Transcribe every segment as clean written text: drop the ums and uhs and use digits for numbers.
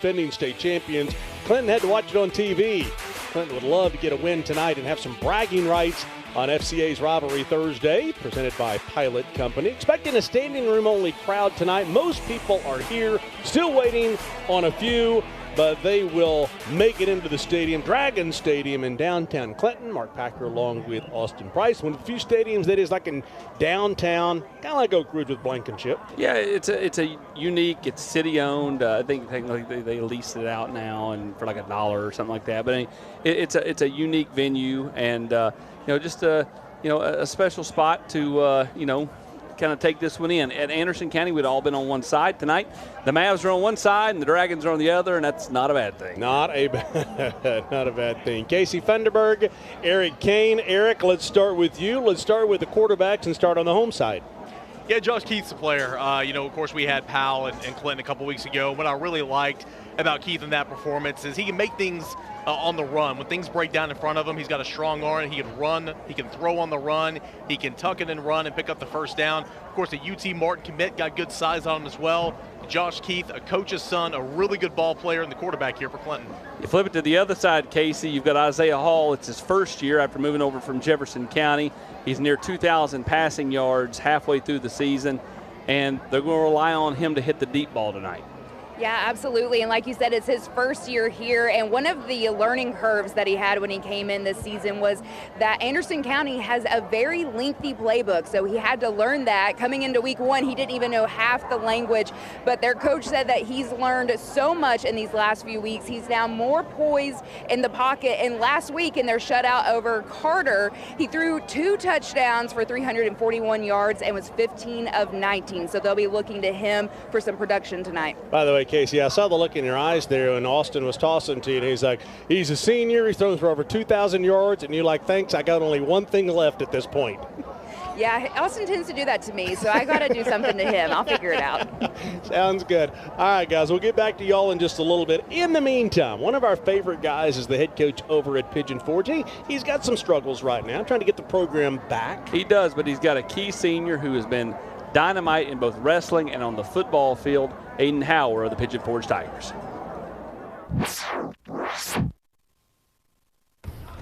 defending state champions. Clinton had to watch it on TV. Clinton would love to get a win tonight and have some bragging rights on FCA's Rivalry Thursday, presented by Pilot Company. Expecting a standing room only crowd tonight. Most people are here, still waiting on a few, but they will make it into the stadium, Dragon Stadium in downtown Clinton. Mark Packer along with Austin Price. One of the few stadiums that is like in downtown, kind of like Oak Ridge with Blankenship. Yeah, it's a unique, it's city-owned. I think they lease it out now and for like $1 or something like that. But it's a unique venue, and just a special spot to kind of take this one in. At Anderson County, we'd all been on one side tonight. The Mavs are on one side and the Dragons are on the other, and that's not a bad thing. Not a bad thing. Casey Funderburg, Eric Kane. Eric, let's start with you. Let's start with the quarterbacks and start on the home side. Yeah, Josh Keith's a player. Of course, we had Powell and Clinton a couple weeks ago. What I really liked about Keith in that performance is he can make things on the run. When things break down in front of him, he's got a strong arm. He can run. He can throw on the run. He can tuck it and run and pick up the first down. Of course, the UT Martin commit got good size on him as well. Josh Keith, a coach's son, a really good ball player, and the quarterback here for Clinton. You flip it to the other side, Casey. You've got Isaiah Hall. It's his first year after moving over from Jefferson County. He's near 2,000 passing yards halfway through the season, and they're going to rely on him to hit the deep ball tonight. Yeah, absolutely. And like you said, it's his first year here. And one of the learning curves that he had when he came in this season was that Anderson County has a very lengthy playbook. So he had to learn that. Coming into week one, he didn't even know half the language. But their coach said that he's learned so much in these last few weeks. He's now more poised in the pocket. And last week in their shutout over Carter, he threw 2 touchdowns for 341 yards and was 15 of 19. So they'll be looking to him for some production tonight. By the way, Casey, I saw the look in your eyes there when Austin was tossing to you, and he's like, he's a senior, he's thrown for over 2,000 yards, and you're like, thanks, I got only one thing left at this point. Yeah, Austin tends to do that to me, so I got to do something to him. I'll figure it out. Sounds good. All right, guys, we'll get back to y'all in just a little bit. In the meantime, one of our favorite guys is the head coach over at Pigeon Forge. He's got some struggles right now, trying to get the program back. He does, but he's got a key senior who has been dynamite in both wrestling and on the football field, Aiden Howard of the Pigeon Forge Tigers.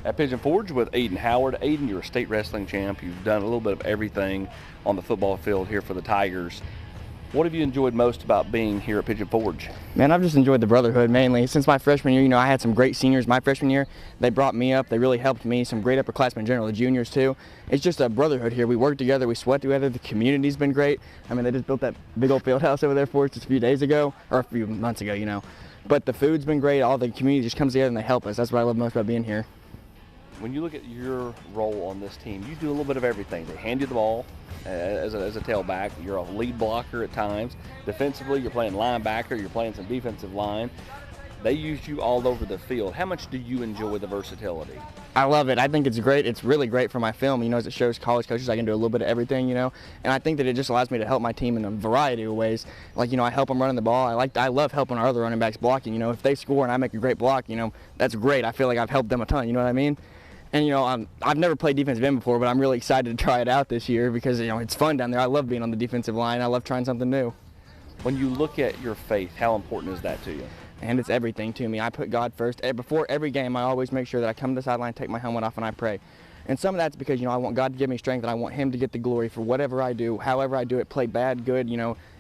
At Pigeon Forge with Aiden Howard. Aiden, you're a state wrestling champ. You've done a little bit of everything on the football field here for the Tigers. What have you enjoyed most about being here at Pigeon Forge? Man, I've just enjoyed the brotherhood mainly. Since my freshman year, I had some great seniors my freshman year. They brought me up. They really helped me. Some great upperclassmen in general, the juniors too. It's just a brotherhood here. We work together. We sweat together. The community's been great. I mean, they just built that big old field house over there for us just a few days ago, or a few months ago, But the food's been great. All the community just comes together and they help us. That's what I love most about being here. When you look at your role on this team, you do a little bit of everything. They hand you the ball as a tailback. You're a lead blocker at times. Defensively, you're playing linebacker. You're playing some defensive line. They use you all over the field. How much do you enjoy the versatility? I love it. I think it's great. It's really great for my film, as it shows college coaches I can do a little bit of everything, And I think that it just allows me to help my team in a variety of ways. Like, I help them running the ball. I love helping our other running backs blocking. If they score and I make a great block, that's great. I feel like I've helped them a ton, you know what I mean? And, I've never played defensive end before, but I'm really excited to try it out this year because, it's fun down there. I love being on the defensive line. I love trying something new. When you look at your faith, how important is that to you? And it's everything to me. I put God first. Before every game, I always make sure that I come to the sideline, take my helmet off, and I pray. And some of that's because, I want God to give me strength, and I want Him to get the glory for whatever I do, however I do it, play bad, good,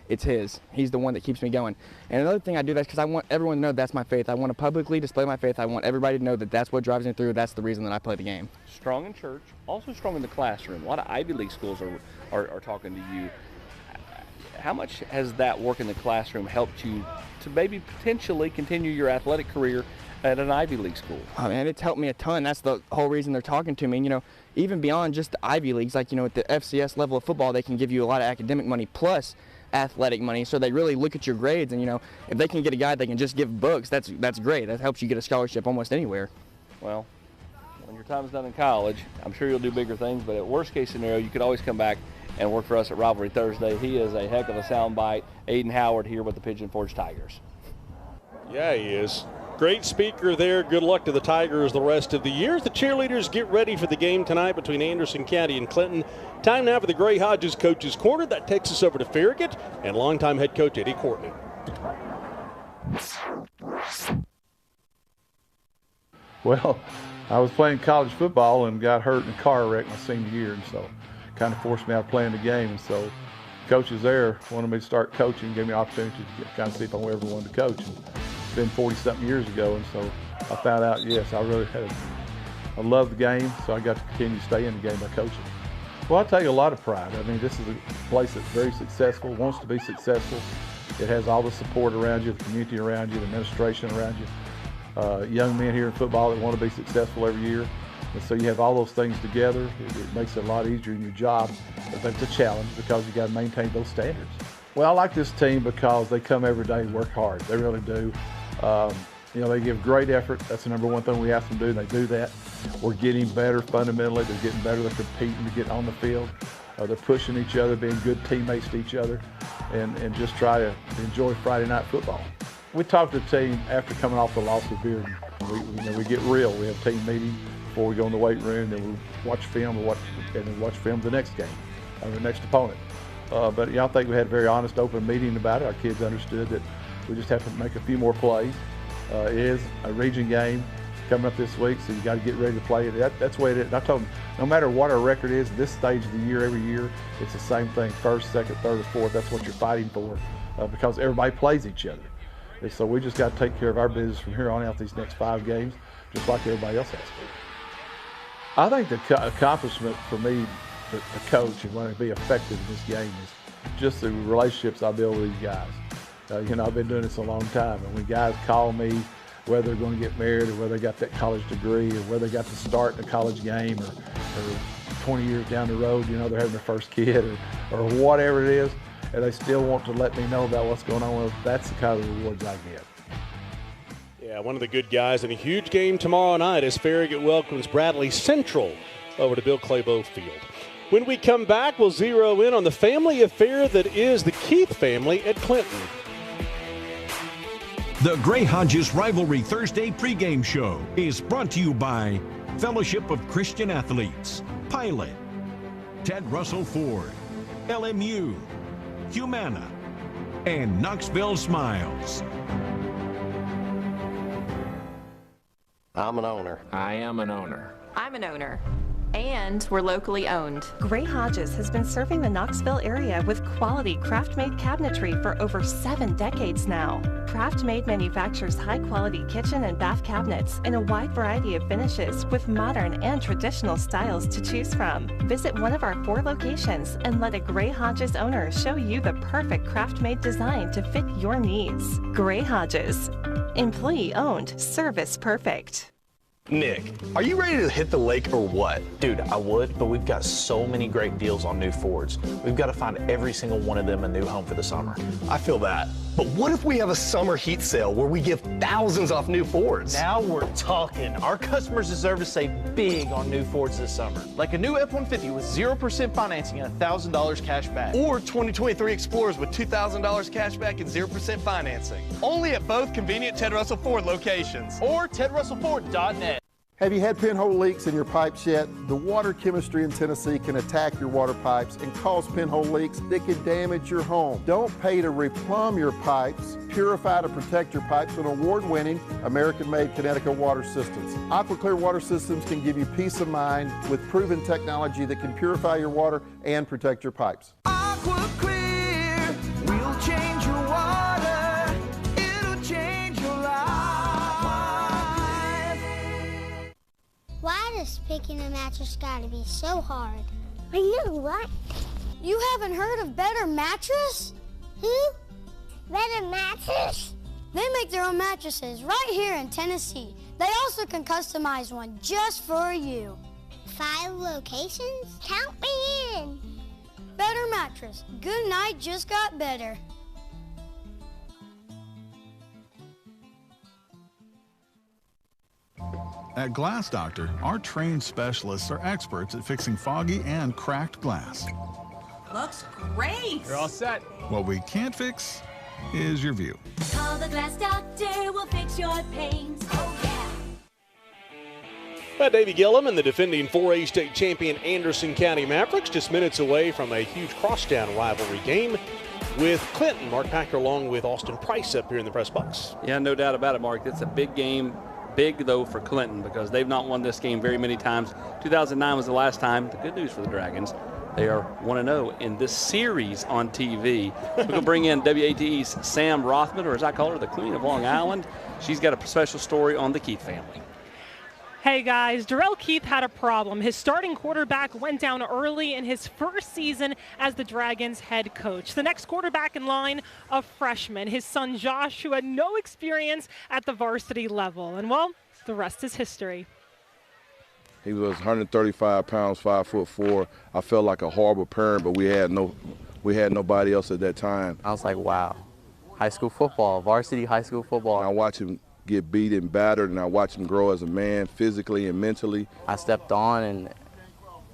it's His. He's the one that keeps me going. And another thing I do that because I want everyone to know that's my faith. I want to publicly display my faith. I want everybody to know that that's what drives me through. That's the reason that I play the game. Strong in church, also strong in the classroom. A lot of Ivy League schools are talking to you. How much has that work in the classroom helped you to maybe potentially continue your athletic career at an Ivy League school? Oh, man, it's helped me a ton. That's the whole reason they're talking to me. Even beyond just the Ivy Leagues, like, at the FCS level of football, they can give you a lot of academic money plus athletic money. So they really look at your grades, and, if they can get a guy they can just give books, that's great. That helps you get a scholarship almost anywhere. Well, when your time's done in college, I'm sure you'll do bigger things, but at worst case scenario, you could always come back and work for us at Rivalry Thursday. He is a heck of a soundbite. Aiden Howard here with the Pigeon Forge Tigers. Yeah, he is. Great speaker there. Good luck to the Tigers the rest of the year. The cheerleaders get ready for the game tonight between Anderson County and Clinton. Time now for the Gray Hodges Coaches Corner. That takes us over to Farragut and longtime head coach Eddie Courtney. Well, I was playing college football and got hurt in a car wreck my senior year, and so kind of forced me out of playing the game. And so coaches there wanted me to start coaching, gave me an opportunity to kind of see if I ever wanted to coach. And it's been 40-something years ago, and so I found out, yes, I love the game, so I got to continue to stay in the game by coaching. Well, I take a lot of pride. I mean, this is a place that's very successful, wants to be successful. It has all the support around you, the community around you, the administration around you. Young men here in football that want to be successful every year. And so you have all those things together. It makes it a lot easier in your job, but it's a challenge because you got to maintain those standards. Well, I like this team because they come every day and work hard. They really do. You know, they give great effort. That's the number one thing we ask them to do, and they do that. We're getting better fundamentally. They're getting better. They're competing to get on the field. They're pushing each other, being good teammates to each other, and just try to enjoy Friday night football. We talk to the team after coming off the loss with Bearden. We get real. We have a team meeting before we go in the weight room. Then we watch film and then watch film the next game, the next opponent. But I think we had a very honest, open meeting about it. Our kids understood that we just have to make a few more plays. It is a region game coming up this week, so you got to get ready to play it. That's the way it is. And I told them, no matter what our record is, this stage of the year, every year, it's the same thing. First, second, third, or fourth. That's what you're fighting for, because everybody plays each other. And so we just got to take care of our business from here on out these next 5 games, just like everybody else has to. I think the accomplishment for me, the coach, and want to be effective in this game is just the relationships I build with these guys. I've been doing this a long time, and when guys call me, whether they're going to get married or whether they got that college degree or whether they got to start in a college game or 20 years down the road, they're having their first kid or whatever it is, and they still want to let me know about what's going on with them, that's the kind of rewards I get. Yeah, one of the good guys in a huge game tomorrow night as Farragut welcomes Bradley Central over to Bill Claybo Field. When we come back, we'll zero in on the family affair that is the Keith family at Clinton. The Gray Hodges Rivalry Thursday pregame show is brought to you by Fellowship of Christian Athletes, Pilot, Ted Russell Ford, LMU, Humana, and Knoxville Smiles. I'm an owner. I am an owner. I'm an owner. And we're locally owned. Gray Hodges has been serving the Knoxville area with quality craft-made cabinetry for over 7 decades now. Craft-Made manufactures high-quality kitchen and bath cabinets in a wide variety of finishes with modern and traditional styles to choose from. Visit one of our 4 locations and let a Gray Hodges owner show you the perfect craft-made design to fit your needs. Gray Hodges. Employee-owned, service perfect. Nick, are you ready to hit the lake or what? Dude, I would, but we've got so many great deals on new Fords. We've got to find every single one of them a new home for the summer. I feel that. But what if we have a summer heat sale where we give thousands off new Fords? Now we're talking. Our customers deserve to save big on new Fords this summer. Like a new F-150 with 0% financing and $1,000 cash back. Or 2023 Explorers with $2,000 cash back and 0% financing. Only at both convenient Ted Russell Ford locations. Or TedRussellFord.net. Have you had pinhole leaks in your pipes yet? The water chemistry in Tennessee can attack your water pipes and cause pinhole leaks that can damage your home. Don't pay to replumb your pipes. Purify to protect your pipes with award-winning American-made Connecticut water systems. AquaClear water systems can give you peace of mind with proven technology that can purify your water and protect your pipes. AquaClear will change your water. It'll change your life. Why does picking a mattress gotta be so hard? I know, right? You haven't heard of Better Mattress? Who? Better Mattress? They make their own mattresses right here in Tennessee. They also can customize one just for you. 5 locations? Count me in. Better Mattress. Good night just got better. At Glass Doctor, our trained specialists are experts at fixing foggy and cracked glass. Looks great. You're all set. What we can't fix is your view. Call the Glass Doctor, we'll fix your pains. Oh, yeah. Davey Gillum and the defending 4A state champion Anderson County Mavericks just minutes away from a huge crosstown rivalry game with Clinton. Mark Packer along with Austin Price up here in the press box. Yeah, no doubt about it, Mark. It's a big game. Big, though, for Clinton because they've not won this game very many times. 2009 was the last time. The good news for the Dragons, they are 1-0 in this series on TV. We're going to bring in WATE's Sam Rothman, or as I call her, the Queen of Long Island. She's got a special story on the Keith family. Hey guys, Darrell Keith had a problem. His starting quarterback went down early in his first season as the Dragons head coach. The next quarterback in line, a freshman, his son Josh, who had no experience at the varsity level. And well, the rest is history. He was 135 pounds, 5'4". I felt like a horrible parent, but we had nobody else at that time. I was like, wow, high school football, varsity high school football. I watched him get beat and battered, and I watched him grow as a man physically and mentally. I stepped on, and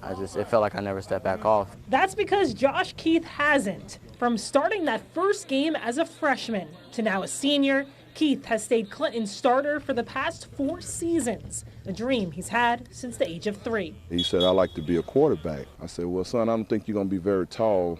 it felt like I never stepped back off. That's because Josh Keith hasn't. From starting that first game as a freshman to now a senior, Keith has stayed Clinton's starter for the past 4 seasons, a dream he's had since the age of 3. He said, "I like to be a quarterback." I said, "Well, son, I don't think you're going to be very tall."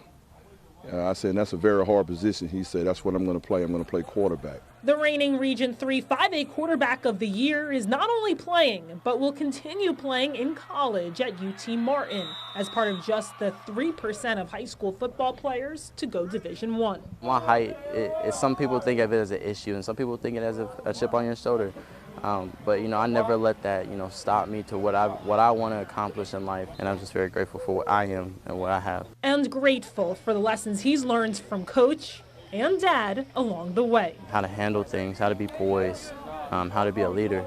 I said, "That's a very hard position." He said, "That's what I'm going to play. I'm going to play quarterback." The reigning Region 3 5A Quarterback of the Year is not only playing, but will continue playing in college at UT Martin as part of just the 3% of high school football players to go Division I. My height, some people think of it as an issue, and some people think it as a chip on your shoulder. But I never let that stop me to what I want to accomplish in life, and I'm just very grateful for what I am and what I have. And grateful for the lessons he's learned from Coach and Dad along the way. How to handle things, how to be poised, how to be a leader,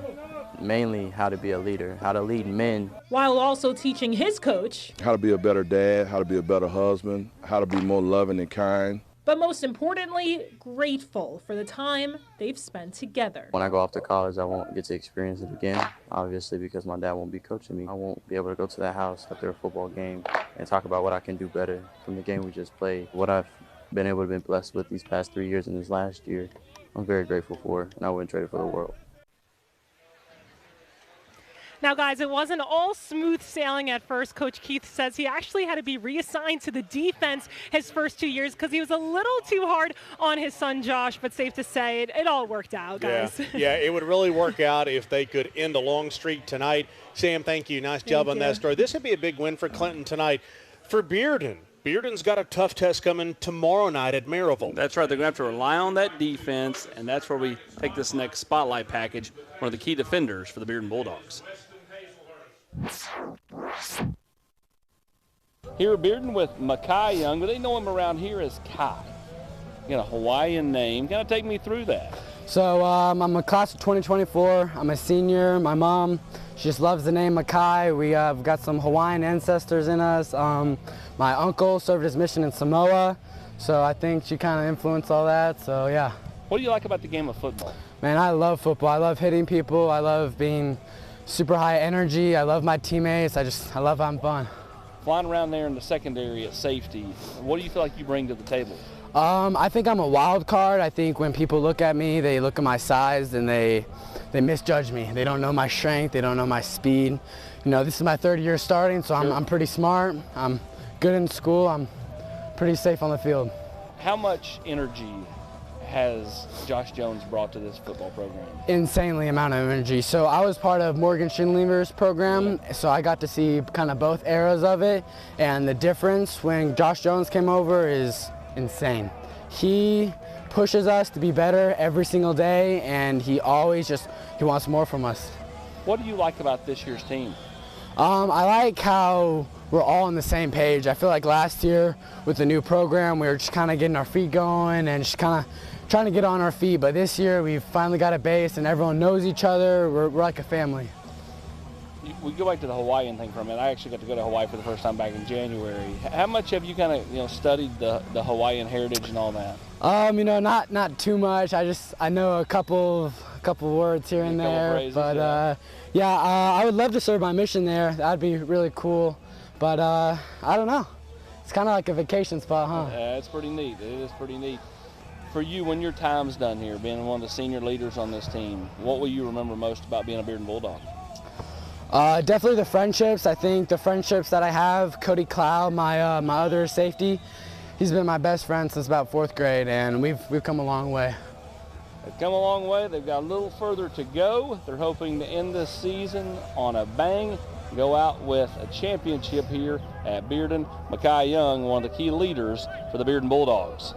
mainly how to be a leader, how to lead men. While also teaching his coach how to be a better dad, how to be a better husband, how to be more loving and kind. But most importantly, grateful for the time they've spent together. When I go off to college, I won't get to experience it again, obviously, because my dad won't be coaching me. I won't be able to go to that house after a football game and talk about what I can do better from the game we just played. What I've been able to be blessed with these past 3 years and this last year, I'm very grateful for, and I wouldn't trade it for the world. Now, guys, it wasn't all smooth sailing at first. Coach Keith says he actually had to be reassigned to the defense his first 2 years because he was a little too hard on his son Josh, but safe to say it all worked out, guys. Yeah, it would really work out if they could end a long streak tonight. Sam, thank you. Nice job on that story. This would be a big win for Clinton tonight. For Bearden, Bearden's got a tough test coming tomorrow night at Maryville. That's right. They're going to have to rely on that defense, and that's where we take this next spotlight package, one of the key defenders for the Bearden Bulldogs. Here at Bearden with Makai Young, but they know him around here as Kai. You got a Hawaiian name. Kind of take me through that. So I'm a class of 2024. I'm a senior. My mom, she just loves the name Makai. We have got some Hawaiian ancestors in us. My uncle served his mission in Samoa, so I think she kind of influenced all that, so yeah. What do you like about the game of football? Man, I love football. I love hitting people. I love being super high energy. I love my teammates. I love having fun. Flying around there in the secondary at safety, what do you feel like you bring to the table? I think I'm a wild card. I think when people look at me, they look at my size and they misjudge me. They don't know my strength. They don't know my speed. This is my 3rd year starting, so I'm pretty smart. I'm good in school. I'm pretty safe on the field. How much energy has Josh Jones brought to this football program? Insanely amount of energy. So I was part of Morgan Schindler's program, so I got to see kind of both eras of it, and the difference when Josh Jones came over is insane. He pushes us to be better every single day, and he always he wants more from us. What do you like about this year's team? I like how we're all on the same page. I feel like last year with the new program, we were just kind of getting our feet going and just kind of trying to get on our feet. But this year, we've finally got a base and everyone knows each other. We're like a family. We go back to the Hawaiian thing for a minute. I actually got to go to Hawaii for the first time back in January. How much have you kind of studied the Hawaiian heritage and all that? Not too much. I know a couple words here and there. Phrases, but I would love to serve my mission there. That'd be really cool. But I don't know. It's kind of like a vacation spot, huh? Yeah, it's pretty neat. It is pretty neat. For you, when your time's done here, being one of the senior leaders on this team, what will you remember most about being a Bearden Bulldog? Definitely the friendships. I think the friendships that I have. Cody Cloud, my other safety, he's been my best friend since about 4th grade, and we've come a long way. They've come a long way. They've got a little further to go. They're hoping to end this season on a bang, go out with a championship here at Bearden. Mekhi Young, one of the key leaders for the Bearden Bulldogs.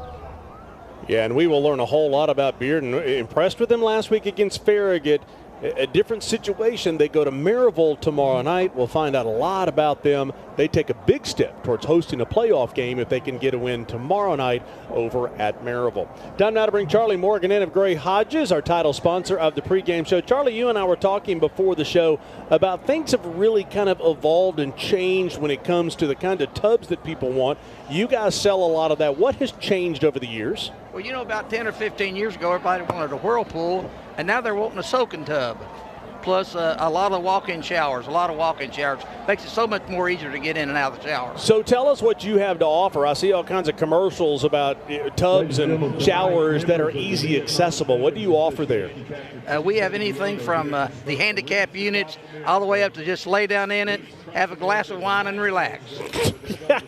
Yeah, and we will learn a whole lot about Bearden. Impressed with them last week against Farragut. A different situation. They go to Maryville tomorrow night. We'll find out a lot about them. They take a big step towards hosting a playoff game if they can get a win tomorrow night over at Maryville. Time now to bring Charlie Morgan in of Gray Hodges, our title sponsor of the pregame show. Charlie, you and I were talking before the show about things have really kind of evolved and changed when it comes to the kind of tubs that people want. You guys sell a lot of that. What has changed over the years? Well, you know, about 10 or 15 years ago, everybody wanted a whirlpool, and now they're wanting a soaking tub. Plus a lot of walk-in showers. Makes it so much more easier to get in and out of the shower. So tell us what you have to offer. I see all kinds of commercials about tubs and showers that are easy accessible. What do you offer there? We have anything from the handicap units all the way up to just lay down in it, have a glass of wine and relax.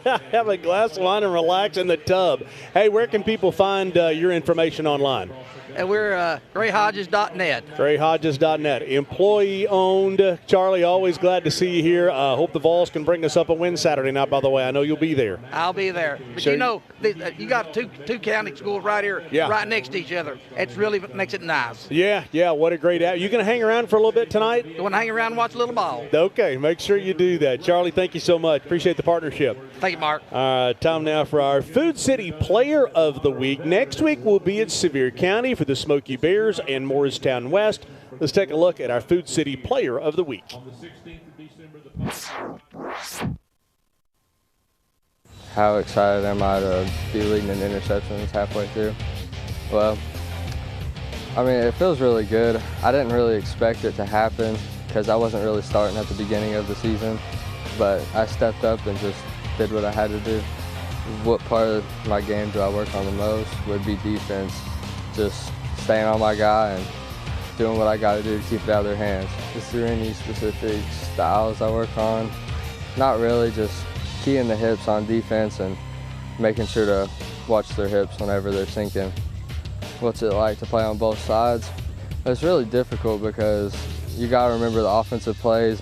Have a glass of wine and relax in the tub. Hey, where can people find your information online? And we're grayhodges.net. Grayhodges.net. Employee-owned. Charlie, always glad to see you here. Hope the Vols can bring us up a win Saturday night, by the way. I know you'll be there. I'll be there. But you know, you got two county schools right here, right next to each other. It really makes it nice. Yeah, what a great app. You going to hang around for a little bit tonight? You want to hang around and watch a little ball. Okay, make sure you do that. Charlie, thank you so much. Appreciate the partnership. Thank you, Mark. Time now for our Food City Player of the Week. Next week we'll be at Sevier County for the Smoky Bears and Morristown West. Let's take a look at our Food City Player of the Week. How excited am I to be leading in interceptions halfway through? Well, I mean, it feels really good. I didn't really expect it to happen because I wasn't really starting at the beginning of the season, but I stepped up and just did what I had to do. What part of my game do I work on the most would be defense. Just staying on my guy and doing what I got to do to keep it out of their hands. Is there any specific styles I work on? Not really, just keying the hips on defense and making sure to watch their hips whenever they're sinking. What's it like to play on both sides? It's really difficult because you got to remember the offensive plays.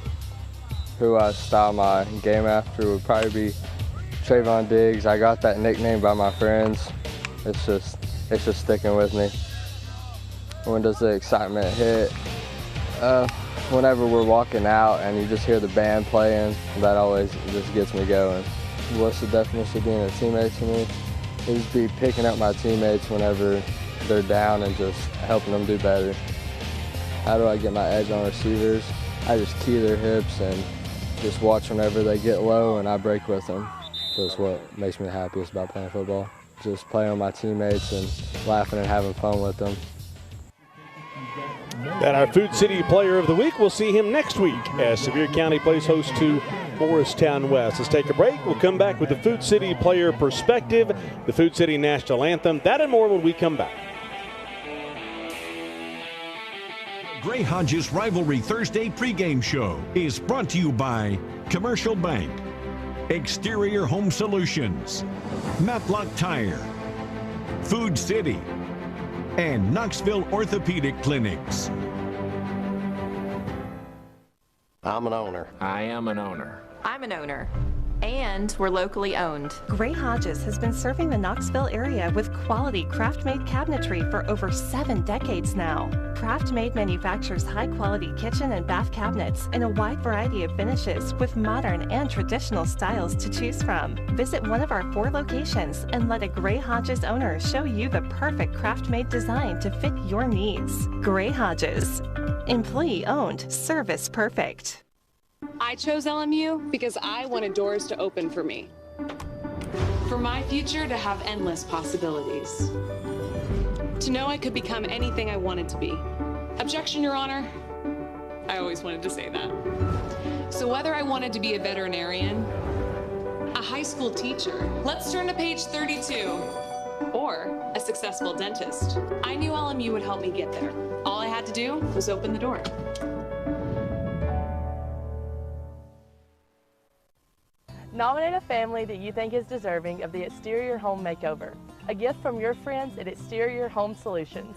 Who I style my game after would probably be Trayvon Diggs. I got that nickname by my friends. It's just sticking with me. When does the excitement hit? Whenever we're walking out and you just hear the band playing, that always just gets me going. What's the definition of being a teammate to me? Is be picking up my teammates whenever they're down and just helping them do better. How do I get my edge on receivers? I just key their hips and just watch whenever they get low and I break with them. That's what makes me the happiest about playing football. Just playing with my teammates and laughing and having fun with them. And our Food City Player of the Week, we'll see him next week as Sevier County plays host to Morristown West. Let's take a break. We'll come back with the Food City Player Perspective, the Food City National Anthem, that and more when we come back. Gray Hodges Rivalry Thursday pregame show is brought to you by Commercial Bank, Exterior Home Solutions, Matlock Tire, Food City, and Knoxville Orthopedic Clinics. I'm an owner. I am an owner. I'm an owner. And we're locally owned. Gray Hodges has been serving the Knoxville area with quality craft-made cabinetry for over 7 decades now. Craft-made manufactures high-quality kitchen and bath cabinets in a wide variety of finishes with modern and traditional styles to choose from. Visit one of our 4 locations and let a Gray Hodges owner show you the perfect craft-made design to fit your needs. Gray Hodges. Employee-owned, service perfect. I chose LMU because I wanted doors to open for me. For my future to have endless possibilities. To know I could become anything I wanted to be. Objection, Your Honor. I always wanted to say that. So whether I wanted to be a veterinarian, a high school teacher, let's turn to page 32, or a successful dentist, I knew LMU would help me get there. All I had to do was open the door. Nominate a family that you think is deserving of the exterior home makeover. A gift from your friends at Exterior Home Solutions.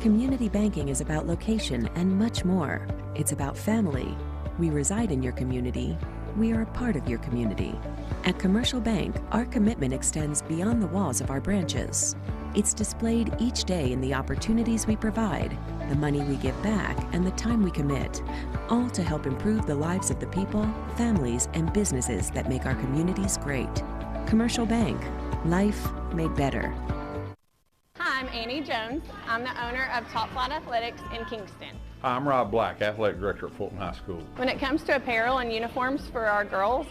Community banking is about location and much more. It's about family. We reside in your community. We are a part of your community. At Commercial Bank, our commitment extends beyond the walls of our branches. It's displayed each day in the opportunities we provide, the money we give back, and the time we commit, all to help improve the lives of the people, families, and businesses that make our communities great. Commercial Bank, life made better. Hi, I'm Annie Jones. I'm the owner of Top Flight Athletics in Kingston. Hi, I'm Rob Black, Athletic Director at Fulton High School. When it comes to apparel and uniforms for our girls,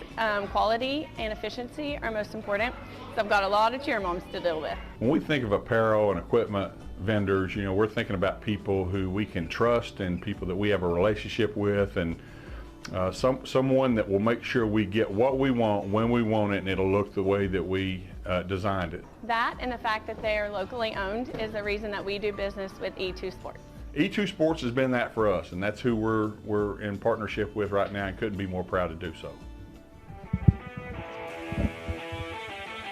quality and efficiency are most important. So I've got a lot of cheer moms to deal with. When we think of apparel and equipment vendors, you know, we're thinking about people who we can trust and people that we have a relationship with, and someone that will make sure we get what we want when we want it, and it'll look the way that we designed it. That and the fact that they are locally owned is the reason that we do business with E2 Sports. E2 Sports has been that for us, and that's who we're in partnership with right now, and couldn't be more proud to do so.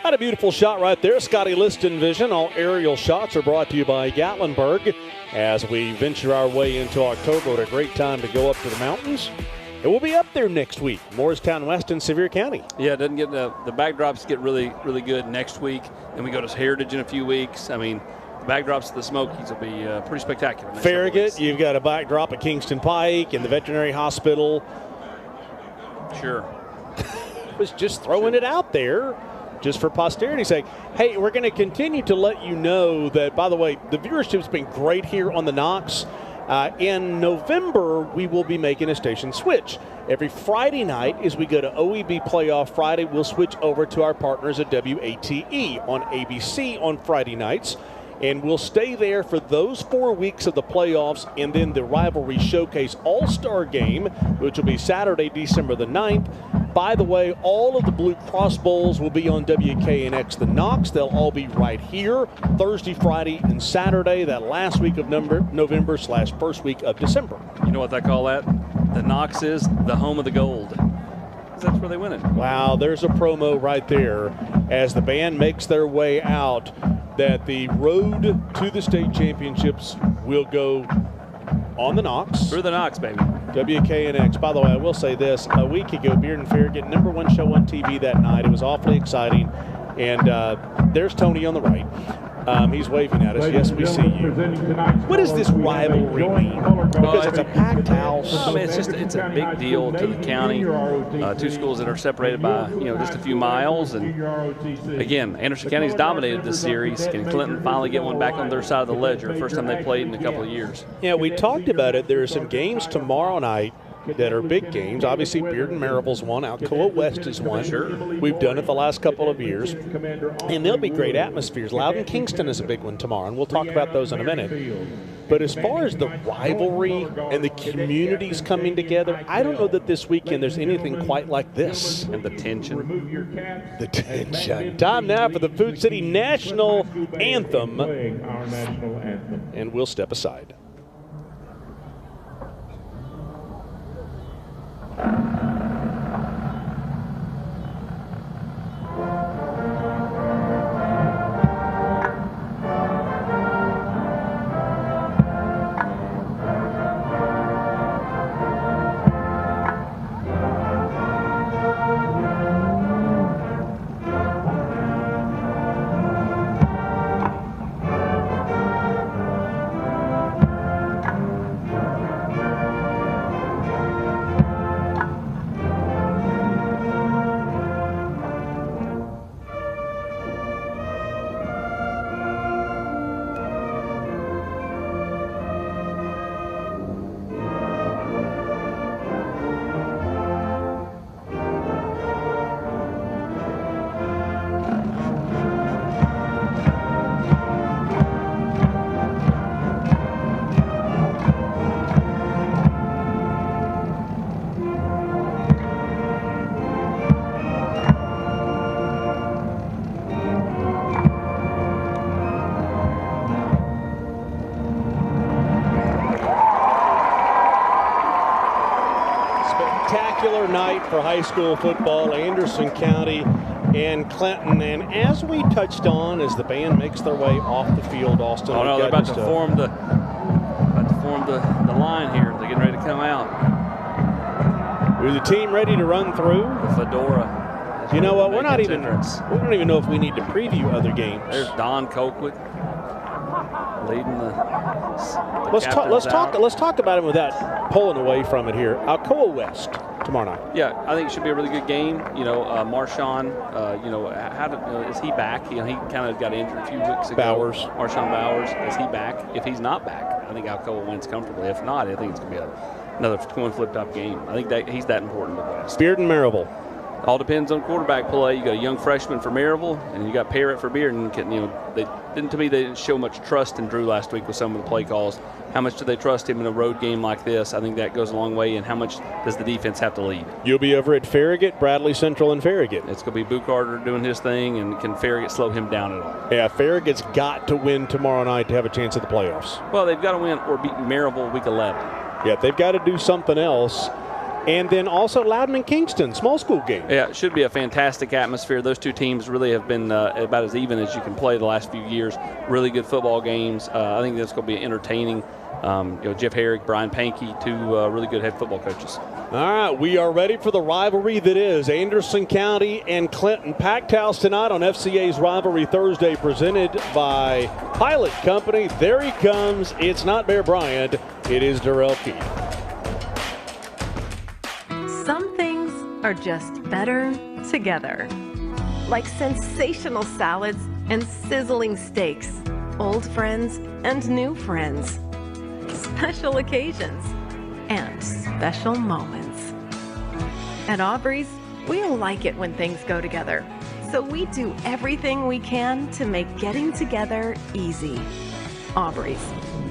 Had a beautiful shot right there. Scotty Liston Vision. All aerial shots are brought to you by Gatlinburg. As we venture our way into October, what a great time to go up to the mountains. And we'll be up there next week, Morristown West and Sevier County. Yeah, it doesn't get the backdrops get really good next week. Then we go to Heritage in a few weeks. I mean, the backdrops to the Smokies will be pretty spectacular. Farragut, you've got a backdrop at Kingston Pike and the Veterinary Hospital. Sure. Was just throwing it out there just for posterity's sake. Hey, we're going to continue to let you know that, by the way, the viewership's been great here on the Knox. In November, we will be making a station switch. Every Friday night, as we go to OEB Playoff Friday, we'll switch over to our partners at WATE on ABC on Friday nights. And we'll stay there for those 4 weeks of the playoffs, and then the Rivalry Showcase All-Star Game, which will be Saturday, December the 9th. By the way, all of the Blue Cross Bowls will be on WKNX the Knox. They'll all be right here Thursday, Friday, and Saturday, that last week of November / first week of December. You know what they call that? The Knox is the home of the gold. That's where they win it. Wow, there's a promo right there as the band makes their way out, that the road to the state championships will go on the Knox. Through the Knox, baby. WKNX. By the way, I will say this. A week ago, Beard and Farragut, #1 show on TV that night. It was awfully exciting. And there's Tony on the right. He's waving at us. Yes, we see you. What does this rivalry mean? Because it's a packed house. I mean, it's a big deal to the county. Two schools that are separated by just a few miles. And again, Anderson County's dominated this series. Can Clinton finally get one back on their side of the ledger? First time they played in a couple of years. Yeah, we talked about it. There are some games tomorrow night that are big games. Obviously, Beard and Maryville's one. Alcoa West is one. Sure. We've done it the last couple of years. And there'll be great atmospheres. Loudon Kingston is a big one tomorrow, and we'll talk about those in a minute. But as far as the rivalry and the communities coming together, I don't know that this weekend there's anything quite like this. And the tension. The tension. Time now for the Food City National Anthem. And we'll step aside. Night for high school football. Anderson County and Clinton. And as we touched on, as the band makes their way off the field, Austin. Oh no, they're about to form the line here. They're getting ready to come out. Is the team ready to run through? The fedora. You know what? We don't even know if we need to preview other games. There's Don Colquitt leading the. Let's talk about him without pulling away from it here. Alcoa West tomorrow night. Yeah, I think it should be a really good game. Marshawn. Is he back? He kind of got injured a few weeks ago. Marshawn Bowers. Is he back? If he's not back, I think Alcoa wins comfortably. If not, I think it's going to be another coin flip-top game. I think that he's that important to the West. Beard and Maryville. All depends on quarterback play. You got a young freshman for Maryville, and you got Parrott for Bearden. They didn't show much trust in Drew last week with some of the play calls. How much do they trust him in a road game like this? I think that goes a long way. And how much does the defense have to lead? You'll be over at Farragut, Bradley Central, and Farragut. It's going to be Boo Carter doing his thing, and can Farragut slow him down at all? Yeah, Farragut's got to win tomorrow night to have a chance at the playoffs. Well, they've got to win or beat Maryville week 11. Yeah, they've got to do something else. And then also Loudon and Kingston, small school game. Yeah, it should be a fantastic atmosphere. Those two teams really have been about as even as you can play the last few years. Really good football games. I think that's going to be entertaining. Jeff Herrick, Brian Pankey, two really good head football coaches. All right, we are ready for the rivalry that is Anderson County and Clinton. Packed house tonight on FCA's Rivalry Thursday, presented by Pilot Company. There he comes. It's not Bear Bryant. It is Darrell Keith. Some things are just better together. Like sensational salads and sizzling steaks, old friends and new friends, special occasions and special moments. At Aubrey's, we like it when things go together, so we do everything we can to make getting together easy. Aubrey's,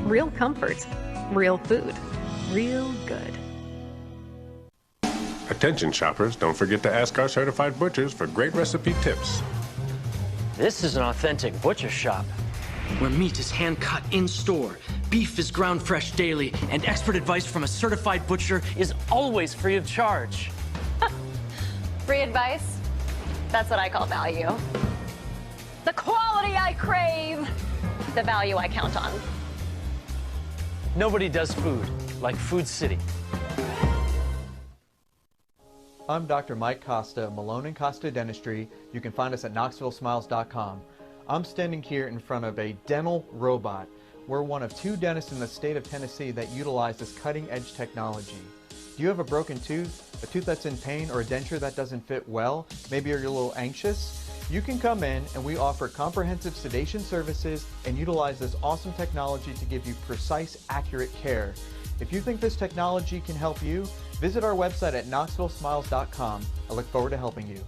real comfort, real food, real good. Attention shoppers, don't forget to ask our certified butchers for great recipe tips. This is an authentic butcher shop, where meat is hand-cut in-store, beef is ground fresh daily, and expert advice from a certified butcher is always free of charge. Free advice? That's what I call value. The quality I crave, the value I count on. Nobody does food like Food City. I'm Dr. Mike Costa, Malone & Costa Dentistry. You can find us at KnoxvilleSmiles.com. I'm standing here in front of a dental robot. We're one of 2 dentists in the state of Tennessee that utilize this cutting-edge technology. Do you have a broken tooth, a tooth that's in pain, or a denture that doesn't fit well? Maybe you're a little anxious? You can come in and we offer comprehensive sedation services and utilize this awesome technology to give you precise, accurate care. If you think this technology can help you, visit our website at KnoxvilleSmiles.com. I look forward to helping you.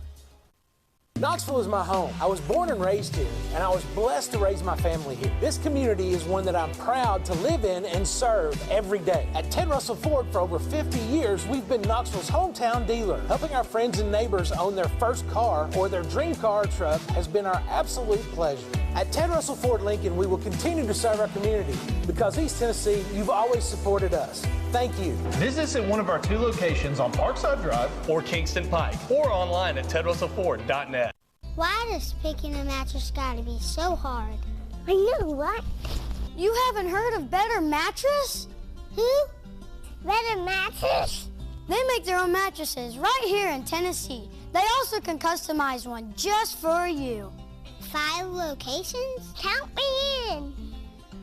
Knoxville is my home. I was born and raised here, and I was blessed to raise my family here. This community is one that I'm proud to live in and serve every day. At Ted Russell Ford for over 50 years, we've been Knoxville's hometown dealer. Helping our friends and neighbors own their first car or their dream car or truck has been our absolute pleasure. At Ted Russell Ford Lincoln, we will continue to serve our community because East Tennessee, you've always supported us. Thank you. Visit us at one of our 2 locations on Parkside Drive or Kingston Pike, or online at tedrussellford.net. Why does picking a mattress gotta be so hard? I know, right? You haven't heard of Better Mattress? Who? Better Mattress? They make their own mattresses right here in Tennessee. They also can customize one just for you. 5 locations? Count me in.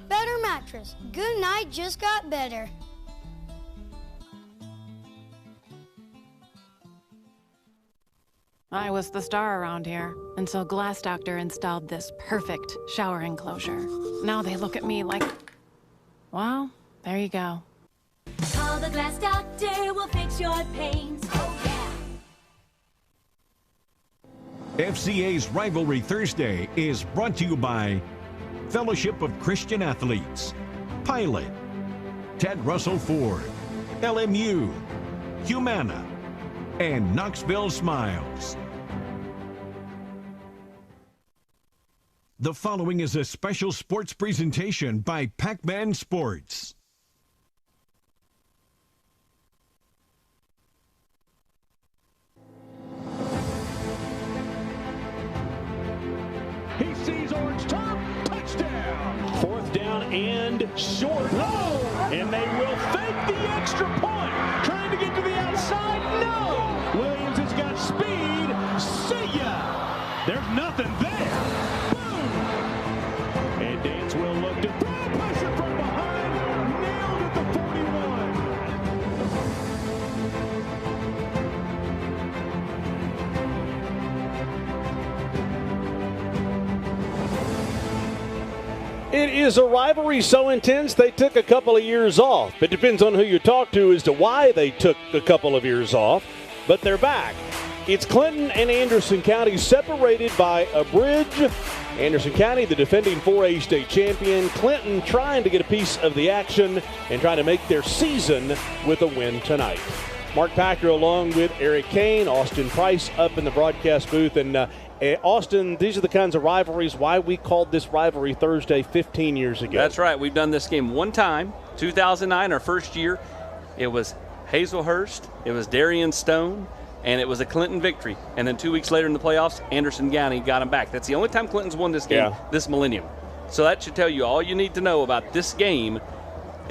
Better Mattress. Good night just got better. I was the star around here until Glass Doctor installed this perfect shower enclosure. Now they look at me like, well, there you go. Call the Glass Doctor, we'll fix your pains. Oh, yeah. FCA's Rivalry Thursday is brought to you by Fellowship of Christian Athletes, Pilot, Ted Russell Ford, LMU, Humana, and Knoxville Smiles. The following is a special sports presentation by Pac-Man Sports. and short. Oh! And they will fake the extra point. Trying to get to the outside. No! Williams has got speed. See ya! There's nothing there. Boom! And Dance will look to throw pressure from behind. Nailed at the 41. It is a rivalry so intense they took a couple of years off. It depends on who you talk to as to why they took a couple of years off, but they're back. It's Clinton and Anderson County separated by a bridge. Anderson County, the defending 4A state champion. Clinton trying to get a piece of the action and trying to make their season with a win tonight. Mark Packer along with Eric Kane, Austin Price up in the broadcast booth. And Austin, these are the kinds of rivalries why we called this Rivalry Thursday 15 years ago. That's right. We've done this game one time, 2009, our first year. It was Hazelhurst, it was Darien Stone, and it was a Clinton victory. And then 2 weeks later in the playoffs, Anderson County got them back. That's the only time Clinton's won this game this millennium. So that should tell you all you need to know about this game.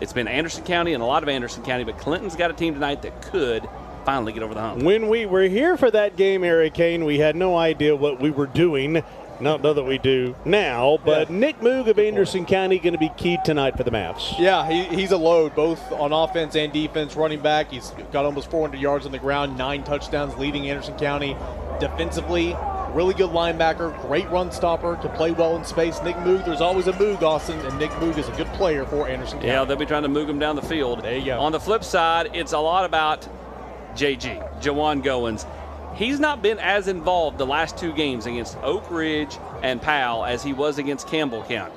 It's been Anderson County and a lot of Anderson County, but Clinton's got a team tonight that could finally get over the hump. When we were here for that game, Eric Kane, we had no idea what we were doing. Not that we do now, but Nick Moog of Anderson County going to be key tonight for the Mavs. Yeah, he's a load, both on offense and defense. Running back, he's got almost 400 yards on the ground, 9 touchdowns, leading Anderson County. Defensively, really good linebacker, great run stopper, can play well in space. Nick Moog, there's always a Moog, Austin, and Nick Moog is a good player for Anderson County. Yeah, they'll be trying to Moog him down the field. There you go. On the flip side, it's a lot about Jawan Goins. He's not been as involved the last 2 games against Oak Ridge and Powell as he was against Campbell County.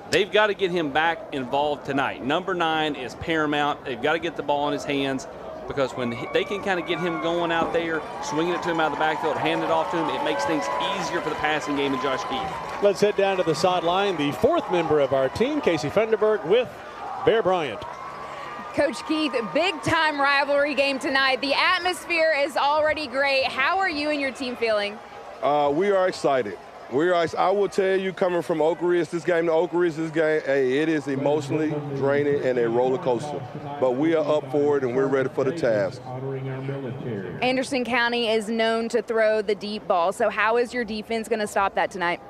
They've got to get him back involved tonight. Number 9 is paramount. They've got to get the ball in his hands because when they can kind of get him going out there, swinging it to him out of the backfield, hand it off to him, it makes things easier for the passing game and Josh Keith. Let's head down to the sideline. The 4th member of our team, Casey Funderburg, with Bear Bryant. Coach Keith, big-time rivalry game tonight. The atmosphere is already great. How are you and your team feeling? We are excited. I will tell you, coming from Oak Ridge, this game to Oak Ridge, this game, hey, it is emotionally draining and a roller coaster. But we are up for it, and we're ready for the task. Anderson County is known to throw the deep ball, so how is your defense going to stop that tonight?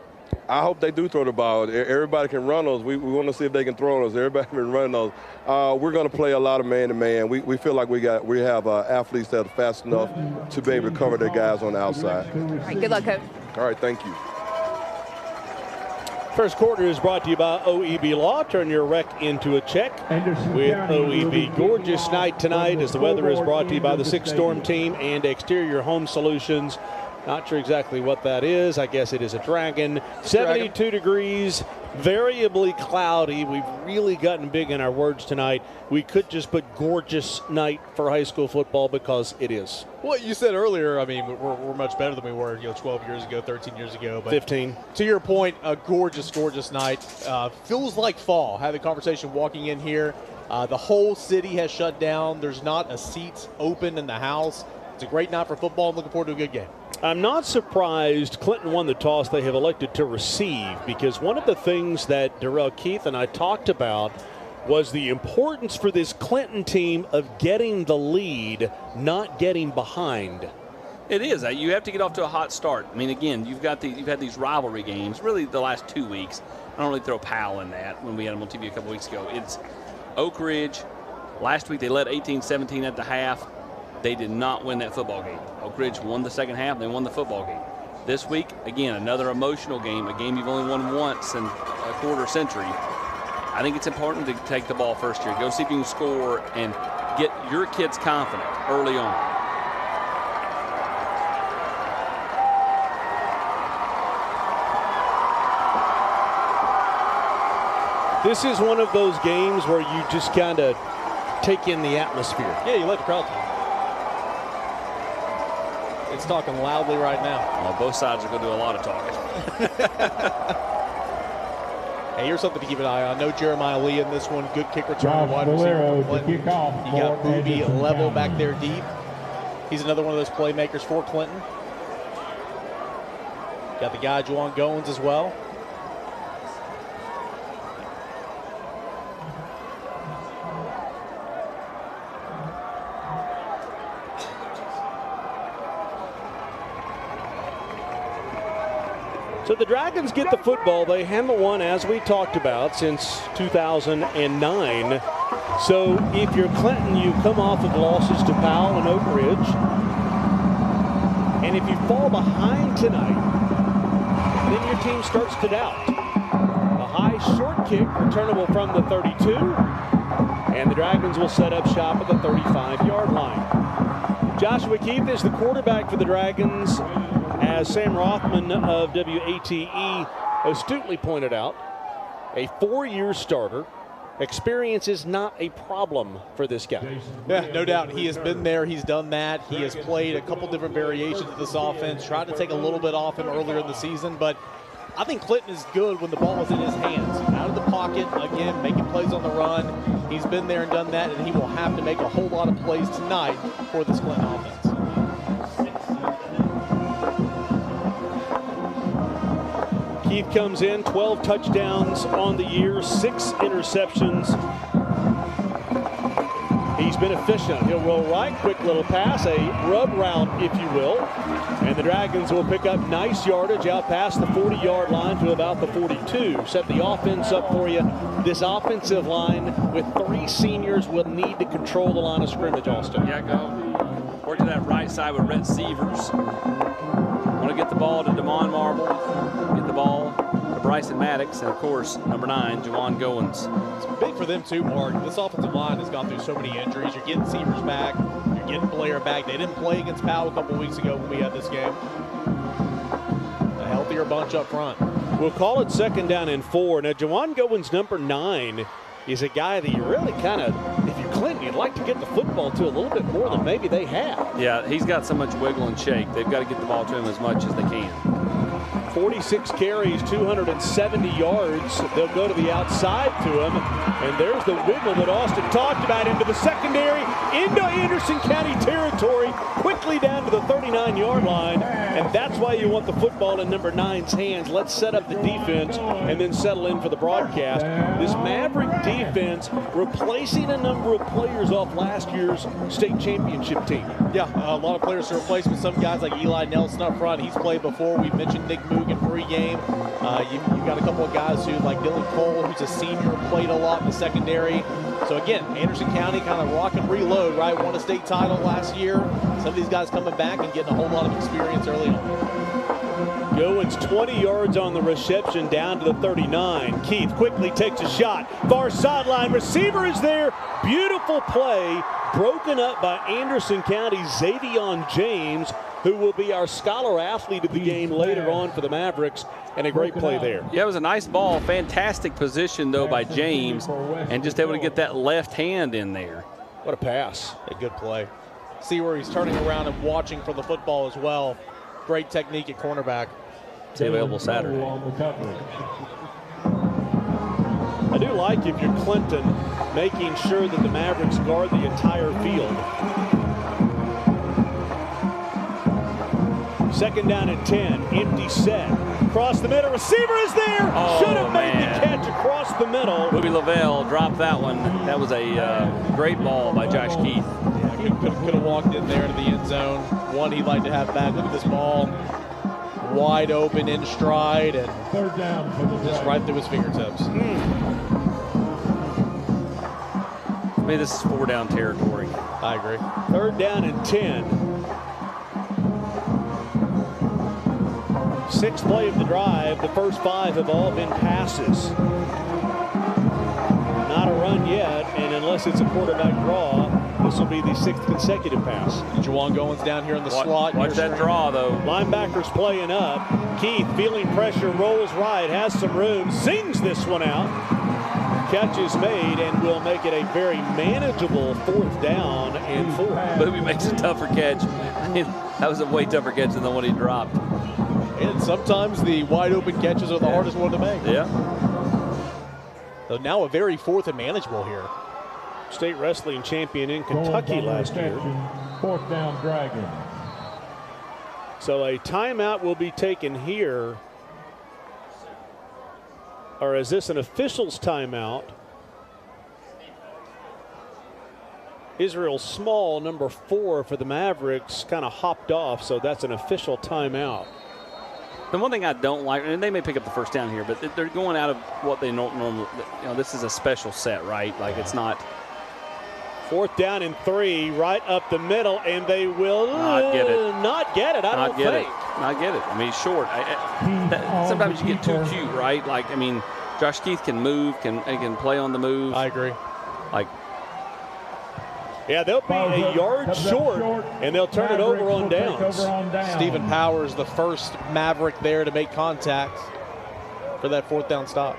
I hope they do throw the ball. Everybody can run those. We want to see if they can throw those. Everybody can run those. We're going to play a lot of man-to-man. We feel like we have athletes that are fast enough to be able to cover their guys on the outside. All right, good luck, Coach. All right, thank you. First quarter is brought to you by OEB Law. Turn your wreck into a check with OEB. Gorgeous night tonight as the weather is brought to you by the 6 Storm Team and Exterior Home Solutions. Not sure exactly what that is. I guess it is a dragon. 72 degrees, variably cloudy. We've really gotten big in our words tonight. We could just put gorgeous night for high school football because it is. Well, you said earlier, I mean, we're much better than we were, 12 years ago, 13 years ago. But 15. To your point, a gorgeous, gorgeous night. Feels like fall. Had the conversation walking in here. The whole city has shut down. There's not a seat open in the house. It's a great night for football. I'm looking forward to a good game. I'm not surprised Clinton won the toss. They have elected to receive because one of the things that Darrell Keith and I talked about was the importance for this Clinton team of getting the lead, not getting behind. It is. You have to get off to a hot start. I mean, again, you've had these rivalry games really the last 2 weeks. I don't really throw Powell in that when we had them on TV a couple weeks ago. It's Oak Ridge. Last week they led 18-17 at the half. They did not win that football game. Oak Ridge won the second half. They won the football game. This week, again, another emotional game, a game you've only won once in a quarter century. I think it's important to take the ball first here. Go see if you can score and get your kids confident early on. This is one of those games where you just kind of take in the atmosphere. Yeah, you let the crowd talk. It's talking loudly right now. Well, both sides are going to do a lot of talking. Hey, here's something to keep an eye on. No Jeremiah Lee in this one. Good kick return. Wide receiver. You got Booby level back there deep. He's another one of those playmakers for Clinton. Got the guy, Juwan Goins, as well. So the Dragons get the football. They haven't won, as we talked about, since 2009. So if you're Clinton, you come off of losses to Powell and Oak Ridge. And if you fall behind tonight, then your team starts to doubt. A high short kick returnable from the 32. And the Dragons will set up shop at the 35-yard line. Joshua Keith is the quarterback for the Dragons, as Sam Rothman of WATE astutely pointed out. A 4-year starter. Experience is not a problem for this guy. Yeah, no doubt. He has been there. He's done that. He has played a couple different variations of this offense, tried to take a little bit off him earlier in the season, but I think Clinton is good when the ball is in his hands. Out of the pocket, again, making plays on the run. He's been there and done that, and he will have to make a whole lot of plays tonight for this Clinton offense. Keith comes in, 12 touchdowns on the year, 6 interceptions. He's been efficient. He'll roll right, quick little pass, a rub route, if you will. And the Dragons will pick up nice yardage out past the 40-yard line to about the 42. Set the offense up for you. This offensive line with 3 seniors will need to control the line of scrimmage, Austin. Yeah, go. Work to that right side with Rhett Sievers. Want to get the ball to Damon Marble, get the ball to Bryson Maddox, and of course, number 9, Juwan Goins. It's big for them too, Mark. This offensive line has gone through so many injuries. You're getting Sievers back, you're getting Blair back. They didn't play against Powell a couple weeks ago when we had this game. A healthier bunch up front. We'll call it 2nd down and 4. Now, Juwan Goins, number 9, is a guy that you really kind of, if you're Clinton, you'd like to get the football to a little bit more than maybe they have. Yeah, he's got so much wiggle and shake. They've got to get the ball to him as much as they can. 46 carries, 270 yards. They'll go to the outside to him. And there's the wiggle that Austin talked about into the secondary, into Anderson County territory, quickly down to the 39-yard line. And that's why you want the football in number 9's hands. Let's set up the defense and then settle in for the broadcast. This Maverick defense replacing a number of players off last year's state championship team. Yeah, a lot of players to replace with some guys like Eli Nelson up front. He's played before. We mentioned Nick Mugen pregame. You've got a couple of guys who, like Dylan Cole, who's a senior, played a lot in the secondary. So again, Anderson County kind of rock and reload, right? Won a state title last year. Some of these guys coming back and getting a whole lot of experience early on. Goins 20 yards on the reception down to the 39. Keith quickly takes a shot. Far sideline receiver is there. Beautiful play broken up by Anderson County Xavion James, who will be our scholar athlete of the game later on for the Mavericks, and a great play there. Yeah, it was a nice ball. Fantastic position, though, by James, and just able to get that left hand in there. What a pass. A good play. See where he's turning around and watching for the football as well. Great technique at cornerback. It's available Saturday. I do like, if you're Clinton, making sure that the Mavericks guard the entire field. 2nd down and 10, empty set. Across the middle, receiver is there. Should have made the catch across the middle. Booby Lavelle dropped that one. That was a great ball by Josh Keith. Yeah, could have walked in there to the end zone. One he'd like to have back. Look at this ball. Wide open in stride and 3rd down for the just right through his fingertips. To me, this is 4-down territory. I agree. 3rd down and 10. 6th play of the drive. The first 5 have all been passes. Not a run yet, and unless it's a quarterback draw, this will be the 6th consecutive pass. Juwan Goins down here in the slot. Watch that draw, though. Linebackers playing up. Keith feeling pressure, rolls right, has some room, zings this one out. Catch is made, and will make it a very manageable 4th down and 4. Booby makes a tougher catch. That was a way tougher catch than the one he dropped. And sometimes the wide open catches are the hardest one to make. Yeah. So now a very 4th and manageable here. State wrestling champion in Kentucky last year. 4th down Dragon. So a timeout will be taken here. Or is this an official's timeout? Israel Small, number 4 for the Mavericks, kind of hopped off, so that's an official timeout. The one thing I don't like, and they may pick up the first down here, but they're going out of what they normally, this is a special set, right? Like it's not. 4th down and 3, right up the middle, and they will not get it. Not get it, I don't think. Not get it. I mean, he's short. Sometimes you get too cute, right? Like, I mean, Josh Keith can move, can play on the move. I agree. Like, yeah, they'll be a yard short, and they'll turn it over on downs. Stephen Powers, the first Maverick there to make contact for that 4th down stop.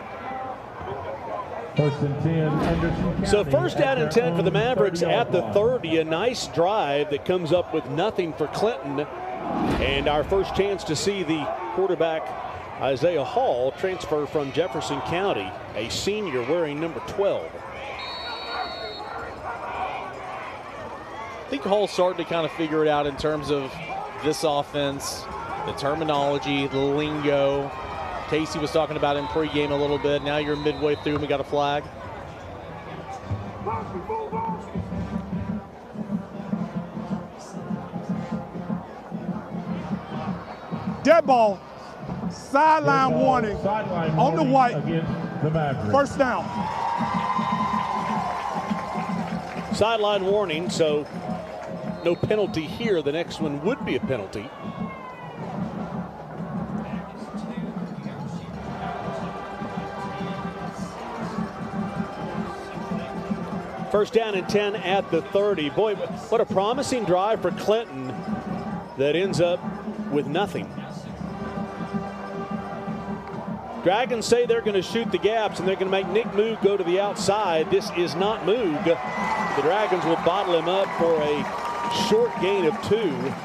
1st and 10, Anderson County. So 1st down and 10 for the Mavericks at the 30. A nice drive that comes up with nothing for Clinton. And our first chance to see the quarterback, Isaiah Hall, transfer from Jefferson County, a senior wearing number 12. I think Hall's starting to kind of figure it out in terms of this offense, the terminology, the lingo. Casey was talking about in pregame a little bit. Now you're midway through and we got a flag. Dead ball. Sideline warning on the white. The Mavericks. 1st down. Sideline warning, so no penalty here. The next one would be a penalty. First down and 10 at the 30. Boy, what a promising drive for Clinton that ends up with nothing. Dragons say they're going to shoot the gaps and they're going to make Nick Moog go to the outside. This is not Moog. The Dragons will bottle him up for a short gain of 2.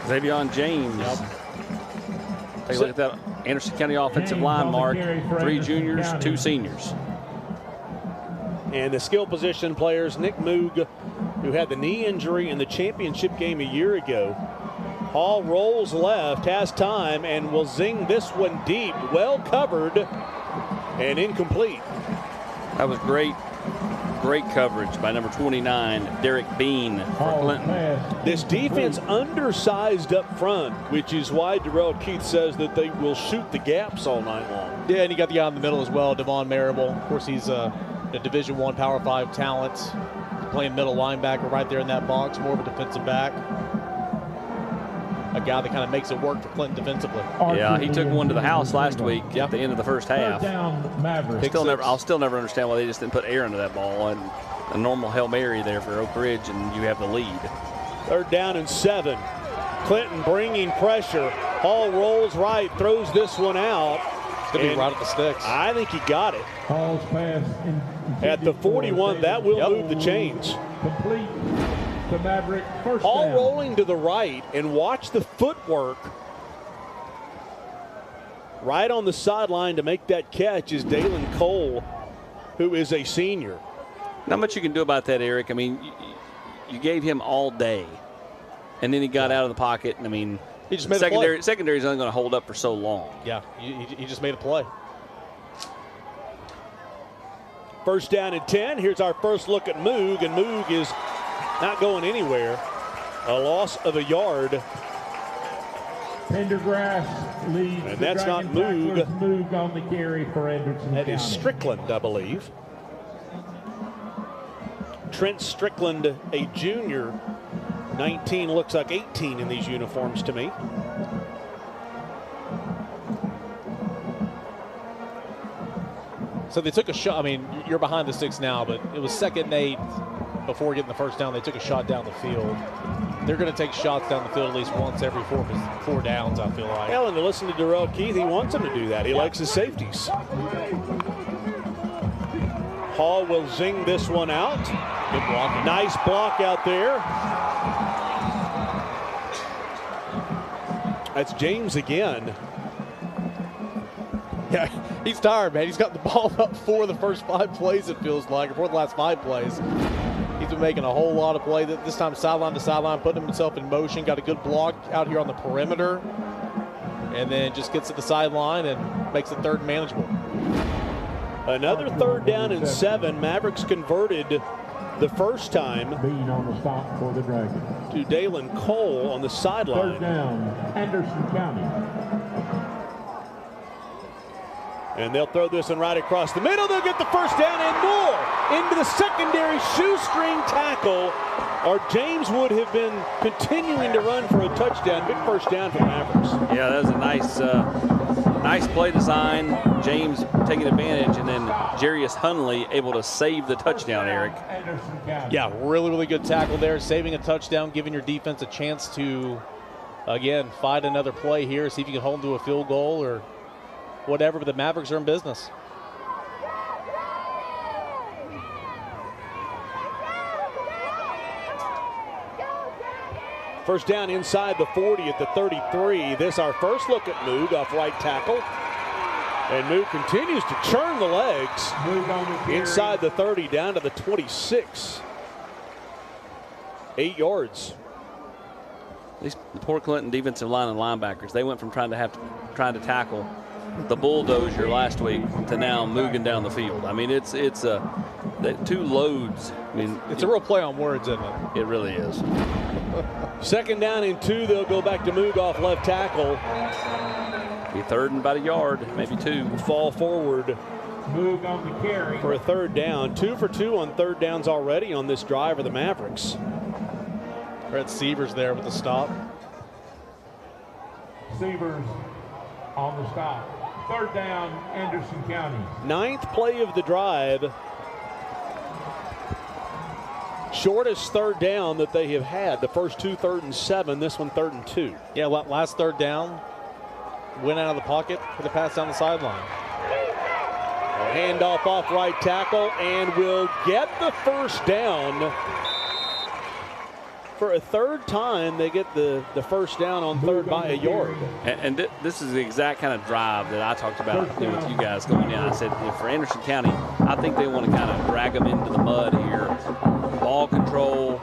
Xavion James. Take a look at that Anderson County offensive line, Mark. 3 juniors, 2 seniors. And the skill position players, Nick Moog, who had the knee injury in the championship game a year ago. Hall rolls left, has time, and will zing this one deep. Well covered and incomplete. That was great coverage by number 29, Derek Bean for Clinton. This defense undersized up front, which is why Darrell Keith says that they will shoot the gaps all night long. Yeah, and you got the guy in the middle as well, Devon Marable. Of course, he's a Division I Power 5 talent, playing middle linebacker right there in that box, more of a defensive back. A guy that kind of makes it work for Clinton defensively. Yeah, he took one to the house last week at the end of the first half. I'll still never understand why they just didn't put air into that ball, and a normal Hail Mary there for Oak Ridge, and you have the lead. 3rd down and 7. Clinton bringing pressure. Hall rolls right, throws this one out. It's going to be right at the sticks. I think he got it. Hall's pass at the 41, that will move the chains. Complete. The Maverick 1st Hall down. rolling to the right, and watch the footwork. Right on the sideline to make that catch is Dalen Cole, who is a senior. Not much you can do about that, Eric. I mean, you gave him all day, and then he got out of the pocket. And I mean, he just made a play. Secondary is only going to hold up for so long. Yeah, he just made a play. 1st down and 10. Here's our first look at Moog, and Moog is not going anywhere. A loss of a yard. Pendergrass leads. And that's not Moog. Moog on the carry for Anderson That County. is Strickland, I believe. Trent Strickland, a junior. 19 looks like 18 in these uniforms to me. So they took a shot. I mean, you're behind the sticks now, but it was 2nd and 8 before getting the first down. They took a shot down the field. They're going to take shots down the field at least once every four downs, I feel like. Well, and to listen to Darrell Keith, he wants them to do that. He likes his safeties. Hall will zing this one out. Good block. Nice block out there. That's James again. Yeah, he's tired, man. He's got the ball up for the first 5 plays, it feels like, or for the last 5 plays. He's been making a whole lot of play. This time sideline to sideline, putting himself in motion. Got a good block out here on the perimeter. And then just gets to the sideline and makes the 3rd manageable. Another 3rd down and 7. Mavericks converted the first time Bean on the stop for the Dragons. to Dalen Cole on the sideline. 3rd down, Anderson County. And they'll throw this one right across the middle. They'll get the first down and more into the secondary shoestring tackle. Or James would have been continuing to run for a touchdown. Big first down for the Mavericks. Yeah, that was a nice play design. James taking advantage, and then Jarius Hunley able to save the touchdown, Eric. Yeah, really, really good tackle there. Saving a touchdown, giving your defense a chance to, again, find another play here, see if you can hold them to a field goal or whatever, but the Mavericks are in business. First down inside the 40 at the 33. This our first look at Moog off right tackle. And Moog continues to churn the legs inside the 30 down to the 26. 8 yards. These poor Clinton defensive line and linebackers, they went from trying to tackle the bulldozer last week to now moving down the field. I mean, it's the two loads. I mean, it's a real play on words, isn't it? It really is. Second down and 2. They'll go back to Moog off left tackle. Be third and about a yard, maybe 2. Fall forward. Moog on the carry for a third down. 2 for 2 on third downs already on this drive of the Mavericks. Brett Sievers there with the stop. Sievers on the stop. Third down, Anderson County. 9th play of the drive. Shortest third down that they have had. The first 2 3rd and 7. This one 3rd and 2. Yeah, last third down. Went out of the pocket for the pass down the sideline. A handoff off right tackle and will get the first down. For a third time, they get the first down on third by a yard. And this is the exact kind of drive that I talked about with you guys going in. I said, for Anderson County, I think they want to kind of drag them into the mud here. Ball control,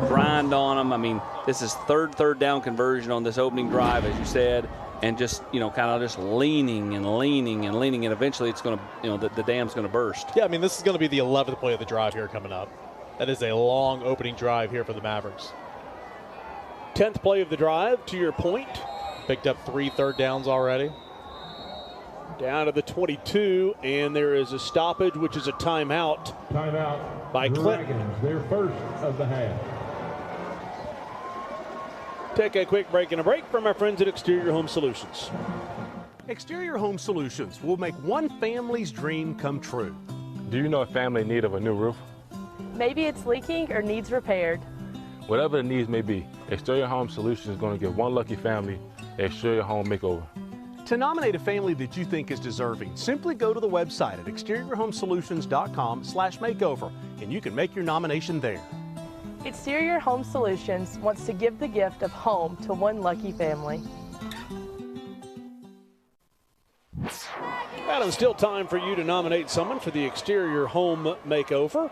grind on them. I mean, this is third down conversion on this opening drive, as you said, and just, kind of just leaning, and eventually it's going to, the dam's going to burst. Yeah, I mean, this is going to be the 11th play of the drive here coming up. That is a long opening drive here for the Mavericks. 10th play of the drive, to your point. Picked up 3 third downs already. Down to the 22, and there is a stoppage, which is a timeout. Timeout by Clinton. Dragons, their first of the half. Take a quick break and a break from our friends at Exterior Home Solutions. Exterior Home Solutions will make one family's dream come true. Do you know a family in need of a new roof? Maybe it's leaking or needs repaired. Whatever the needs may be, Exterior Home Solutions is going to give one lucky family an exterior home makeover. To nominate a family that you think is deserving, simply go to the website at exteriorhomesolutions.com/makeover, and you can make your nomination there. Exterior Home Solutions wants to give the gift of home to one lucky family. Adam, still time for you to nominate someone for the exterior home makeover.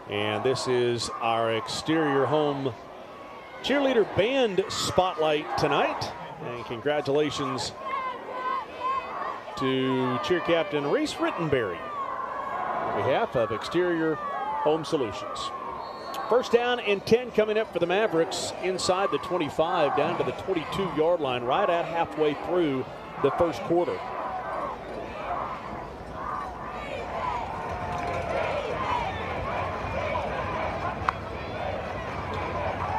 And this is our exterior home cheerleader band spotlight tonight. And congratulations to cheer captain Reese Rittenberry on behalf of Exterior Home Solutions. First down and 10 coming up for the Mavericks inside the 25 down to the 22-yard line, right at halfway through the first quarter.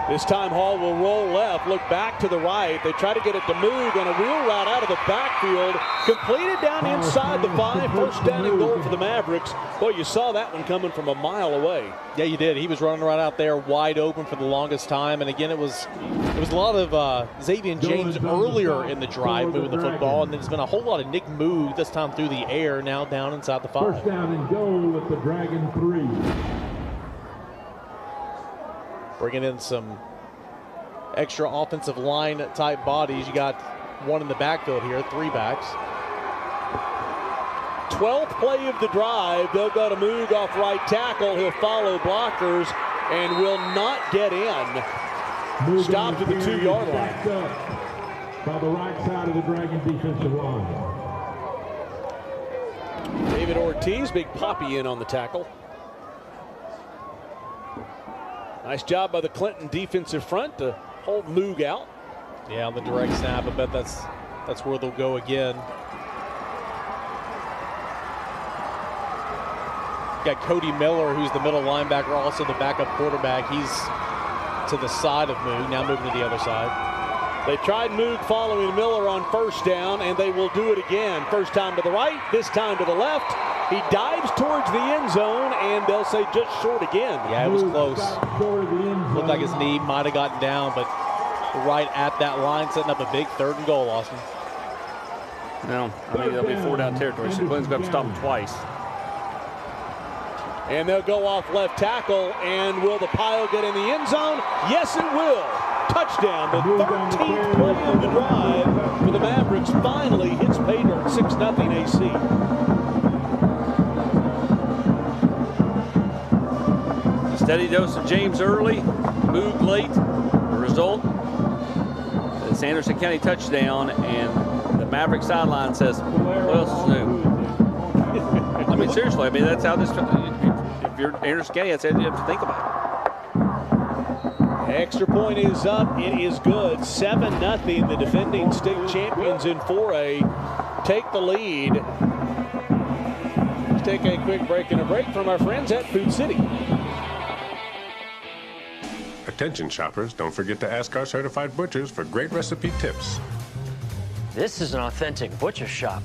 This time Hall will roll left, look back to the right. They try to get it to Moog on a wheel route out of the backfield. Completed down inside the 5. First down and goal for the Mavericks. Boy, you saw that one coming from a mile away. Yeah, you did. He was running right out there wide open for the longest time. And again, it was a lot of Xavier James earlier in the drive moving the football. And then there's been a whole lot of Nick Moog, this time through the air, now down inside the 5. First down and goal at the Dragon 3. Bringing in some extra offensive line type bodies. You got one in the backfield here, 3 backs. 12th play of the drive. They'll go to Moog off right tackle. He'll follow blockers and will not get in. Stopped at the 2-yard line. By the right side of the Dragon defensive line. David Ortiz, Big Poppy in on the tackle. Nice job by the Clinton defensive front to hold Moog out. Yeah, on the direct snap, I bet that's where they'll go again. Got Cody Miller, who's the middle linebacker, also the backup quarterback. He's to the side of Moog, now moving to the other side. They tried Moog following Miller on first down, and they will do it again. First time to the right, this time to the left. He dives towards the end zone, and they'll say just short again. Yeah, it was close. Looked like his knee might have gotten down, but right at that line, setting up a big 3rd and goal, Austin. No, I think that'll be 4-down territory, so Clinton's going to stop him twice. And they'll go off left tackle, and will the pile get in the end zone? Yes, it will. Touchdown, the 13th play of the drive for the Mavericks. Finally hits pay dirt, 6-0 AC. Steady dose of James early, Moog late. The result, the Anderson County touchdown, and the Maverick sideline says, well, soon. I mean, seriously, I mean, that's how this, if you're Anderson County, that's how you have to think about it. Extra point is up. It is good. 7-0. The defending state champions in 4A take the lead. Let's take a quick break and a break from our friends at Food City. Attention shoppers, don't forget to ask our certified butchers for great recipe tips. This is an authentic butcher shop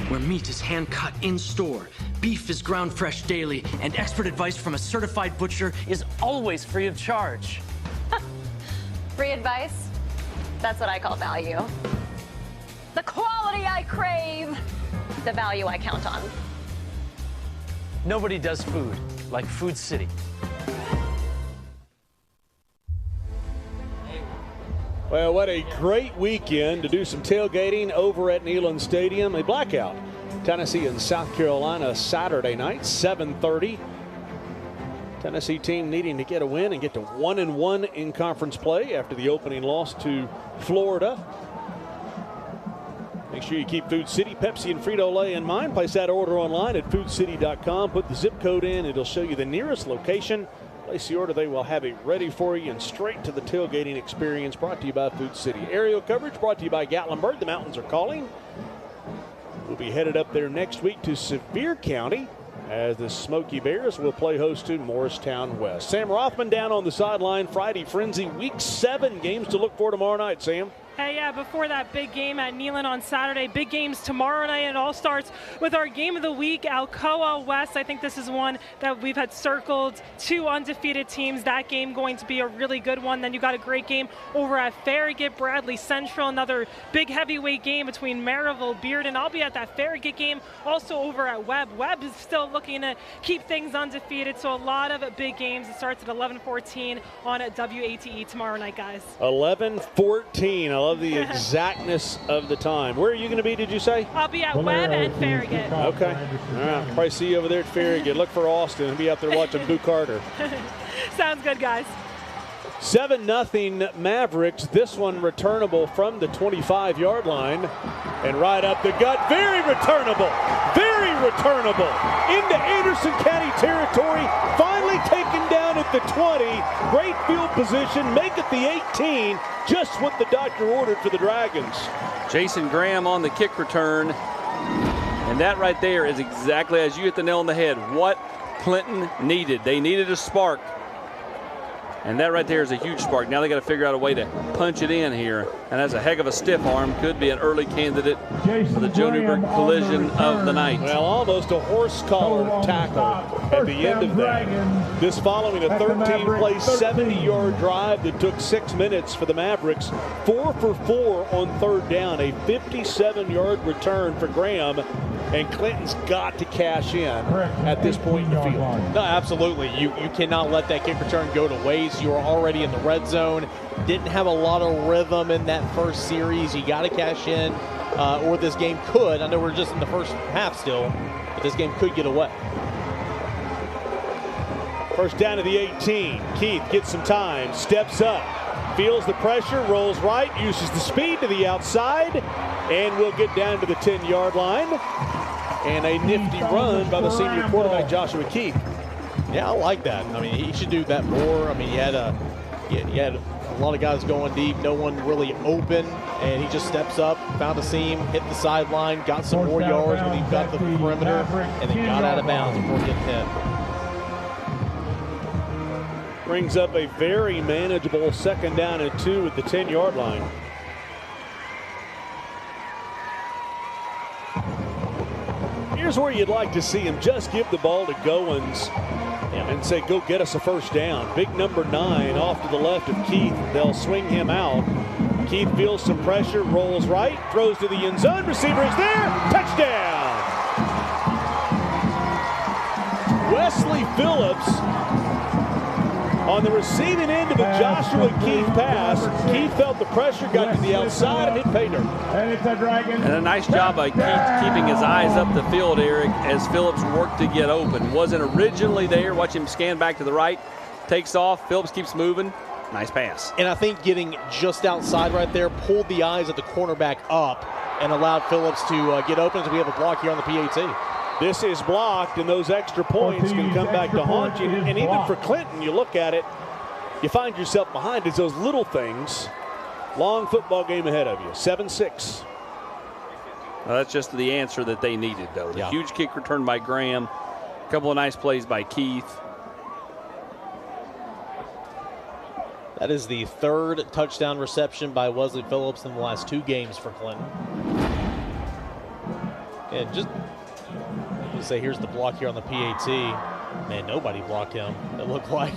where meat is hand-cut in-store, beef is ground fresh daily, and expert advice from a certified butcher is always free of charge. Free advice? That's what I call value. The quality I crave, the value I count on. Nobody does food like Food City. Well, what a great weekend to do some tailgating over at Neyland Stadium. A blackout. Tennessee and South Carolina Saturday night, 7:30. Tennessee team needing to get a win and get to 1-1 in conference play after the opening loss to Florida. Make sure you keep Food City, Pepsi, and Frito-Lay in mind. Place that order online at foodcity.com. Put the zip code in. It'll show you the nearest location. Place the order. They will have it ready for you and straight to the tailgating experience. Brought to you by Food City. Aerial coverage brought to you by Gatlinburg. The mountains are calling. We'll be headed up there next week to Sevier County as the Smoky Bears will play host to Morristown West. Sam Rothman down on the sideline. Friday Frenzy, Week 7 games to look for tomorrow night, Sam. Hey, yeah, before that big game at Neyland on Saturday, big games tomorrow night. It all starts with our game of the week, Alcoa West. I think this is one that we've had circled. 2 undefeated teams. That game going to be a really good one. Then you got a great game over at Farragut, Bradley Central. Another big heavyweight game between Maryville, Bearden. I'll be at that Farragut game. Also over at Webb. Webb is still looking to keep things undefeated. So a lot of big games. It starts at 11:14 on WATE tomorrow night, guys. 11:14. I love the exactness of the time. Where are you going to be, did you say? I'll be at Webb and Farragut. Okay. All right. Probably see you over there at Farragut. Look for Austin and be out there watching Boo Carter. Sounds good, guys. 7-0 Mavericks. This one returnable from the 25-yard line. And right up the gut. Very returnable. Very returnable. Into Anderson County territory. Finally taken down at the 20. Great field position. Make it the 18. Just what the doctor ordered for the Dragons. Jason Graham on the kick return. And that right there is exactly, as you hit the nail on the head, what Clinton needed. They needed a spark. And that right there is a huge spark. Now they got to figure out a way to punch it in here. And that's a heck of a stiff arm. Could be an early candidate for the Joe Newberg collision of the night. Well, almost a horse collar tackle at the end of that. This following a 13-play, 70-yard drive that took 6 minutes for the Mavericks. 4 for 4 on 3rd down. A 57-yard return for Graham. And Clinton's got to cash in at this point in the field. No, absolutely. You cannot let that kick return go to waste. You are already in the red zone. Didn't have a lot of rhythm in that first series. You got to cash in, or this game could. I know we're just in the first half still, but this game could get away. First down to the 18. Keith gets some time, steps up, feels the pressure, rolls right, uses the speed to the outside, and will get down to the 10-yard line. And a nifty run by the senior quarterback, Joshua Keith. Yeah, I like that. I mean, he should do that more. I mean, he had A lot of guys going deep, no one really open, and he just steps up, found a seam, hit the sideline, got some more yards when he got the perimeter, and then got out of bounds before getting hit. Brings up a very manageable 2nd down and 2 at the 10-yard line. Here's where you'd like to see him just give the ball to Goins and say, go get us a 1st down. Big number 9 off to the left of Keith. They'll swing him out. Keith feels some pressure, rolls right, throws to the end zone. Receiver is there. Touchdown. Wesley Phillips on the receiving end of a Joshua Keith pass. Keith felt the pressure, got to the outside, and it paid her. And a nice job by Keith keeping his eyes up the field, Eric, as Phillips worked to get open. Wasn't originally there. Watch him scan back to the right. Takes off. Phillips keeps moving. Nice pass. And I think getting just outside right there pulled the eyes of the cornerback up and allowed Phillips to get open. So we have a block here on the PAT. This is blocked, and those extra points can come back to haunt you. And even for Clinton, you look at it, you find yourself behind. It's those little things. Long football game ahead of you, 7-6. Well, that's just the answer that they needed, though. The huge kick return by Graham. A couple of nice plays by Keith. That is the 3rd touchdown reception by Wesley Phillips in the last 2 games for Clinton. And just say, here's the block here on the PAT. Man, nobody blocked him, it looked like.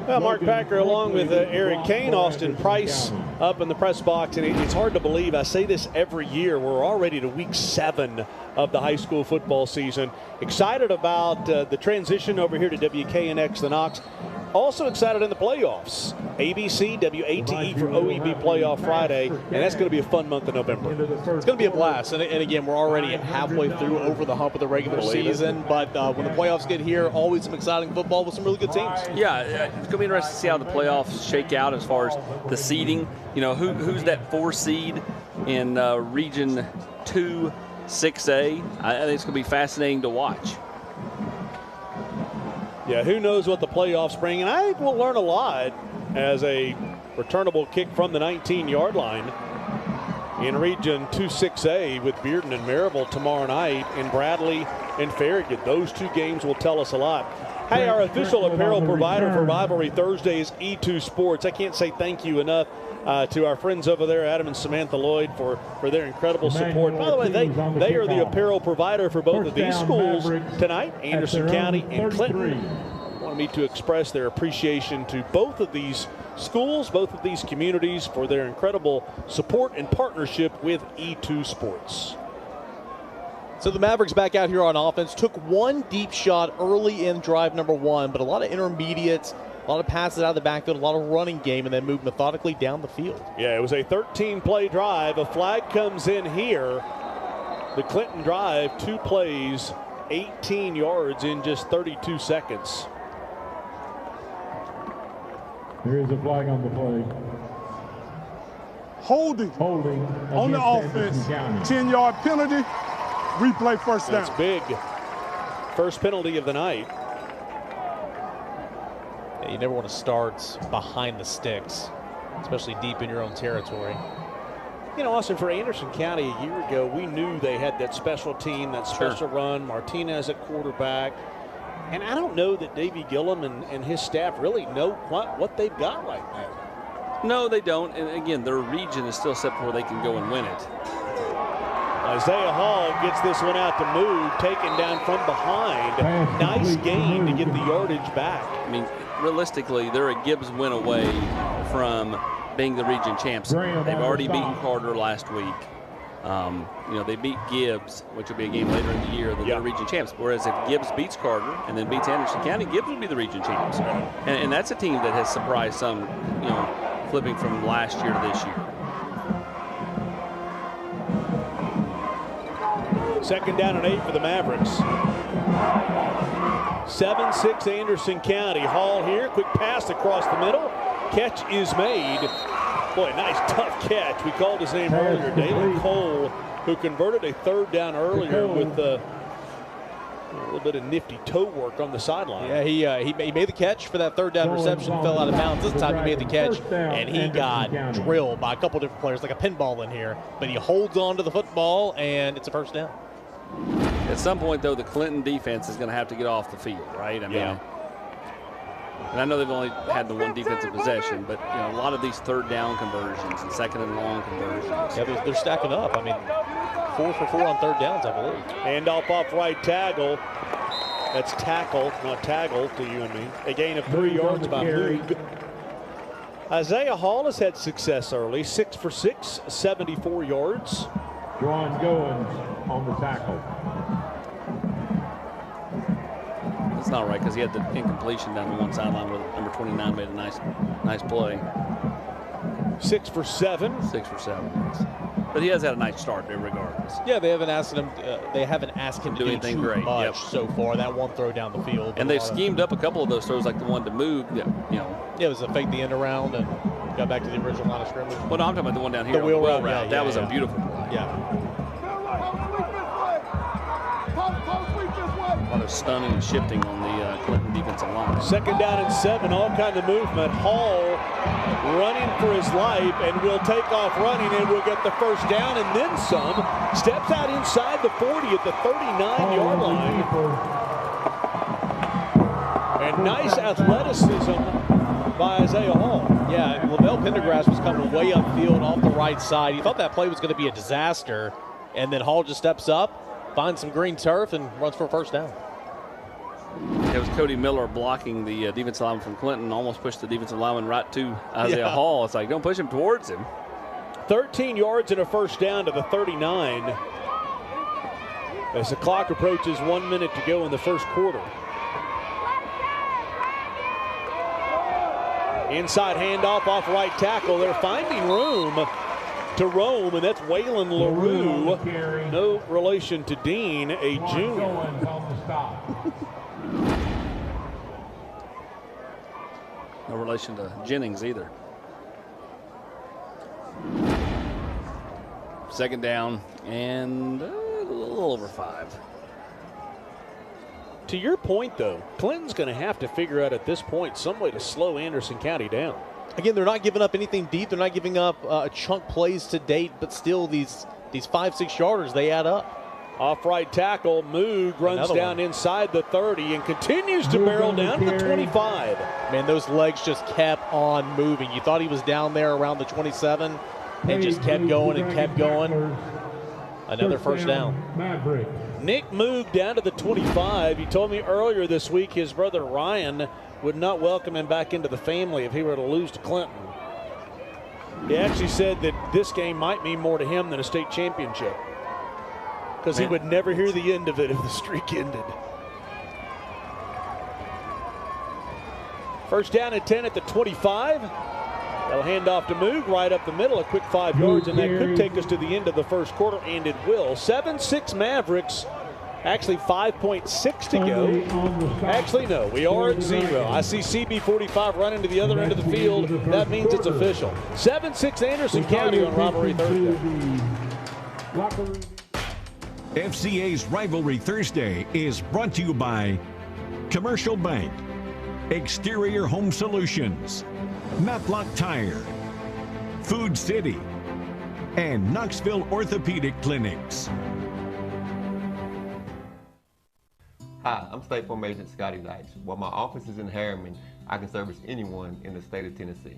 Well, Mark Packer along with Eric Kane, Austin Price up in the press box. And it's hard to believe, I say this every year, we're already to week 7 of the high school football season. Excited about the transition over here to WKNX, the Knox. Also excited in the playoffs. ABC, WATE for OEB Playoff Friday, and that's going to be a fun month of November. It's going to be a blast. And again, we're already halfway through, over the hump of the regular season. But when the playoffs get here, always some exciting football with some really good teams. Yeah, it's going to be interesting to see how the playoffs shake out as far as the seeding. You know, who's that 4 seed in Region 2, 6A? I think it's going to be fascinating to watch. Yeah, who knows what the playoffs bring, and I think we'll learn a lot as a returnable kick from the 19-yard line in Region 2-6A with Bearden and Maryville tomorrow night, and Bradley and Farragut. Those 2 games will tell us a lot. Hey, our official apparel provider for Rivalry Thursday is E2 Sports. I can't say thank you enough to our friends over there, Adam and Samantha Lloyd, for their incredible support. By the way, they are the apparel provider for both of these schools tonight, Anderson County and Clinton. Wanted me to express their appreciation to both of these schools, both of these communities, for their incredible support and partnership with E2 Sports. So the Mavericks back out here on offense. Took 1 deep shot early in drive number 1, but a lot of intermediates, a lot of passes out of the backfield, a lot of running game, and then moved methodically down the field. Yeah, it was a 13-play drive. A flag comes in here. The Clinton drive, 2 plays, 18 yards in just 32 seconds. There is a flag on the play. Holding on the offense. 10-yard penalty. Replay 1st down. That's big. First penalty of the night. Yeah, you never want to start behind the sticks, especially deep in your own territory. You know, Austin, for Anderson County a year ago, we knew they had that special team, that special run, Martinez at quarterback. And I don't know that Davey Gillum and his staff really know what they've got right now. No, they don't. And again, their region is still set where they can go and win it. Isaiah Hall gets this one out to move, taken down from behind. Nice gain to get the yardage back. I mean, realistically, they're a Gibbs win away from being the region champs. They've already beaten Carter last week. You know, they beat Gibbs, which will be a game later in the year, they're region champs. Whereas if Gibbs beats Carter and then beats Anderson County, Gibbs will be the region champs. And that's a team that has surprised some, you know, flipping from last year to this year. 2nd down and 8 for the Mavericks. 7-6 Anderson County. Hall here, quick pass across the middle. Catch is made. Boy, nice tough catch. We called his name earlier, Dalen Cole, who converted a 3rd down earlier with A little bit of nifty toe work on the sideline. Yeah, he made the catch for that third down reception, fell out of bounds. This time he made the catch, and he got drilled by a couple different players, like a pinball in here. But he holds on to the football, and it's a first down. At some point, though, the Clinton defense is going to have to get off the field, right? I mean, and I know they've only had the one defensive possession, but a lot of these third down conversions and second and long conversions. Yeah, they're stacking up. I mean, 4 for 4 on third downs, I believe. Handoff off right tackle. That's tackle, not tackle to you and me. A gain of 3 yards by Moog. Isaiah Hall has had success early. 6 for 6, 74 yards. Juwan Goins on the tackle. That's not right, because he had the incompletion down the one sideline where number 29 made a nice play. 6 for 7. 6 for 7. Yes. But he has had a nice start there, regardless. Yeah, they haven't asked him. To do anything too great much so far. That one throw down the field, and they've schemed up a couple of those throws, like the one to Moog. Yeah, it was a fake the end around and got back to the original line of scrimmage. Well, no, I'm talking about the one down here. The wheel route. Yeah, that was a beautiful play. Yeah. A lot of stunning and shifting on the Clinton defensive line. 2nd down and 7, all kind of movement. Hall running for his life and will take off running and will get the first down and then some. Steps out inside the 40 at the 39-yard line. And nice athleticism by Isaiah Hall. Yeah, Lavelle Pendergrass was coming way upfield off the right side. He thought that play was going to be a disaster, and then Hall just steps up, finds some green turf, and runs for a first down. It was Cody Miller blocking the defensive lineman from Clinton, almost pushed the defensive lineman right to Isaiah Hall. It's like, don't push him towards him. 13 yards and a first down to the 39. As the clock approaches 1 minute to go in the first quarter. Inside handoff off right tackle. They're finding room to roam, and that's Waylon LaRue. No relation to Dean, a junior. No relation to Jennings either. 2nd down and a little over 5. To your point, though, Clinton's going to have to figure out at this point some way to slow Anderson County down. Again, they're not giving up anything deep. They're not giving up chunk plays to date, but still these 5-6 yarders, they add up. Off right tackle, Moog runs down inside the 30 and continues to barrel down to the 25. Man, those legs just kept on moving. You thought he was down there around the 27 and just kept going and kept going. Another first down. Nick Moog down to the 25. He told me earlier this week his brother Ryan would not welcome him back into the family if he were to lose to Clinton. He actually said that this game might mean more to him than a state championship, because he would never hear the end of it if the streak ended. First down and 10 at the 25. They'll hand off to Moog right up the middle, a quick 5 yards, and that could take us to the end of the first quarter, and it will. 7-6 Mavericks. Actually 5.6 to go. Actually, no, we are at 0. I see CB45 running to the other end of the field. That means it's official. 7-6 Anderson County on Rivalry Thursday. FCA's Rivalry Thursday is brought to you by Commercial Bank, Exterior Home Solutions, Matlock Tire, Food City, and Knoxville Orthopedic Clinics. Hi, I'm State Farm Agent Scotty Dykes. While my office is in Harriman, I can service anyone in the state of Tennessee.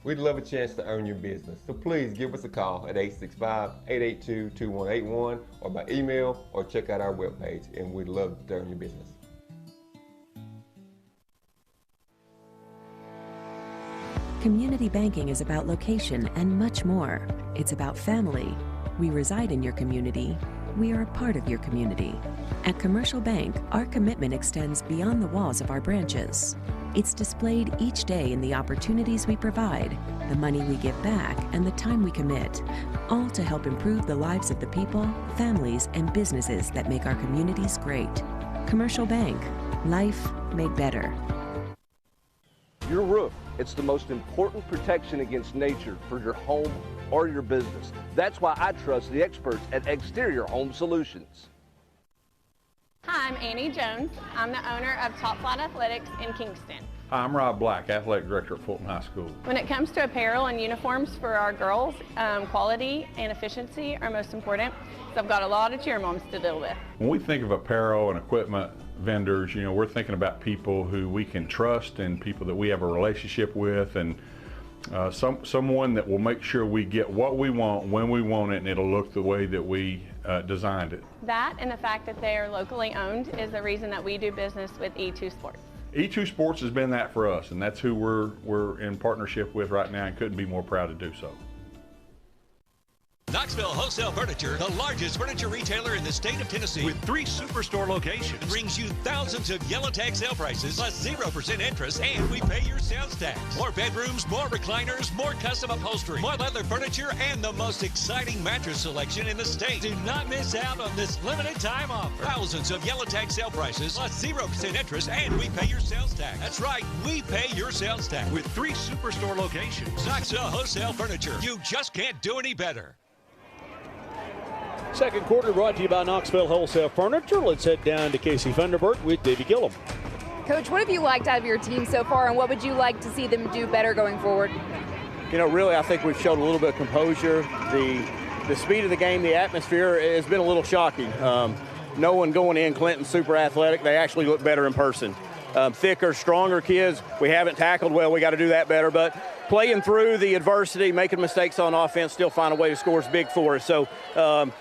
We'd love a chance to earn your business, so please give us a call at 865-882-2181 or by email or check out our webpage, and we'd love to earn your business. Community banking is about location and much more. It's about family. We reside in your community. We are a part of your community. At Commercial Bank, our commitment extends beyond the walls of our branches. It's displayed each day in the opportunities we provide, the money we give back, and the time we commit, all to help improve the lives of the people, families, and businesses that make our communities great. Commercial Bank, life made better. Your roof, it's the most important protection against nature for your home or your business. That's why I trust the experts at Exterior Home Solutions. Hi, I'm Annie Jones. I'm the owner of Top Flight Athletics in Kingston. Hi, I'm Rob Black, Athletic Director at Fulton High School. When it comes to apparel and uniforms for our girls, quality and efficiency are most important. So I've got a lot of cheer moms to deal with. When we think of apparel and equipment vendors, you know, we're thinking about people who we can trust and people that we have a relationship with, and someone that will make sure we get what we want when we want it, and it'll look the way that we designed it. That and the fact that they are locally owned is the reason that we do business with E2 Sports. E2 Sports has been that for us, and that's who we're in partnership with right now, and couldn't be more proud to do so. Knoxville Wholesale Furniture, the largest furniture retailer in the state of Tennessee, with 3 superstore locations, brings you thousands of yellow tag sale prices plus 0% interest, and we pay your sales tax. More bedrooms, more recliners, more custom upholstery, more leather furniture, and the most exciting mattress selection in the state. Do not miss out on this limited time offer. Thousands of yellow tag sale prices plus 0% interest, and we pay your sales tax. That's right, we pay your sales tax with 3 superstore locations. Knoxville Wholesale Furniture. You just can't do any better. Second quarter brought to you by Knoxville Wholesale Furniture. Let's head down to Casey Thunderbird with Davey Gillum. Coach, what have you liked out of your team so far, and what would you like to see them do better going forward? You know, really, I think we've showed a little bit of composure. The speed of the game, the atmosphere has been a little shocking. No one going in, Clinton, super athletic. They actually look better in person. Thicker, stronger kids. We haven't tackled well. We got to do that better. But playing through the adversity, making mistakes on offense, still find a way to score is big for us. So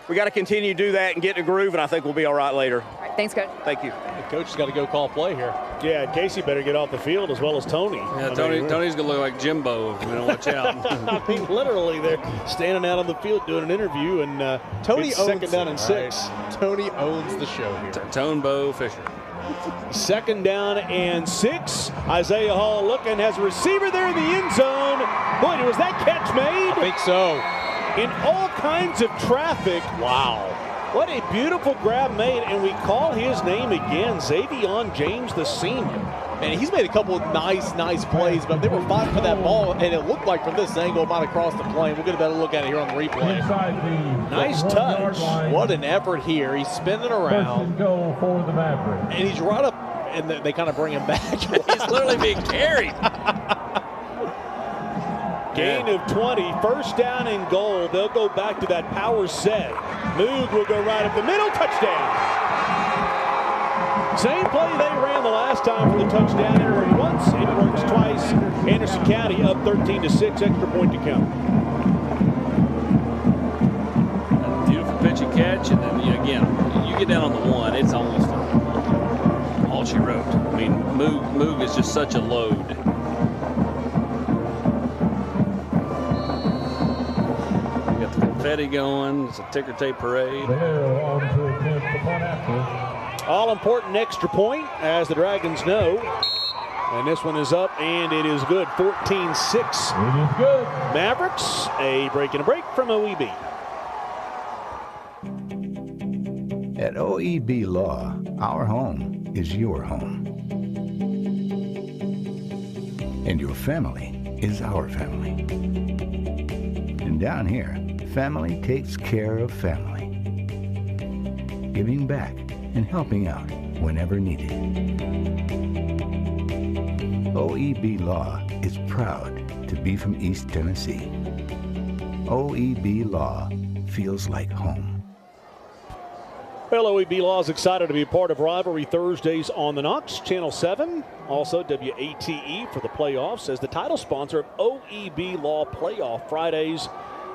we got to continue to do that and get in a groove, and I think we'll be all right later. All right, thanks, Coach. Thank you. The coach has got to go call play here. Yeah, Casey better get off the field as well as Tony. Yeah, Tony's going to look like Jimbo if we don't watch out. I mean, literally, they're standing out on the field doing an interview, and Tony owns second down and 6. Right. Tony owns the show here. Tone Fisher. Second down and 6. Isaiah Hall looking, has a receiver there in the end zone. Boy, was that catch made? I think so. In all kinds of traffic. Wow. What a beautiful grab made, and we call his name again, Xavion James, the senior. And he's made a couple of nice plays, but they were fighting for that ball, and it looked like from this angle it might have crossed the plane. We'll get a better look at it here on the replay. Nice touch. What an effort here. He's spinning around. Go for the Maverick. And he's right up, and they kind of bring him back. He's literally being carried. Gain of 20, first down and goal. They'll go back to that power set. Moog will go right up the middle, touchdown. Same play they ran the last time for the touchdown. It worked once, it works twice. Anderson County up 13-6, extra point to come. Beautiful pitch and catch, and then again, you get down on the 1, it's almost all she wrote. I mean, Moog is just such a load. Got the confetti going. It's a ticker tape parade. All important extra point, as the Dragons know. And this one is up, and it is good. 14-6. It is good. Mavericks, a break and a break from OEB. At OEB Law, our home is your home. And your family is our family. And down here, family takes care of family. Giving back and helping out whenever needed. OEB Law is proud to be from East Tennessee. OEB Law feels like home. Well, OEB Law is excited to be a part of Rivalry Thursdays on the Knox, Channel 7. Also, WATE for the playoffs as the title sponsor of OEB Law Playoff Fridays.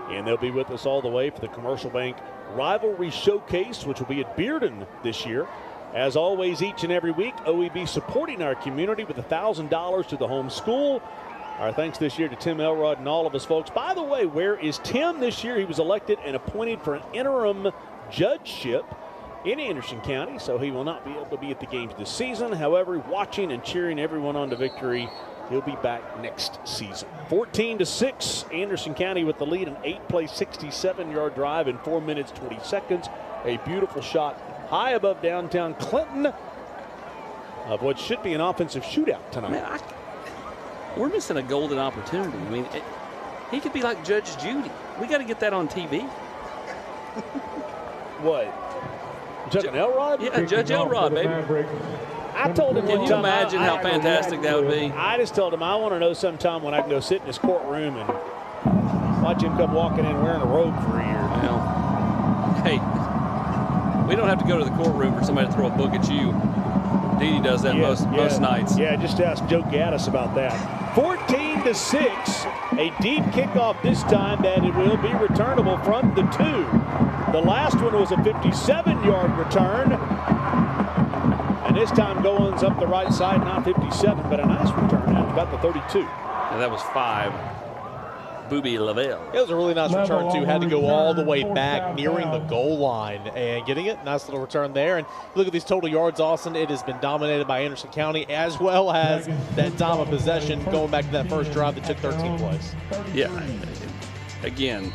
And they'll be with us all the way for the Commercial Bank Rivalry Showcase, which will be at Bearden this year. As always, each and every week, OEB supporting our community with $1,000 to the home school. Our thanks this year to Tim Elrod and all of us folks. By the way, where is Tim this year? He was elected and appointed for an interim judgeship in Anderson County, so he will not be able to be at the games this season. However, watching and cheering everyone on to victory, he'll be back next season. 14-6, Anderson County with the lead, an 8-play, 67-yard drive in 4 minutes, 20 seconds. A beautiful shot high above downtown Clinton of what should be an offensive shootout tonight. Man, we're missing a golden opportunity. I mean, he could be like Judge Judy. We got to get that on TV. What? Judge Elrod? Yeah, Judge Elrod, baby. I told him Can one you time, imagine how fantastic that would be? I just told him I want to know sometime when I can go sit in his courtroom and watch him come walking in wearing a robe for a year. Well, hey, we don't have to go to the courtroom for somebody to throw a book at you. Dee Dee does that most nights. Yeah, just ask Joe Gaddis about that. 14-6, a deep kickoff this time that it will be returnable from the 2. The last one was a 57-yard return. And this time Goins up the right side, not 57, but a nice return at about the 32. And that was 5. Booby Lavelle. It was a really nice return, too. Had to go all the way back, nearing the goal line and getting it. Nice little return there. And look at these total yards, Austin. It has been dominated by Anderson County, as well as that time of possession going back to that first drive that took 13 plays. Yeah. Again,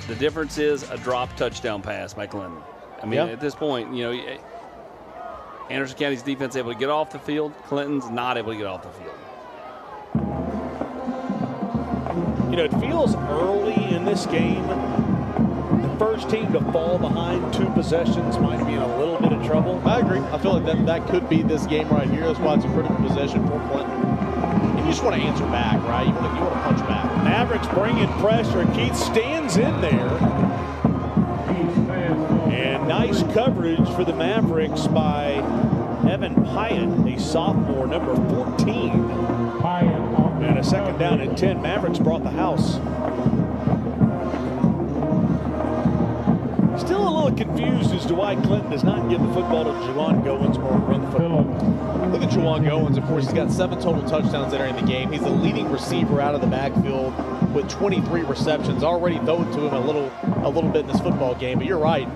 the difference is a drop touchdown pass by Clinton. I mean, at this point, you know, Anderson County's defense able to get off the field. Clinton's not able to get off the field. You know, it feels early in this game. The first team to fall behind 2 possessions might be in a little bit of trouble. I agree. I feel like that could be this game right here. That's why it's a critical possession for Clinton. And you just want to answer back, right? You want to punch back. Mavericks bringing pressure. Keith stands in there. And nice coverage for the Mavericks by Evan Pyatt, a sophomore, number 14. And a second down and 10. Mavericks brought the house. Still a little confused as to why Clinton does not give the football to Juwan Goins or run the football. Look at Juwan Goins. Of course, he's got 7 total touchdowns entering the game. He's the leading receiver out of the backfield with 23 receptions. Already thrown to him a little bit in this football game. But you're right.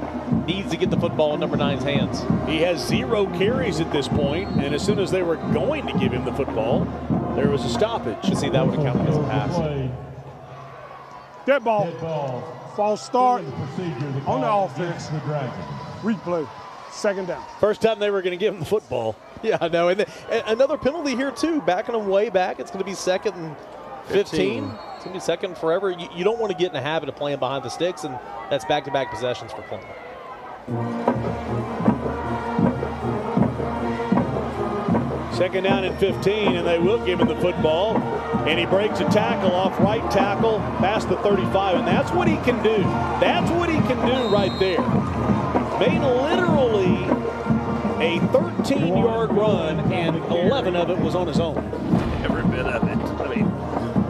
Needs to get the football in number 9's hands. He has 0 carries at this point, and as soon as they were going to give him the football, there was a stoppage. You see, that would have counted as a pass. Dead ball. False start on the offense. Replay. Second down. First time they were going to give him the football. Yeah, I know. And another penalty here, too. Backing them way back. It's going to be 2nd and 15. It's going to be 2nd forever. You don't want to get in the habit of playing behind the sticks, and that's back-to-back possessions for Clinton. Second down and 15, and they will give him the football. And he breaks a tackle off right tackle past the 35, and that's what he can do. That's what he can do right there. Made literally a 13-yard run, and 11 of it was on his own. Every bit of it. I mean,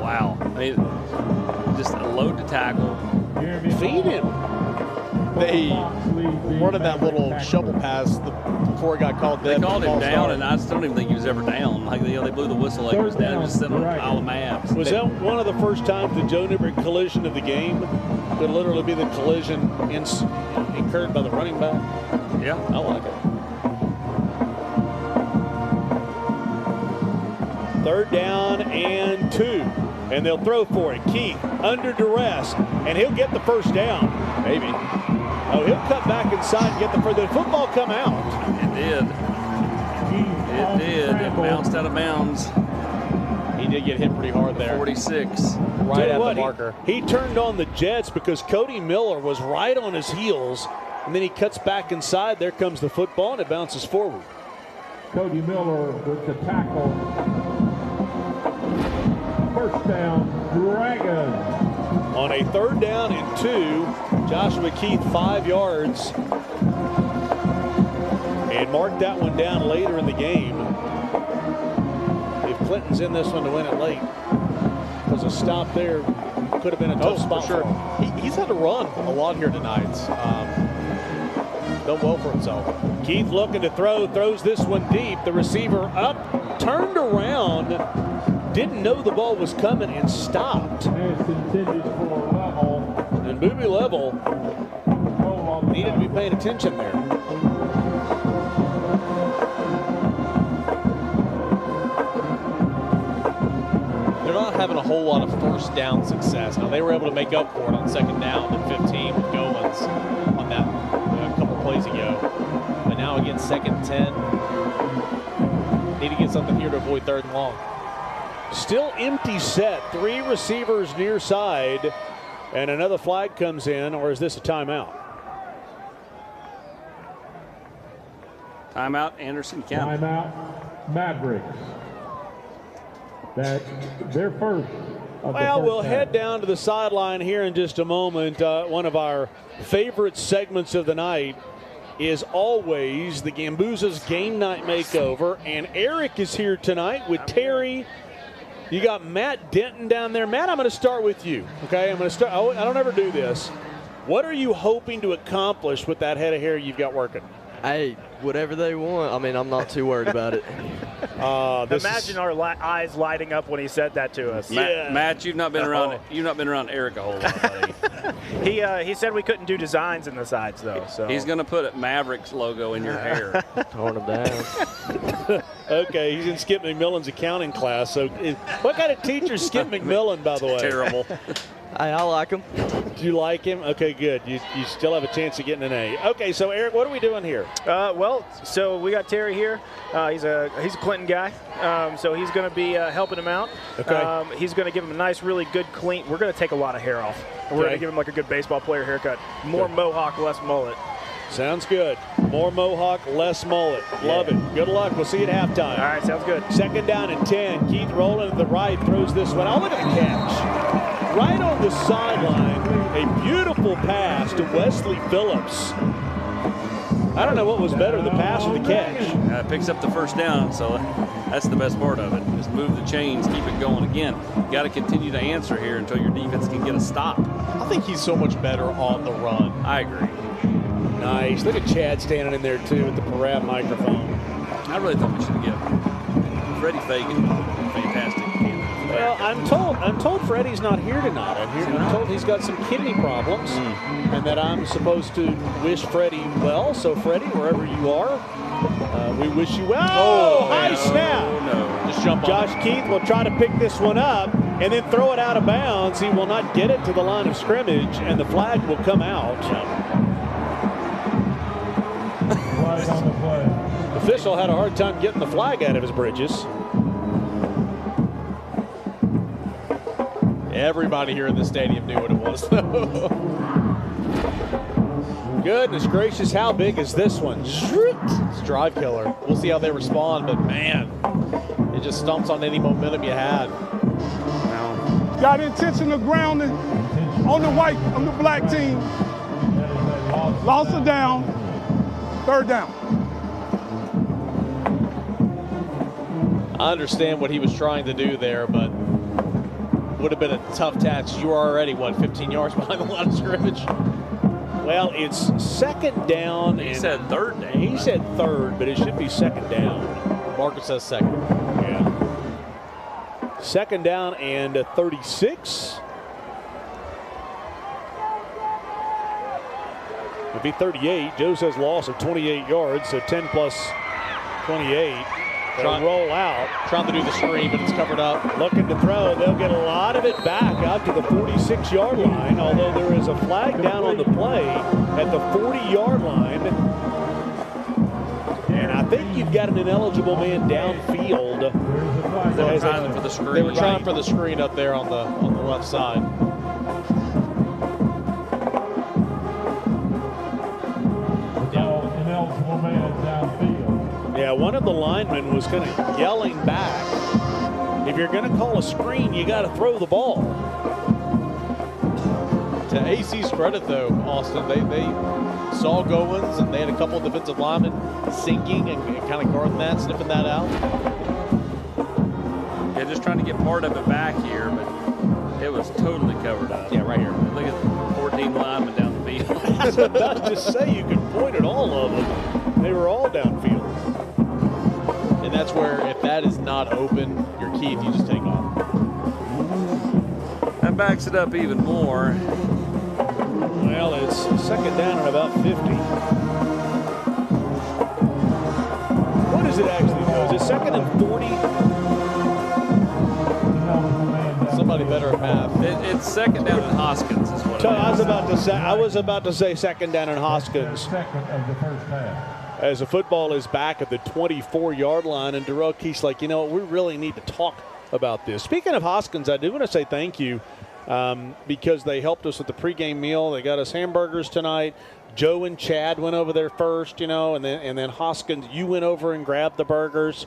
wow. I mean, just a load to tackle. Feed him. They running that little shovel pass before it got called dead. They called him down, and I still don't even think he was ever down. Like they blew the whistle like he was down, just sitting on a pile of maps. Was that one of the first times the Joe Newberg collision of the game could literally be the collision incurred by the running back? Yeah, I like it. 3rd down and 2. And they'll throw for it. Keith under duress, and he'll get the first down. Maybe. Oh, he'll cut back inside and get the football come out. It did. It did. It bounced out of bounds. He did get hit pretty hard there. 46. Right at the marker. He turned on the Jets because Cody Miller was right on his heels, and then he cuts back inside. There comes the football, and it bounces forward. Cody Miller with the tackle. First down, Dragons. On a 3rd down and 2, Joshua Keith 5 yards. And marked that one down later in the game. If Clinton's in this one to win it late, because a stop there could have been a tough spot for him. He's had to run a lot here tonight. Done well for himself. Keith looking to throw, throws this one deep. The receiver up, turned around, didn't know the ball was coming and stopped. And Booby Level needed to be paying attention there. They're not having a whole lot of first down success. Now, they were able to make up for it on 2nd down and 15 with Goins on that a couple plays ago. But now again, 2nd and 10. Need to get something here to avoid 3rd and long. Still empty set. 3 receivers near side. And another flag comes in, or is this a timeout? Timeout, Anderson County. Timeout, Mavericks. That's their first. Well, we'll head down to the sideline here in just a moment. One of our favorite segments of the night is always the Gambuza's Game Night Makeover. And Eric is here tonight with Terry. You got Matt Denton down there. Matt, I'm going to start with you. Okay, I'm going to start. I don't ever do this. What are you hoping to accomplish with that head of hair you've got working? Hey, whatever they want. I mean, I'm not too worried about it. Imagine our eyes lighting up when he said that to us. Yeah. Matt, you've not been around. You've not been around Eric a whole lot, buddy. He said we couldn't do designs in the sides though. So he's going to put a Mavericks logo in your hair. Torn them down. Okay, he's in Skip McMillan's accounting class. So, what kind of teacher is Skip McMillan, by the way? Terrible. Hey, I like him. Do you like him? Okay, good. You still have a chance of getting an A. Okay, so Eric, what are we doing here? Well, so we got Terry here. He's a Clinton guy, so he's going to be helping him out. Okay. He's going to give him a nice, really good clean. We're going to take a lot of hair off. We're going to give him like a good baseball player haircut. More mohawk, less mullet. Sounds good. More mohawk, less mullet. Love it. Good luck. We'll see you at halftime. All right, sounds good. Second down and 10. Keith rolling to the right, throws this one. Oh, look at the catch. Right on the sideline, a beautiful pass to Wesley Phillips. I don't know what was better, the pass or the catch. Picks up the first down, so that's the best part of it. Just move the chains, keep it going. Again, got to continue to answer here until your defense can get a stop. I think he's so much better on the run. I agree. Nice. Look at Chad standing in there, too, with the Parab microphone. I really thought we should have given Freddie Fagan fantastic. Well, I'm told Freddie's not here tonight. I'm told he's got some kidney problems, and that I'm supposed to wish Freddie well. So, Freddie, wherever you are, we wish you well. Oh, high snap. Oh, no. Just jump on. Josh Keith will try to pick this one up and then throw it out of bounds. He will not get it to the line of scrimmage, and the flag will come out. Flag on the play. The official had a hard time getting the flag out of his britches. Everybody here in the stadium knew what it was, though. Goodness gracious, how big is this one? It's a drive killer. We'll see how they respond, but man, it just stumps on any momentum you had. Got intentional grounding on the black team. Lost it down. Third down. I understand what he was trying to do there, but would have been a tough task. You were already, 15 yards behind the line of scrimmage? Well, it's second down. He said third down. He said third, but it should be second down. Marcus says second. Yeah. Second down and 36. It'd be 38. Joe says loss of 28 yards, so 10 plus 28. They'll roll out. Trying to do the screen, but it's covered up. Looking to throw. They'll get a lot of it back out to the 46-yard line, although there is a flag down on the play at the 40-yard line. And I think you've got an ineligible man downfield. They were trying for the screen. They were trying for the screen up there on the left side. Ineligible man downfield. Yeah, one of the linemen was kind of yelling back. If you're going to call a screen, you got to throw the ball. To AC's credit, though, Austin, they saw goings, and they had a couple of defensive linemen sinking and kind of guarding that, sniffing that out. Yeah, just trying to get part of it back here, but it was totally covered up. Yeah, right here. Look at the 14 linemen down the field. I was about to say you could point at all of them. They were all downfield. And that's where, if that is not open, your Keith, you just take off. That backs it up even more. Well, it's second down at about 50. What is it actually, though? Is it second and 40? Somebody better at math. It's second down at Hoskins is what I was about to say second down at Hoskins. Second of the first half. As the football is back at the 24-yard line, and Darrell Keith's like, you know, we really need to talk about this. Speaking of Hoskins, I do want to say thank you because they helped us with the pregame meal. They got us hamburgers tonight. Joe and Chad went over there first, and then Hoskins, you went over and grabbed the burgers.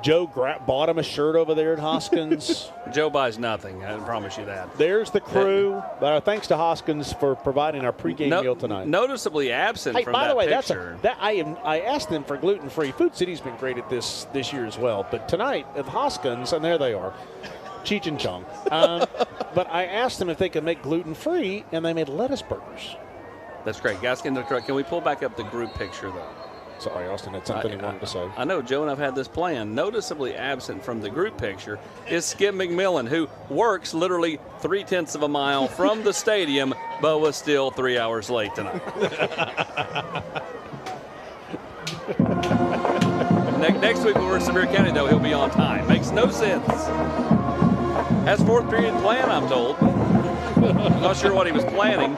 Joe bought him a shirt over there at Hoskins. Joe buys nothing, I promise you that. There's the crew. Thanks to Hoskins for providing our pregame meal tonight. Noticeably absent from that picture. I asked them for gluten-free. Food City's been great at this year as well. But tonight at Hoskins, and there they are, Cheech and Chong. But I asked them if they could make gluten-free, and they made lettuce burgers. That's great. Guys, can we pull back up the group picture, though? Sorry, Austin had something he wanted to say. I know Joe and I've had this plan. Noticeably absent from the group picture is Skip McMillan, who works literally 3/10 of a mile from the stadium, but was still 3 hours late tonight. Next week when we're in Sevier County, though, he'll be on time. Makes no sense. Has fourth period plan, I'm told. I'm not sure what he was planning.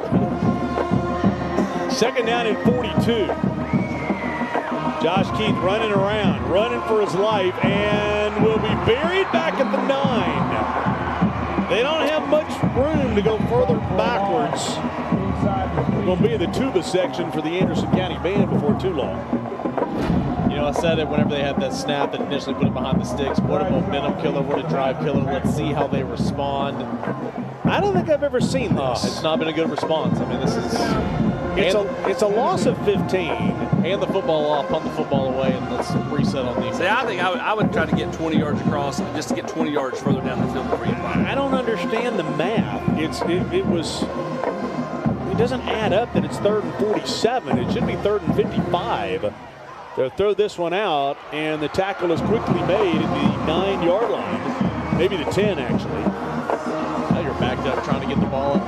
Second down and 42. Josh Keith running around, running for his life, and will be buried back at the 9. They don't have much room to go further backwards. We're going to be in the tuba section for the Anderson County Band before too long. I said it whenever they had that snap that initially put it behind the sticks. What a momentum killer, what a drive killer. Let's see how they respond. I don't think I've ever seen this. It's not been a good response. I mean, this is... It's a loss of 15. Hand the football off, punt the football away, and let's reset on defense. See, I think I would try to get 20 yards across just to get 20 yards further down the field before you find it. I don't understand the math. It doesn't add up that it's 3rd and 47. It should be 3rd and 55. They'll throw this one out, and the tackle is quickly made at the 9-yard line. Maybe the 10, actually. Now you're backed up trying to get the ball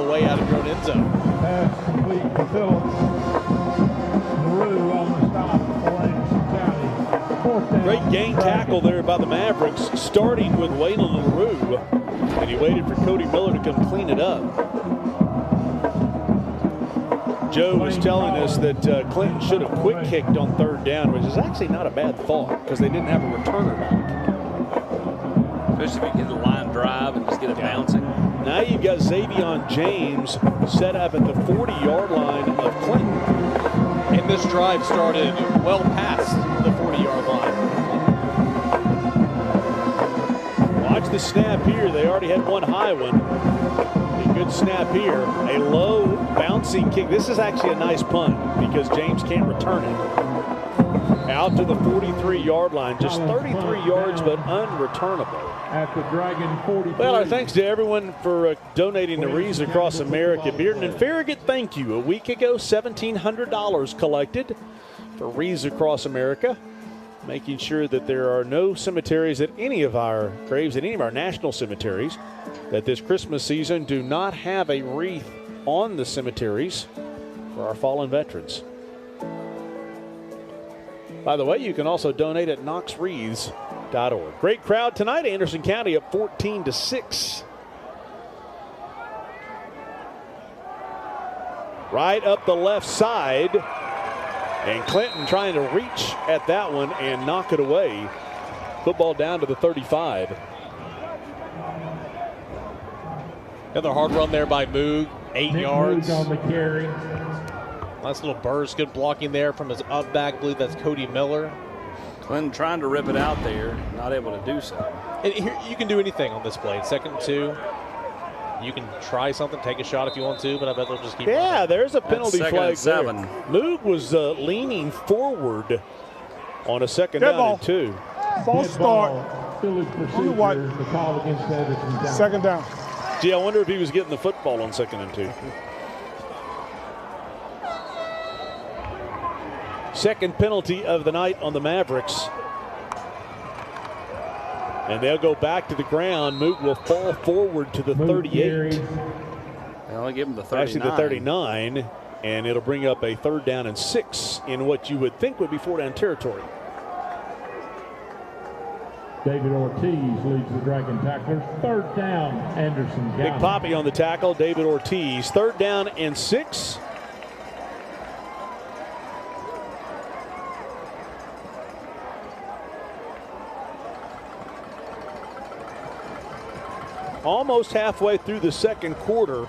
away out of your own end zone. Pass complete to Phillips. Maru on the stop for Anderson County. Fourth down. Great game tackle there by the Mavericks, starting with Waylon LaRue. And he waited for Cody Miller to come clean it up. Joe was telling us that Clinton should have quick kicked on 3rd down, which is actually not a bad thought because they didn't have a returner back. Especially if you get a line drive and just get it bouncing. Now you've got Xavion James set up at the 40-yard line of Clinton. And this drive started well past the 40-yard line. Watch the snap here. They already had one high one. A good snap here. A low bouncing kick. This is actually a nice punt because James can't return it. Out to the 43-yard line. Just 33 yards, but unreturnable. At the Dragon 43. Well, our thanks to everyone for donating to Rees Across America. Bearden and Farragut, thank you. A week ago, $1,700 collected for Rees Across America, making sure that there are no cemeteries at any of our graves, at any of our national cemeteries, that this Christmas season do not have a wreath on the cemeteries for our fallen veterans. By the way, you can also donate at knoxwreaths.org. Great crowd tonight. Anderson County up 14-6. Right up the left side. And Clinton trying to reach at that one and knock it away. Football down to the 35. Another hard run there by Moog. 8 yards. Moog on the carry. Nice little burst. Good blocking there from his up back. I believe that's Cody Miller. Clinton trying to rip it out there, not able to do so. And here, you can do anything on this play. 2nd and 2. You can try something, take a shot if you want to, but I bet they'll just keep running. There's a penalty flag there. 7. Moog was leaning forward on a 2nd down and 2. False start. Phillies procedure, the call against Anderson County. 2nd down. Gee, I wonder if he was getting the football on 2nd and 2. Second penalty of the night on the Mavericks. And they'll go back to the ground. Moog will fall forward to the 38. They only give him the 39. Actually, the 39. And it'll bring up a 3rd down and 6 in what you would think would be 4-down territory. David Ortiz leads the Dragon tacklers. 3rd down, Anderson County. Big Poppy on the tackle, David Ortiz. 3rd down and 6. Almost halfway through the 2nd quarter.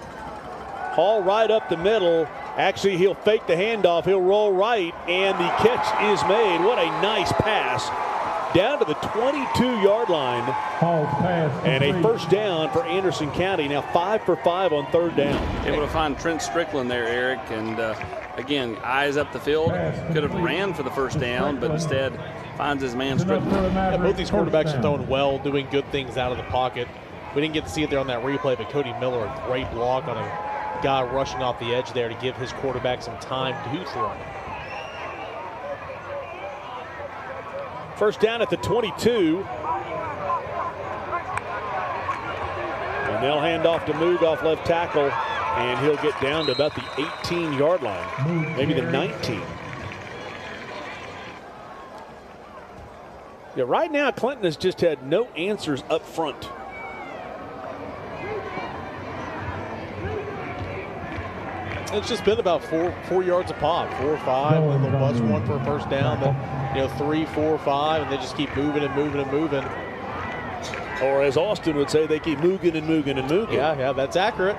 Hall right up the middle. Actually, he'll fake the handoff. He'll roll right, and the catch is made. What a nice pass. Down to the 22-yard line. And a first down for Anderson County. Now 5 for 5 on third down. Able to find Trent Strickland there, Eric. And again, eyes up the field. Could have ran for the first down, but instead finds his man Strickland. Yeah, both these quarterbacks are throwing well, doing good things out of the pocket. We didn't get to see it there on that replay, but Cody Miller, a great block on a guy rushing off the edge there to give his quarterback some time to throw. First down at the 22. And they'll hand off to Moog off left tackle, and he'll get down to about the 18-yard line, maybe the 19. Yeah, right now Clinton has just had no answers up front. It's just been about 4 yards a pop, 4 or 5. And they'll buzz one for a first down, then 3, 4, 5, and they just keep moving and moving and moving. Or as Austin would say, they keep moving and moving and moving. Yeah, that's accurate.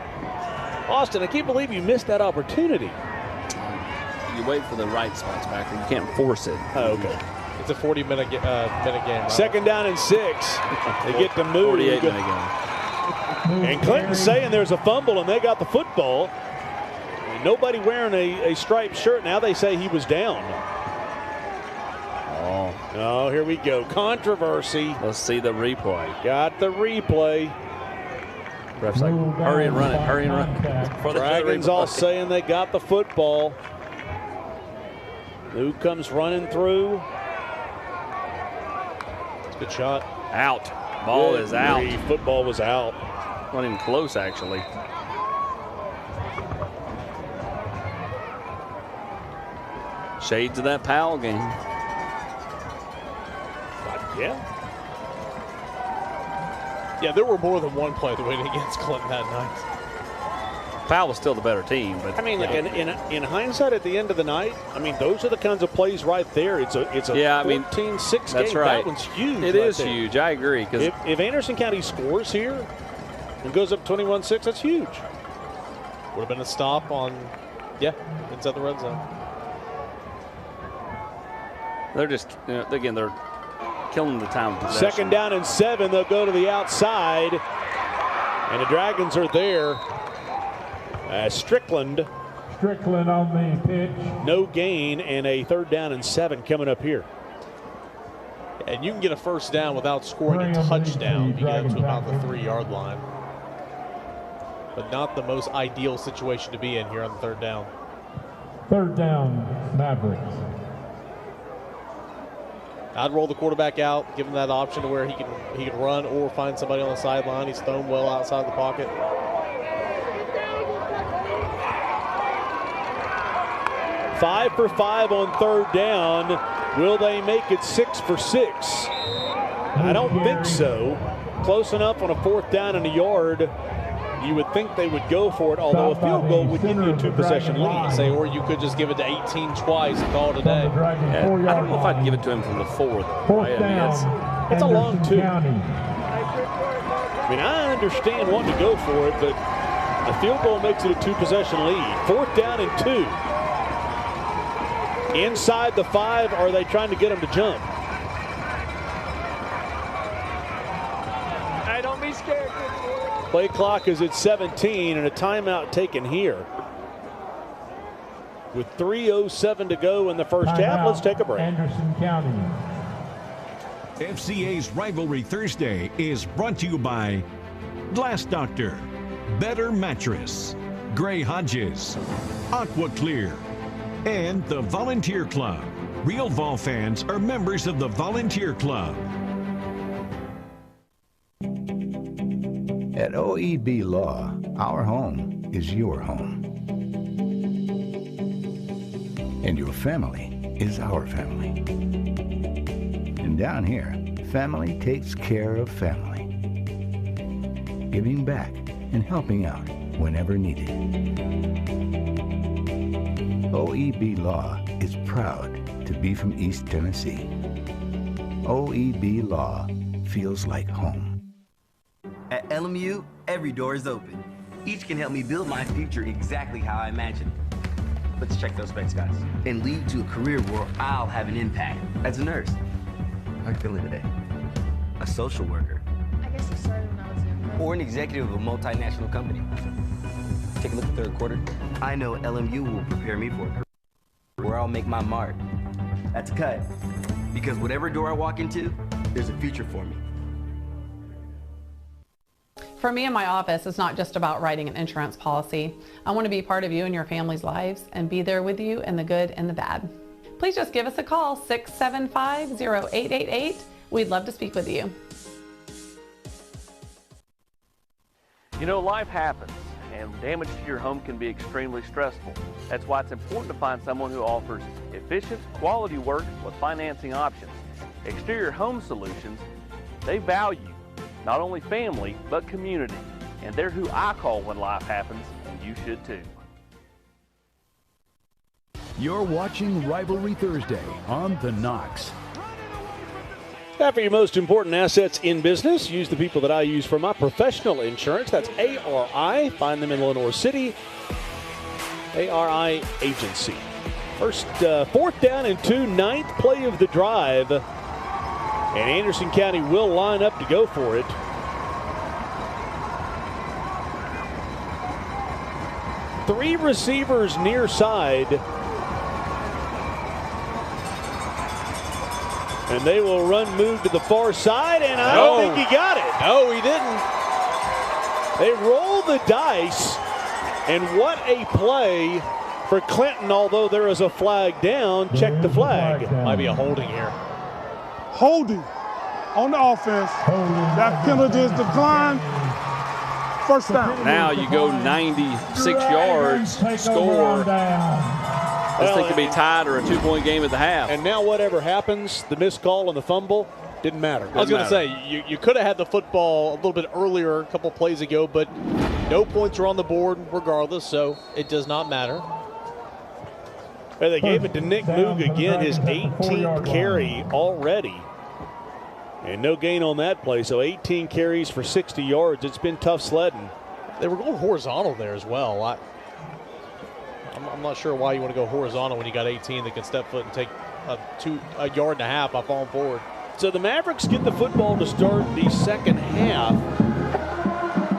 Austin, I can't believe you missed that opportunity. You wait for the right spots back, you can't force it. Oh, okay. It's a 40-minute game. Right? Second down and 6. They get to move. 48-minute game. And Clinton's saying there's a fumble, and they got the football. And nobody wearing a striped shirt. Now they say he was down. Oh, here we go. Controversy. Let's see the replay. Got the replay. Ref's like, hurry and run it, hurry and run it. Dragons all saying they got the football. Who comes running through? It's a good shot. Out. Ball is out. Football was out. Not even close, actually. Shades of that Powell game. Yeah, there were more than one play that went against Clinton that night. Powell was still the better team, but I mean, like in hindsight, at the end of the night, I mean, those are the kinds of plays right there. It's a 14-6 game. That's right. That one's huge. It is huge. I agree. Because if Anderson County scores here and goes up 21-6, that's huge. Would have been a stop on, inside the red zone. They're just, again, they're killing the time of possession. Second down and 7. They'll go to the outside, and the Dragons are there. Strickland on the pitch. No gain, and a third down and 7 coming up here. And you can get a first down without scoring a touchdown if you get up to about the 3-yard line. But not the most ideal situation to be in here on the third down. Third down, Mavericks. I'd roll the quarterback out, give him that option to where he can run or find somebody on the sideline. He's thrown well outside the pocket. Five for 5 on third down. Will they make it 6 for 6? I don't think so. Close enough on a fourth down and a yard. You would think they would go for it, although a field goal would give you a 2-possession lead. Or you could just give it to 18 twice and call it a day. I don't know if I'd give it to him from the 4, though. Fourth down. It's a long 2. I mean, I understand wanting to go for it, but a field goal makes it a 2-possession lead. Fourth down and 2. Inside the 5, are they trying to get him to jump? Hey, don't be scared. Play clock is at 17 and a timeout taken here. With 3:07 to go in the first half, let's take a break. Anderson County. FCA's Rivalry Thursday is brought to you by Glass Doctor, Better Mattress, Gray Hodges, Aqua Clear, and the Volunteer Club. Real Vol fans are members of the Volunteer Club. At OEB Law, our home is your home. And your family is our family. And down here, family takes care of family. Giving back and helping out whenever needed. OEB Law is proud to be from East Tennessee. OEB Law feels like home. At LMU, every door is open. Each can help me build my future exactly how I imagine it. Let's check those specs, guys. And lead to a career where I'll have an impact. As a nurse. How are you feeling today? A social worker. I guess I started when I was younger. Or an executive of a multinational company. Take a look at the third quarter. I know LMU will prepare me for a career where I'll make my mark. That's a cut. Because whatever door I walk into, there's a future for me. For me in my office, it's not just about writing an insurance policy. I want to be part of you and your family's lives and be there with you in the good and the bad. Please just give us a call, 675-0888. We'd love to speak with you. You know, life happens, and damage to your home can be extremely stressful. That's why it's important to find someone who offers efficient, quality work with financing options. Exterior Home Solutions, they value not only family, but community. And they're who I call when life happens, and you should too. You're watching Rivalry Thursday on The Knox. After your most important assets in business, use the people that I use for my professional insurance. That's ARI. Find them in Lenore City. ARI Agency. First, 4th down and 2, 9th play of the drive. And Anderson County will line up to go for it. Three receivers near side. And they will run move to the far side, and I don't think he got it. No, he didn't. They roll the dice, and what a play for Clinton, although there is a flag down. Check the flag. Might be a holding here. Holding on the offense. That penalty is declined. First down. Now you go 96 yards, score. This thing could be tied or a 2-point game at the half. And now whatever happens, the missed call and the fumble, didn't matter. I was going to say, you could have had the football a little bit earlier, a couple plays ago, but no points are on the board regardless, so it does not matter. Well, they gave it to Nick Moog again, his 18th carry already. And no gain on that play, so 18 carries for 60 yards. It's been tough sledding. They were going horizontal there as well. I'm not sure why you want to go horizontal when you got 18 that can step foot and take a yard and a half by falling forward. So the Mavericks get the football to start the second half,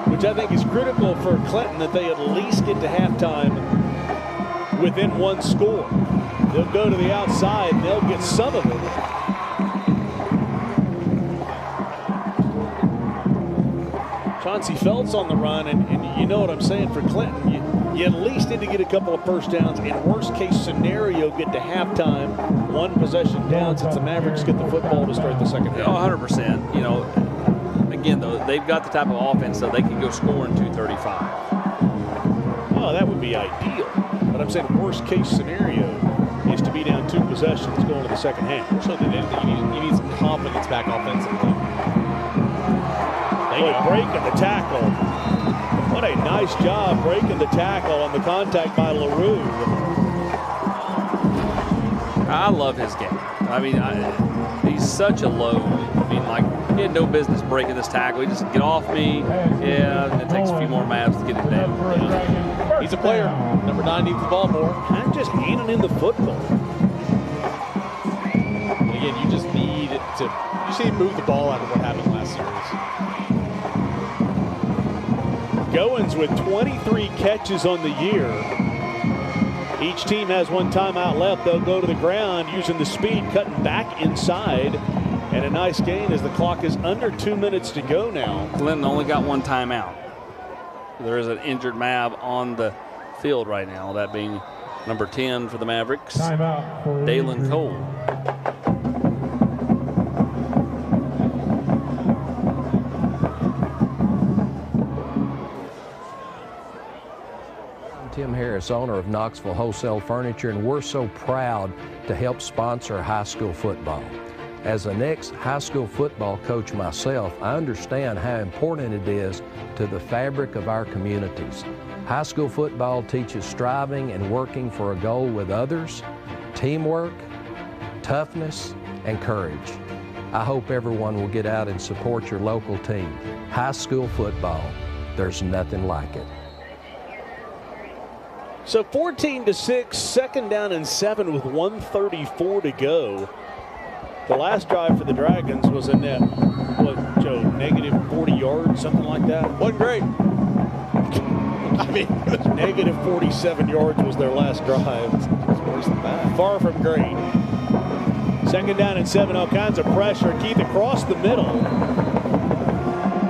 which I think is critical for Clinton, that they at least get to halftime within one score. They'll go to the outside and they'll get some of it. Chauncey Feltz on the run, and you know what I'm saying for Clinton. You at least need to get a couple of first downs. In worst case scenario, get to halftime, one possession down since the Mavericks get the football to start the second half. 100%. You know, again, though, they've got the type of offense so they can go score in 235. Well, that would be ideal. But I'm saying worst case scenario is to be down 2 possessions going to the second half. So you need some confidence back offensively. Boy, breaking the tackle. What a nice job breaking the tackle on the contact by LaRue. I love his game. I mean, he's such a load. I mean, like, he had no business breaking this tackle. He just get off me. Yeah, and it takes a few more maps to get it down. Yeah. He's a player. Number 9 needs the ball more. I'm just handing in the football. And again, you just need to move the ball out of what happened last series. Goins with 23 catches on the year. Each team has one timeout left. They'll go to the ground using the speed, cutting back inside. And a nice gain as the clock is under 2 minutes to go now. Clinton only got one timeout. There is an injured Mav on the field right now, that being number 10 for the Mavericks, Dalen Cole. Tim Harris, owner of Knoxville Wholesale Furniture, and we're so proud to help sponsor high school football. As an ex-high school football coach myself, I understand how important it is to the fabric of our communities. High school football teaches striving and working for a goal with others, teamwork, toughness, and courage. I hope everyone will get out and support your local team. High school football, there's nothing like it. So 14-6, second down and 7 with 1:34 to go. The last drive for the Dragons was a net, what, Joe, negative 40 yards, something like that? Wasn't great. I mean, negative 47 yards was their last drive. Worse than that. Far from great. Second down and 7, all kinds of pressure. Keith across the middle.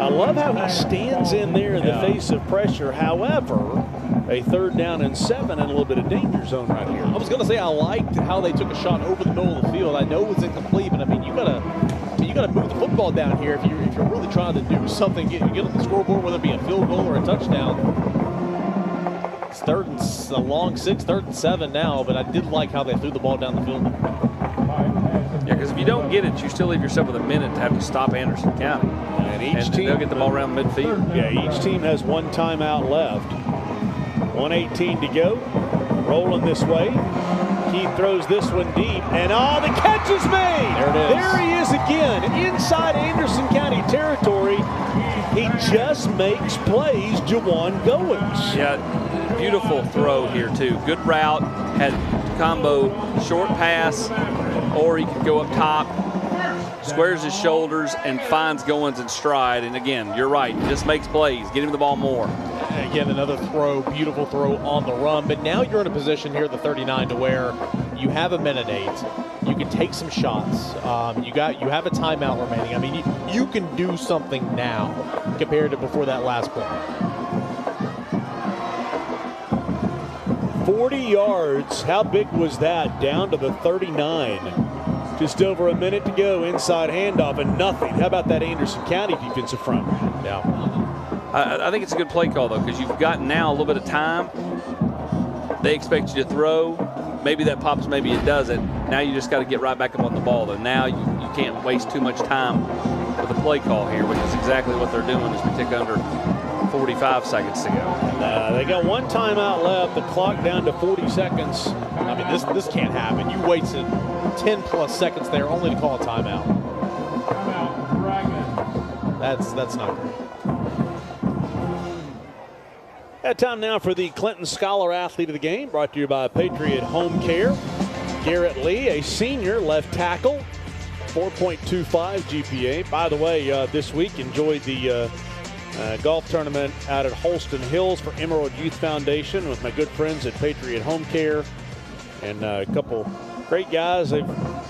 I love how he stands in there in the face of pressure. However, a third down and 7 and a little bit of danger zone right here. I was going to say I liked how they took a shot over the middle of the field. I know it was incomplete, but I mean you gotta move the football down here if you're really trying to do something. Get on the scoreboard, whether it be a field goal or a touchdown. It's a long 6, 3rd and 7 now, but I did like how they threw the ball down the field. Yeah, because if you don't get it, you still leave yourself with a minute to have to stop Anderson County. And each team, they'll get the ball around midfield. Yeah, each team has one timeout left. 1:18 to go. Rolling this way. Keith throws this one deep, and the catch is made. There it is. There he is again, inside Anderson County territory. He just makes plays, Jawan Goins. Yeah, beautiful throw here too. Good route, had combo, short pass, or he could go up top, squares his shoulders, and finds Goins in stride. And again, you're right, just makes plays. Get him the ball more. Again, another throw, beautiful throw on the run. But now you're in a position here at the 39 to where you have a minute 8. You can take some shots. You have a timeout remaining. I mean, you can do something now compared to before that last play. 40 yards. How big was that? Down to the 39. Just over a minute to go. Inside handoff and nothing. How about that Anderson County defensive front? Yeah. I think it's a good play call, though, because you've got now a little bit of time. They expect you to throw. Maybe that pops, maybe it doesn't. Now you just got to get right back up on the ball, though. Now you can't waste too much time with a play call here, which is exactly what they're doing as we tick under 45 seconds to go. They got one timeout left. The clock down to 40 seconds. I mean, this can't happen. You wasted 10+ seconds there only to call a timeout. That's not great. Time now for the Clinton Scholar Athlete of the Game, brought to you by Patriot Home Care. Garrett Lee, a senior left tackle, 4.25 GPA. By the way, this week enjoyed the golf tournament out at Holston Hills for Emerald Youth Foundation with my good friends at Patriot Home Care, and a couple great guys. They've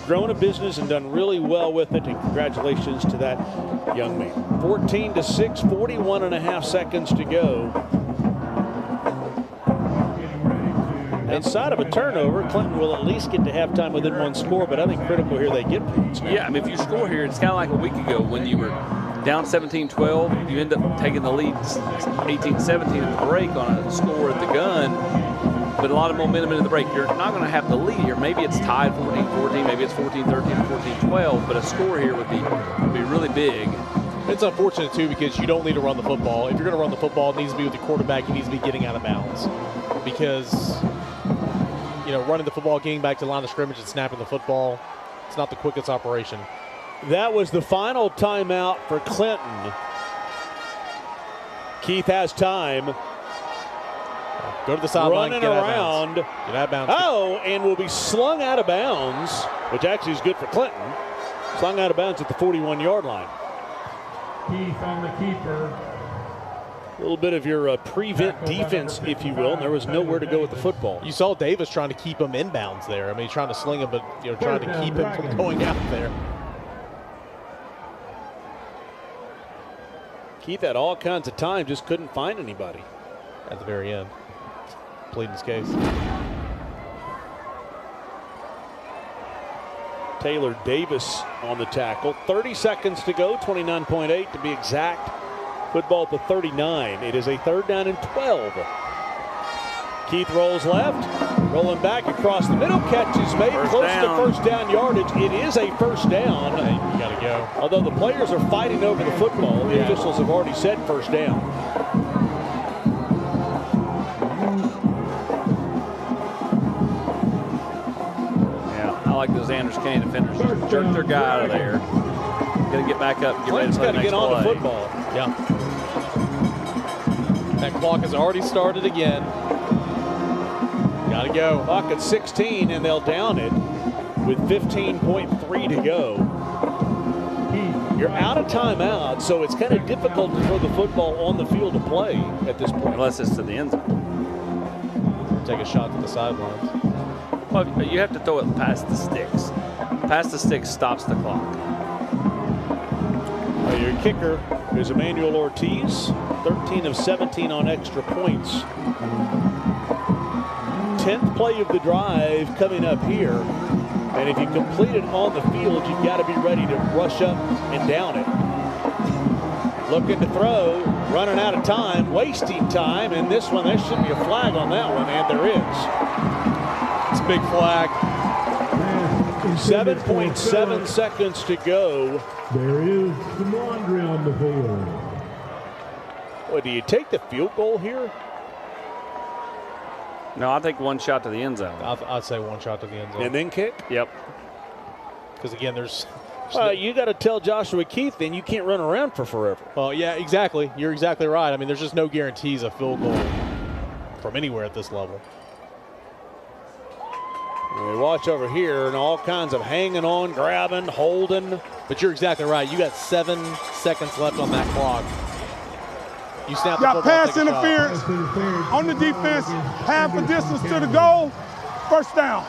grown a business and done really well with it, and congratulations to that young man. 14-6, 41.5 seconds to go. Inside of a turnover, Clinton will at least get to halftime within one score, but I think critical here they get points. Yeah, I mean, if you score here, it's kind of like a week ago when you were down 17-12. You end up taking the lead 18-17 at the break on a score at the gun, but a lot of momentum into the break. You're not going to have the lead here. Maybe it's tied 14-14, maybe it's 14-13 or 14-12, but a score here would be really big. It's unfortunate, too, because you don't need to run the football. If you're going to run the football, it needs to be with the quarterback. He needs to be getting out of bounds because – running the football, getting back to the line of scrimmage and snapping the football, it's not the quickest operation. That was the final timeout for Clinton. Keith has time. Go to the sideline. Running around. Get out of bounds. And will be slung out of bounds, which actually is good for Clinton. Slung out of bounds at the 41-yard line. Keith on the keeper. A little bit of your prevent defense, if you will, and there was nowhere to go with the football. You saw Davis trying to keep him inbounds there. I mean, trying to sling him, but trying to keep him from going out there. Keith had all kinds of time, just couldn't find anybody. At the very end, pleading his case. Taylor Davis on the tackle. 30 seconds to go, 29.8 to be exact. Football at the 39. It is a third down and 12. Keith rolls left, rolling back across the middle. Catch is made close to first down yardage. It is a first down. You got to go. Although the players are fighting over the football, the officials have already said first down. Yeah, I like those Anderson County defenders. Just jerk their guy out of there. Got to get back up and get ready to play the next play. Got to get on the football. Yeah. That clock has already started again. Gotta go. Clock at 16, and they'll down it with 15.3 to go. You're out of timeout, so it's kind of difficult to throw the football on the field to play at this point. Unless it's to the end zone. Take a shot to the sidelines. Well, you have to throw it past the sticks. Past the sticks stops the clock. Your kicker is Emmanuel Ortiz, 13 of 17 on extra points. 10th play of the drive coming up here. And if you complete it on the field, you've got to be ready to rush up and down it. Looking to throw, running out of time, wasting time, and this one, there should be a flag on that one, and there is. It's a big flag. 7.7 seconds to go. There is some laundry on the field. Well, do you take the field goal here? No, I'll take one shot to the end zone. I'd say one shot to the end zone. And then kick? Yep. Because, again, there's you got to tell Joshua Keith then you can't run around for forever. Well, yeah, exactly. You're exactly right. I mean, there's just no guarantees of field goal from anywhere at this level. We watch over here and all kinds of hanging on, grabbing, holding. But you're exactly right. You got 7 seconds left on that clock. You snap the got football, pass interference on the defense, half a distance to the goal, first down.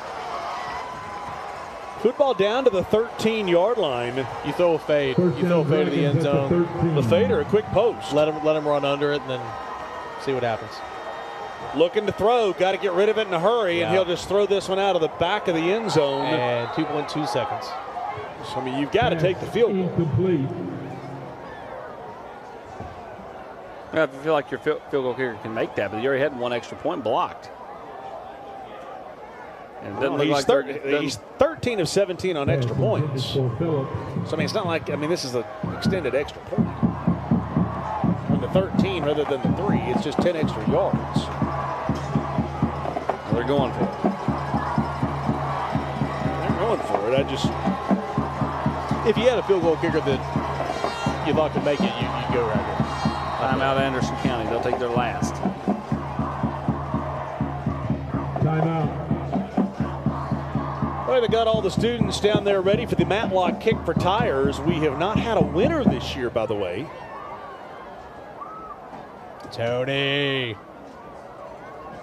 Football down to the 13-yard line. You throw a fade. You throw a fade to the end zone. The fade or a quick post. Let him run under it and then see what happens. Looking to throw. Got to get rid of it in a hurry, and he'll just throw this one out of the back of the end zone. And 2.2 seconds. So, I mean, you've got to take the field goal. Incomplete. Well, if you feel like your field goal kicker can make that, but you already had one extra point blocked. And it doesn't look like he's 13 of 17 on extra points. So, I mean, it's not like, I mean, this is an extended extra point. On the 13 rather than the 3, it's just 10 extra yards. They're going for it. They're going for it. If you had a field goal kicker that you thought could make it, you'd go right there. Timeout Anderson County. They'll take their last. Timeout. Well, they got all the students down there ready for the Matlock kick for tires. We have not had a winner this year, by the way.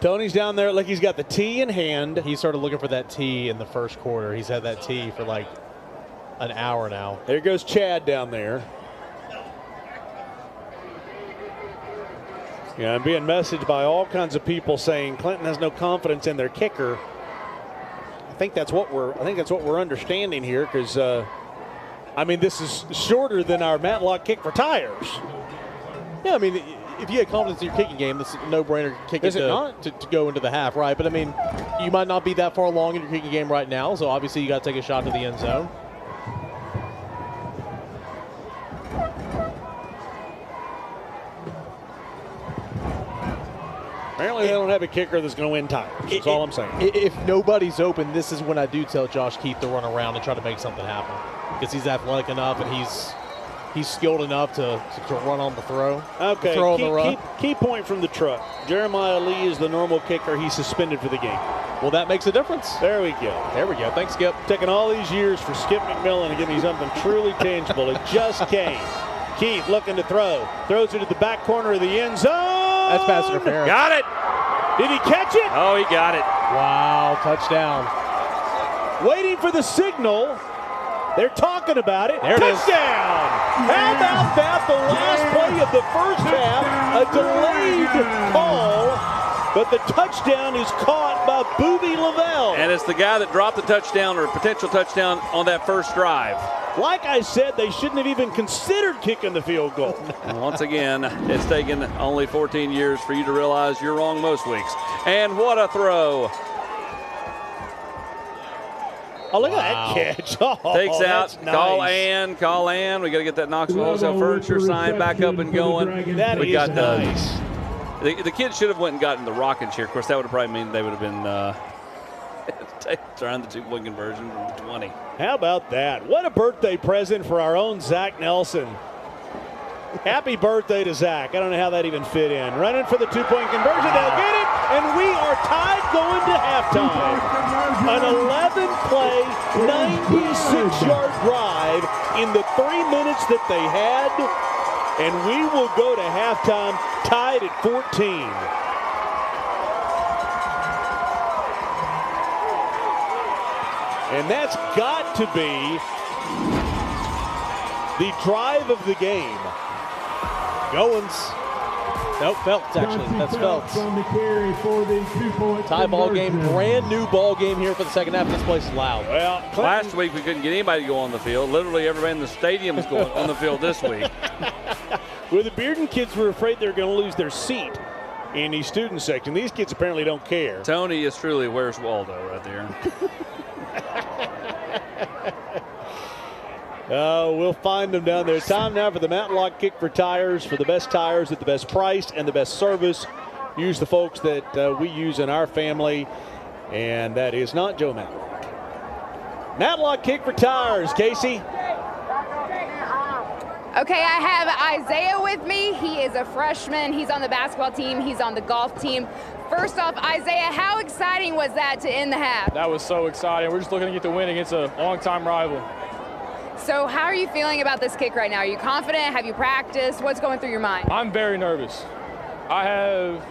Tony's down there like he's got the tee in hand. He started looking for that tee in the first quarter. He's had that tee for like an hour now. There goes Chad down there. Yeah, I'm being messaged by all kinds of people saying Clinton has no confidence in their kicker. I think that's what we're understanding here, because I mean, this is shorter than our Matlock kick for tires. Yeah, I mean, if you had confidence in your kicking game, this is a no-brainer kick it to go into the half, right? But I mean, you might not be that far along in your kicking game right now, so obviously you got to take a shot to the end zone. Apparently they don't have a kicker that's going to win tires. That's all I'm saying. If nobody's open, this is when I do tell Josh Keith to run around and try to make something happen, because he's athletic enough and he's skilled enough to run on the throw. Okay, throw on the run. Key point from the truck. Jeremiah Lee is the normal kicker. He's suspended for the game. Well, that makes a difference. There we go. There we go. Thanks, Skip. Taking all these years for Skip McMillan to give me something truly tangible. It just came. Keith looking to throw. Throws it to the back corner of the end zone. That's pass interference. Got it. Did he catch it? Oh, he got it. Wow, touchdown. Waiting for the signal. They're talking about it. There it is. Touchdown! How about that? The last play of the first half, a delayed call, but the touchdown is caught by Boobie Lavelle. And it's the guy that dropped the touchdown or potential touchdown on that first drive. Like I said, they shouldn't have even considered kicking the field goal. And once again, it's taken only 14 years for you to realize you're wrong most weeks. And what a throw. Oh, look at that catch. Oh, takes out, nice. Call Ann. We got to get that Knoxville Wholesale Furniture sign back up and going. That we is got nice. The kids should have went and gotten the rocking chair. Of course, that would have probably meant they would have been trying the 2-point conversion from the 20. How about that? What a birthday present for our own Zach Nelson. Happy birthday to Zach. I don't know how that even fit in. Running for the two-point conversion. They'll get it, and we are tied going to halftime. An 11-play, 96-yard drive in the 3 minutes that they had, and we will go to halftime tied at 14. And that's got to be the drive of the game. Goins. Nope, Feltz actually. That's Feltz. On the carry for the 2-point Tie ball game, conversion. brand new ball game here for the second half. This place is loud. Well, last week we couldn't get anybody to go on the field. Literally everybody in the stadium is going on the field this week. Well, the Bearden kids were afraid they were going to lose their seat in the student section. These kids apparently don't care. Tony is truly Where's Waldo right there. We'll find them down there. Time now for the Matlock Kick for Tires. For the best tires at the best price and the best service, use the folks that we use in our family, and that is not Joe Matlock. Matlock Kick for Tires, Casey. Okay, I have Isaiah with me. He is a freshman. He's on the basketball team. He's on the golf team. First off, Isaiah, how exciting was that to end the half? That was so exciting. We're just looking to get the win against a longtime rival. So how are you feeling about this kick right now? Are you confident? Have you practiced? What's going through your mind? I'm very nervous. I have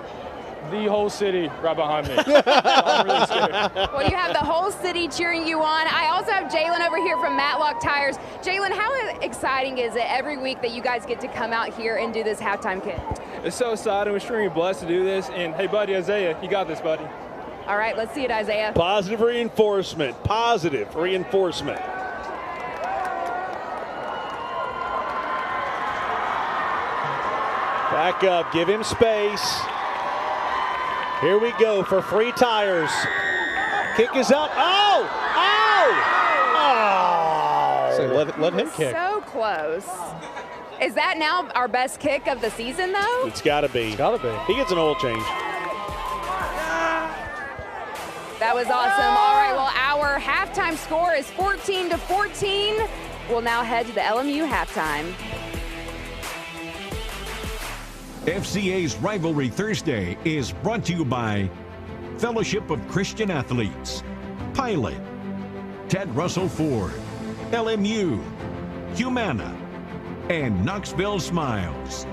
the whole city right behind me. I'm really scared. Well, you have the whole city cheering you on. I also have Jalen over here from Matlock Tires. Jalen, how exciting is it every week that you guys get to come out here and do this halftime kick? It's so exciting. We're extremely blessed to do this. And hey, buddy, Isaiah, you got this, buddy. All right, let's see it, Isaiah. Positive reinforcement. Positive reinforcement. Back up, give him space. Here we go for free tires. Kick is up. Oh! Oh! So let him kick. So close. Is that now our best kick of the season, though? It's got to be. It's got to be. He gets an oil change. That was awesome. All right, well, our halftime score is 14-14. We'll now head to the LMU halftime. FCA's Rivalry Thursday is brought to you by Fellowship of Christian Athletes, Pilot, Ted Russell Ford, LMU, Humana, and Knoxville Smiles.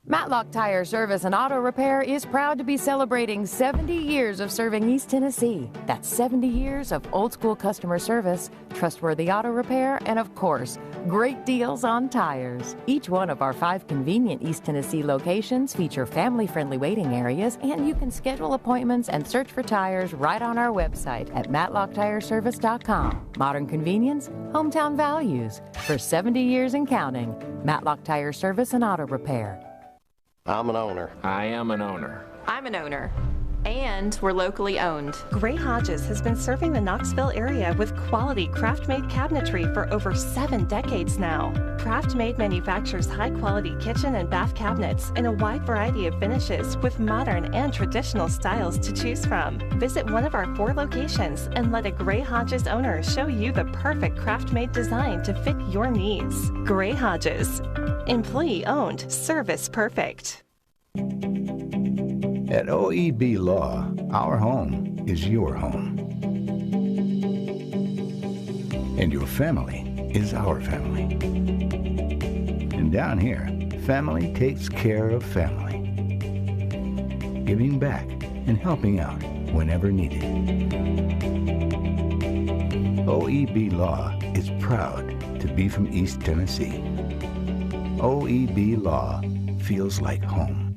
Matlock Tire Service and Auto Repair is proud to be celebrating 70 years of serving East Tennessee. That's 70 years of old school customer service, trustworthy auto repair, and of course, great deals on tires. Each one of our 5 convenient East Tennessee locations feature family-friendly waiting areas, and you can schedule appointments and search for tires right on our website at matlocktireservice.com. Modern convenience, hometown values. For 70 years and counting, Matlock Tire Service and Auto Repair. I'm an owner. I am an owner. I'm an owner. And we're locally owned. Gray Hodges has been serving the Knoxville area with quality craft-made cabinetry for over 7 decades now. Craft-Made manufactures high-quality kitchen and bath cabinets in a wide variety of finishes with modern and traditional styles to choose from. Visit one of our 4 locations and let a Gray Hodges owner show you the perfect craft-made design to fit your needs. Gray Hodges. Employee-owned, service perfect. At OEB Law, our home is your home. And your family is our family. And down here, family takes care of family. Giving back and helping out whenever needed. OEB Law is proud to be from East Tennessee. OEB Law feels like home.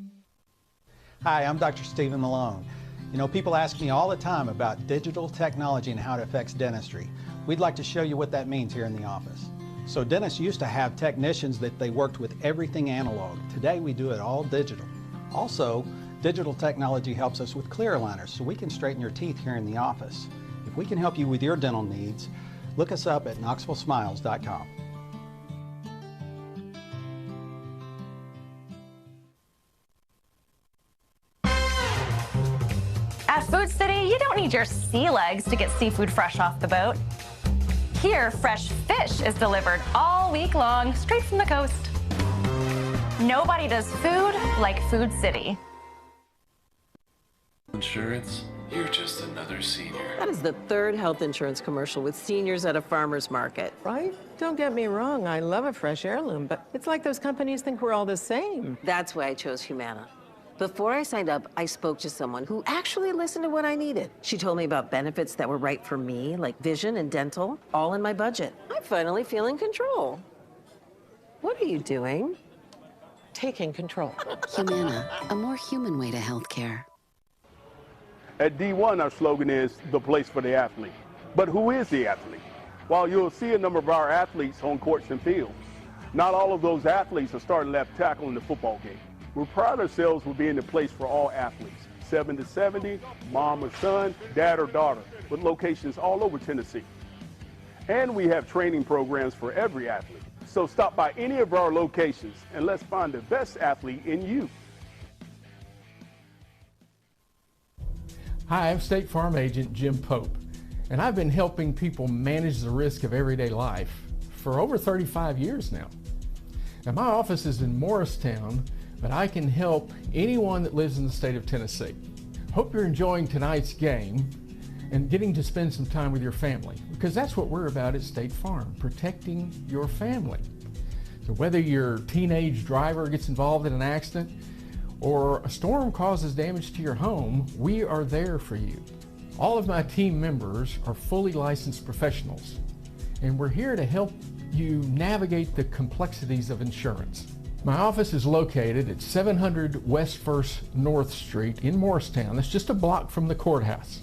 Hi, I'm Dr. Stephen Malone. You know, people ask me all the time about digital technology and how it affects dentistry. We'd like to show you what that means here in the office. So dentists used to have technicians that they worked with everything analog. Today we do it all digital. Also, digital technology helps us with clear aligners so we can straighten your teeth here in the office. If we can help you with your dental needs, look us up at knoxvillesmiles.com. At Food City, you don't need your sea legs to get seafood fresh off the boat. Here, fresh fish is delivered all week long, straight from the coast. Nobody does food like Food City. Insurance, you're just another senior. That is the third health insurance commercial with seniors at a farmer's market. Right? Don't get me wrong, I love a fresh heirloom, but it's like those companies think we're all the same. That's why I chose Humana. Before I signed up, I spoke to someone who actually listened to what I needed. She told me about benefits that were right for me, like vision and dental, all in my budget. I finally feel in control. What are you doing? Taking control. Humana, a more human way to healthcare. At D1, our slogan is the place for the athlete. But who is the athlete? While you'll see a number of our athletes on courts and fields, not all of those athletes are starting left tackle in the football game. We pride ourselves with being the place for all athletes, 7 to 70, mom or son, dad or daughter, with locations all over Tennessee. And we have training programs for every athlete. So stop by any of our locations and let's find the best athlete in you. Hi, I'm State Farm Agent Jim Pope, and I've been helping people manage the risk of everyday life for over 35 years now. Now, my office is in Morristown, but I can help anyone that lives in the state of Tennessee. Hope you're enjoying tonight's game and getting to spend some time with your family, because that's what we're about at State Farm, protecting your family. So whether your teenage driver gets involved in an accident or a storm causes damage to your home, we are there for you. All of my team members are fully licensed professionals, and we're here to help you navigate the complexities of insurance. My office is located at 700 West 1st North Street in Morristown. That's just a block from the courthouse.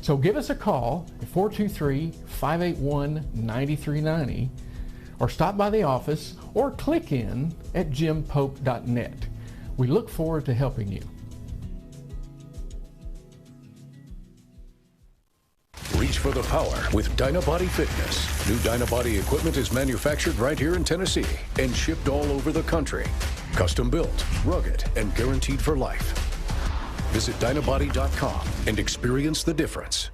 So give us a call at 423-581-9390, or stop by the office, or click in at jimpope.net. We look forward to helping you. Reach for the power with Dynabody Fitness. New Dynabody equipment is manufactured right here in Tennessee and shipped all over the country. Custom built, rugged, and guaranteed for life. Visit Dynabody.com and experience the difference.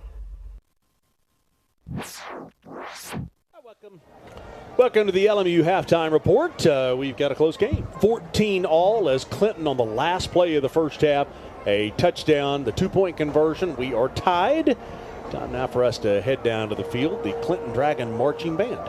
Welcome to the LMU Halftime Report. We've got a close game. 14-all as Clinton on the last play of the first half. A touchdown, the two-point conversion. We are tied. Time now for us to head down to the field. The Clinton Dragon Marching Band.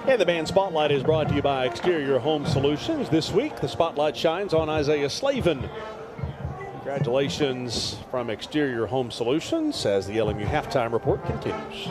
And the band spotlight is brought to you by Exterior Home Solutions. This week, the spotlight shines on Isaiah Slavin. Congratulations from Exterior Home Solutions as the LMU Halftime Report continues.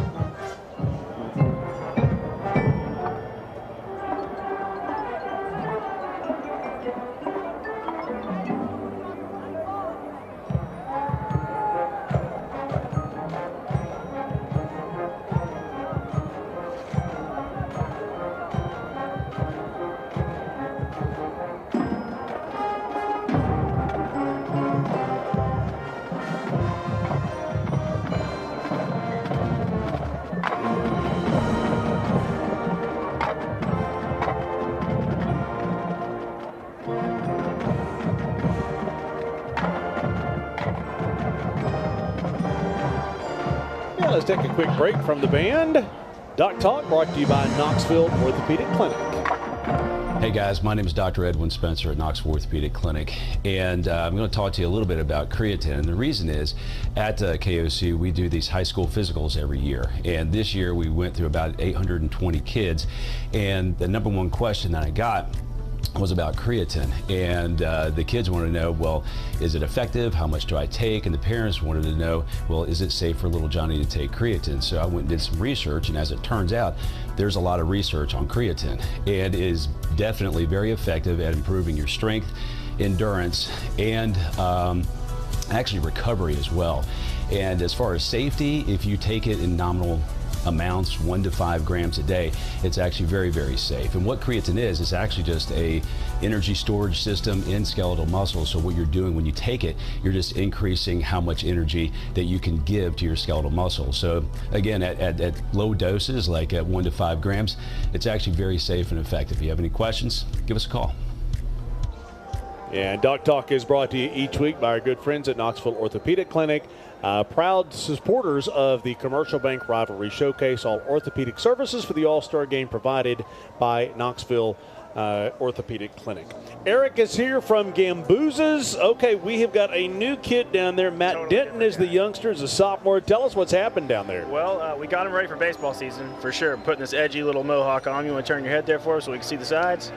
take a quick break from the band. Doc Talk brought to you by Knoxville Orthopedic Clinic. Hey guys, my name is Dr. Edwin Spencer at Knoxville Orthopedic Clinic, and I'm going to talk to you a little bit about creatine. And the reason is, at KOC, we do these high school physicals every year, and this year we went through about 820 kids, and the number one question that I got was about creatine, and the kids wanted to know, well, is it effective? How much do I take? And the parents wanted to know, well, is it safe for little Johnny to take creatine? So I went and did some research, and as it turns out, there's a lot of research on creatine, and it is definitely very effective at improving your strength, endurance, and actually recovery as well. And as far as safety, if you take it in nominal amounts, 1 to 5 grams a day, it's actually very, very safe. And what creatine is, it's actually just a energy storage system in skeletal muscle. So what you're doing when you take it, you're just increasing how much energy that you can give to your skeletal muscle. So again, at low doses, like at 1 to 5 grams, it's actually very safe and effective. If you have any questions, give us a call. And Doc Talk is brought to you each week by our good friends at Knoxville Orthopedic Clinic. Proud supporters of the Commercial Bank Rivalry Showcase. All orthopedic services for the All-Star Game provided by Knoxville Orthopedic Clinic. Eric is here from Gamboozas. Okay, we have got a new kid down there. Matt Denton is the youngster, is a sophomore. Tell us what's happened down there. Well, we got him ready for baseball season, for sure. Putting this edgy little mohawk on. You want to turn your head there for us so we can see the sides?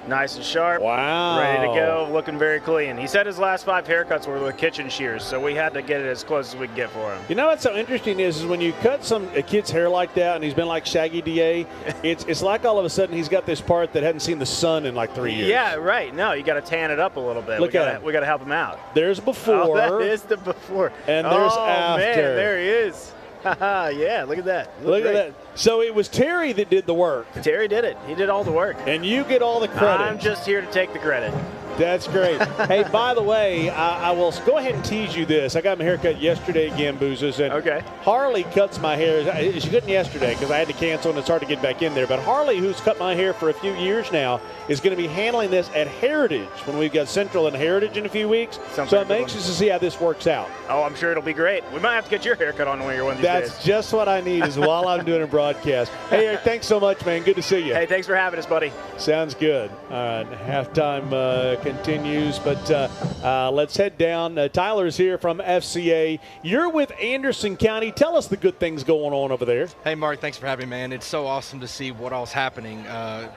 Nice and sharp. Wow. Ready to go, looking very clean. He said his last 5 haircuts were with kitchen shears, so we had to get it as close as we could get for him. You know what's so interesting is when you cut a kid's hair like that and he's been like Shaggy DA, it's like all of a sudden he's got this part that hadn't seen the sun in like 3 years. Yeah, right. No, you got to tan it up a little bit. Look at him. We got to help him out. There's before. Oh, that is the before. And there's after. Man, there he is. Yeah, look at that. Look at that. So it was Terry that did the work. Terry did it. He did all the work. And you get all the credit. I'm just here to take the credit. That's great. Hey, by the way, I will go ahead and tease you this. I got my hair cut yesterday at Gamboozas, and okay. Harley cuts my hair. She couldn't yesterday because I had to cancel, and it's hard to get back in there. But Harley, who's cut my hair for a few years now, is going to be handling this at Heritage when we've got Central and Heritage in a few weeks. So I'm anxious to see how this works out. Oh, I'm sure it'll be great. We might have to get your hair cut on one of these days. That's just what I need is while I'm doing a broadcast. Hey, Eric, thanks so much, man. Good to see you. Hey, thanks for having us, buddy. Sounds good. All right, halftime continues. But let's head down. Tyler's here from FCA. You're with Anderson County. Tell us the good things going on over there. Hey, Mark, thanks for having me, man. It's so awesome to see what all's happening.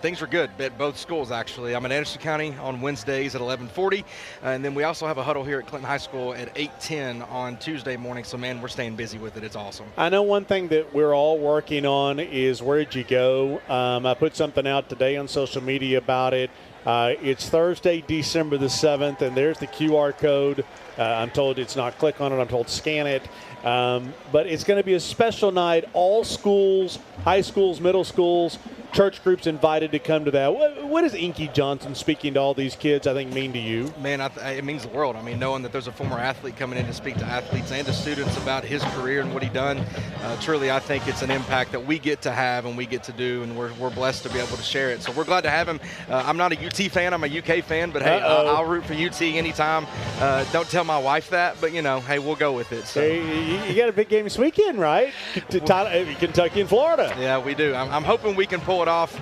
Things are good at both schools, actually. I'm in Anderson County on Wednesdays at 11:40, and then we also have a huddle here at Clinton High School at 8:10 on Tuesday morning. So, man, we're staying busy with it. It's awesome. I know one thing that we're all working on is where'd you go? I put something out today on social media about it. It's Thursday, December the 7th, and there's the QR code. I'm told it's not click on it. I'm told scan it. But it's going to be a special night. All schools, high schools, middle schools, church groups invited to come to that. What is Inky Johnson speaking to all these kids, I think, mean to you? Man, it means the world. I mean, knowing that there's a former athlete coming in to speak to athletes and to students about his career and what he done, truly I think it's an impact that we get to have and we get to do, and we're blessed to be able to share it. So we're glad to have him. I'm not a UT fan. I'm a UK fan, but hey, I'll root for UT anytime. Don't tell my wife that, but, you know, hey, we'll go with it. So. Hey, you got a big game this weekend, right? Kentucky and Florida. Yeah, we do. I'm hoping we can pull it off.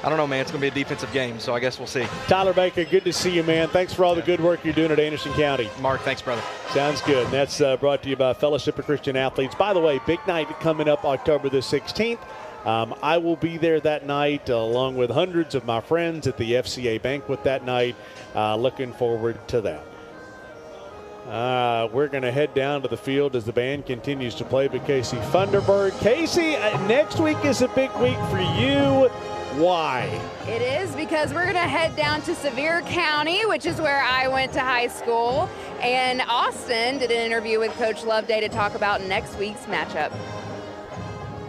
I don't know, man. It's going to be a defensive game, so I guess we'll see. Tyler Baker, good to see you, man. Thanks for all the good work you're doing at Anderson County. Mark, thanks, brother. Sounds good. And that's brought to you by Fellowship of Christian Athletes. By the way, big night coming up October the 16th. I will be there that night along with hundreds of my friends at the FCA banquet that night. Looking forward to that. We're going to head down to the field as the band continues to play with Casey Funderburg. Casey, next week is a big week for you. Why? It is because we're going to head down to Sevier County, which is where I went to high school. And Austin did an interview with Coach Loveday to talk about next week's matchup.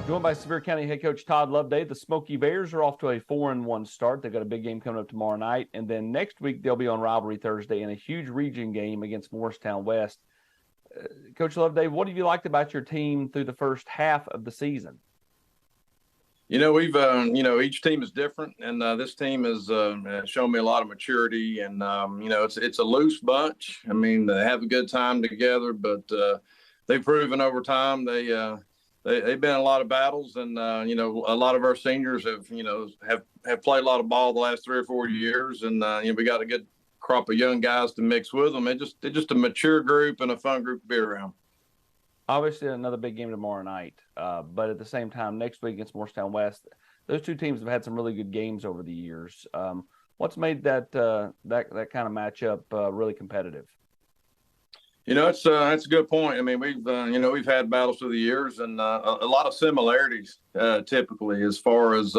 Joined by Sevier County head coach Todd Loveday. The Smoky Bears are off to a 4-1 start. They've got a big game coming up tomorrow night. And then next week, they'll be on Rivalry Thursday in a huge region game against Morristown West. Coach Loveday, what have you liked about your team through the first half of the season? You know, we've, each team is different, and this team has shown me a lot of maturity. And, it's a loose bunch. I mean, they have a good time together, but they've proven over time they they've been in a lot of battles, and you know, a lot of our seniors have played a lot of ball the last 3 or 4 years, and you know, we got a good crop of young guys to mix with them. They're just a mature group and a fun group to be around. Obviously, another big game tomorrow night, but at the same time, next week against Morristown West, those two teams have had some really good games over the years. What's made that kind of matchup really competitive? You know, that's a good point. I mean, we've had battles through the years, and a lot of similarities typically as far as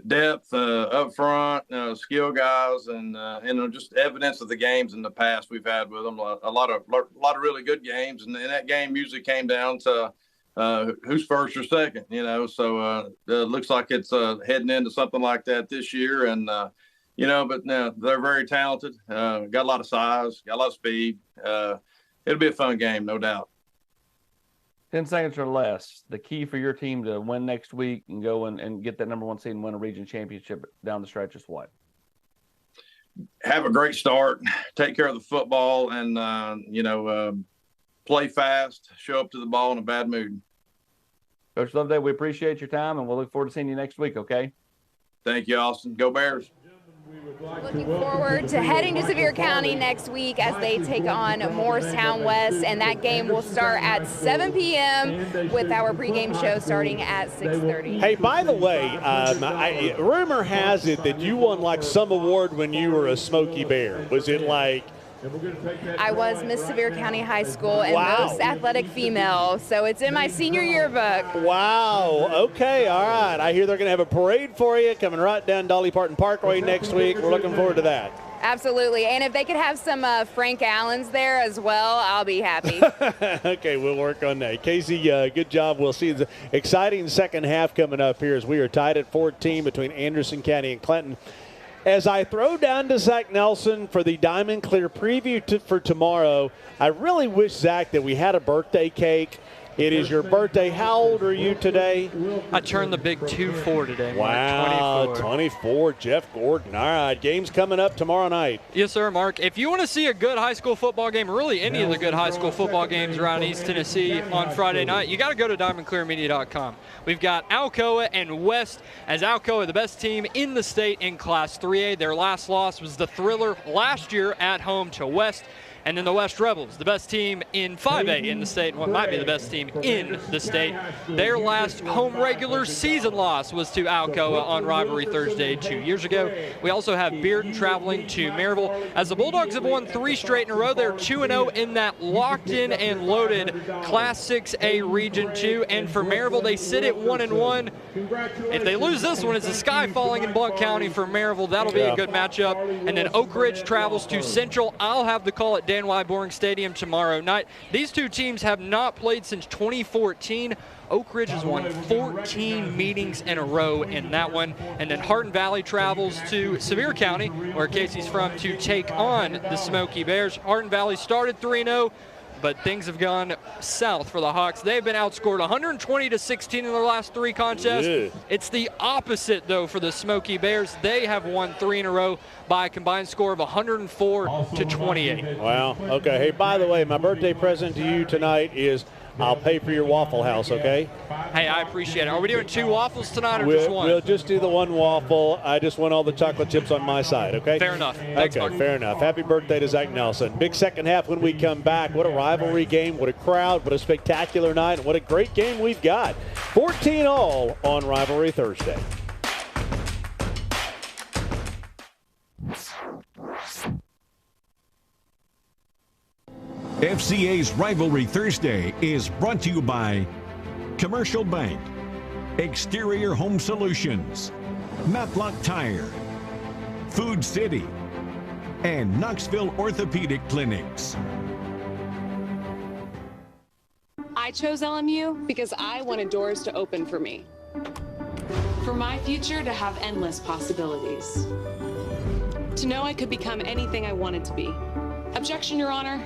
depth up front, skill guys, and just evidence of the games in the past we've had with them. A lot of really good games, and that game usually came down to who's first or second. You know, so it looks like it's heading into something like that this year, and. But they're very talented, got a lot of size, got a lot of speed. It'll be a fun game, no doubt. 10 seconds or less. The key for your team to win next week and go and get that number 1 seed and win a region championship down the stretch is what? Have a great start, take care of the football, and, play fast, show up to the ball in a bad mood. Coach Loveday, we appreciate your time, and we'll look forward to seeing you next week, okay? Thank you, Austin. Go Bears. Looking forward to heading to Sevier County next week as they take on Morristown West, and that game will start at 7 p.m. with our pregame show starting at 6:30. Hey, by the way, rumor has it that you won like some award when you were a Smoky Bear. Was it like? I was Miss Sevier County High School and most athletic female, so it's in my senior yearbook. Wow. Okay. All right. I hear they're going to have a parade for you coming right down Dolly Parton Parkway next week. We're looking forward to that. Absolutely. And if they could have some Frank Allens there as well, I'll be happy. Okay, we'll work on that. Casey, good job. We'll see the exciting second half coming up here as we are tied at 14 between Anderson County and Clinton. As I throw down to Zach Nelson for the Diamond Clear preview for tomorrow, I really wish, Zach, that we had a birthday cake. It is your birthday. How old are you today? I turned the big 24 today. Wow, 24. Jeff Gordon. All right, game's coming up tomorrow night. Yes, sir, Mark. If you want to see a good high school football game, really any of the good high school football games around East Tennessee on Friday night, you got to go to DiamondClearMedia.com. We've got Alcoa and West, as Alcoa, the best team in the state in Class 3A. Their last loss was the Thriller last year at home to West. And then the West Rebels, the best team in 5A in the state, what might be the best team in the state. Their last home regular season loss was to Alcoa on Rivalry Thursday 2 years ago. We also have Bearden traveling to Maryville. As the Bulldogs have won 3 straight in a row, they're 2-0 in that locked in and loaded Class 6A Region 2. And for Maryville, they sit at 1-1. If they lose this one, it's the sky falling in Blount County for Maryville. That'll be a good matchup. And then Oak Ridge travels to Central. I'll have the call at Dan Y. Boring Stadium tomorrow night. These two teams have not played since 2014. Oak Ridge has won 14 meetings in a row in that one. And then Hardin Valley travels to Sevier County, where Casey's from, to take on the Smoky Bears. Hardin Valley started 3-0. But things have gone south for the Hawks. They've been outscored 120-16 in their last 3 contests. Yeah. It's the opposite, though, for the Smoky Bears. They have won 3 in a row by a combined score of 104-28. Wow. Okay. Hey, by the way, my birthday present to you tonight is I'll pay for your Waffle House, okay? Hey, I appreciate it. Are we doing 2 waffles tonight or just one? We'll just do the 1 waffle. I just want all the chocolate chips on my side, okay? Fair enough. Thanks, okay, Mark. Fair enough. Happy birthday to Zach Nelson. Big second half when we come back. What a rivalry game. What a crowd. What a spectacular night. And what a great game we've got. 14-all on Rivalry Thursday. FCA's Rivalry Thursday is brought to you by Commercial Bank, Exterior Home Solutions, Matlock Tire, Food City, and Knoxville Orthopedic Clinics. I chose LMU because I wanted doors to open for me. For my future to have endless possibilities. To know I could become anything I wanted to be. Objection, Your Honor.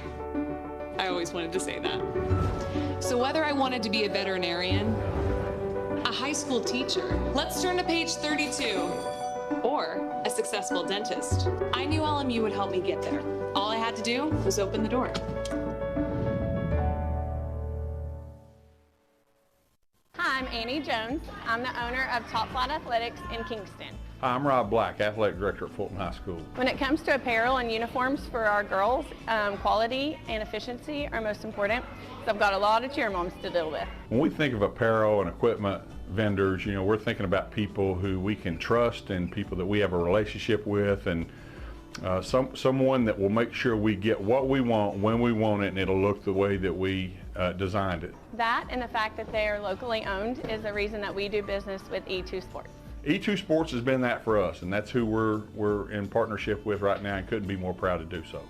I always wanted to say that. So whether I wanted to be a veterinarian, a high school teacher, let's turn to page 32, or a successful dentist, I knew LMU would help me get there. All I had to do was open the door. Amy Jones. I'm the owner of Top Flight Athletics in Kingston. Hi, I'm Rob Black, Athletic Director at Fulton High School. When it comes to apparel and uniforms for our girls, quality and efficiency are most important. So I've got a lot of cheer moms to deal with. When we think of apparel and equipment vendors, we're thinking about people who we can trust and people that we have a relationship with, and someone that will make sure we get what we want when we want it, and it'll look the way that we designed it. That and the fact that they are locally owned is the reason that we do business with E2 Sports. E2 Sports has been that for us, and that's who we're in partnership with right now, and couldn't be more proud to do so.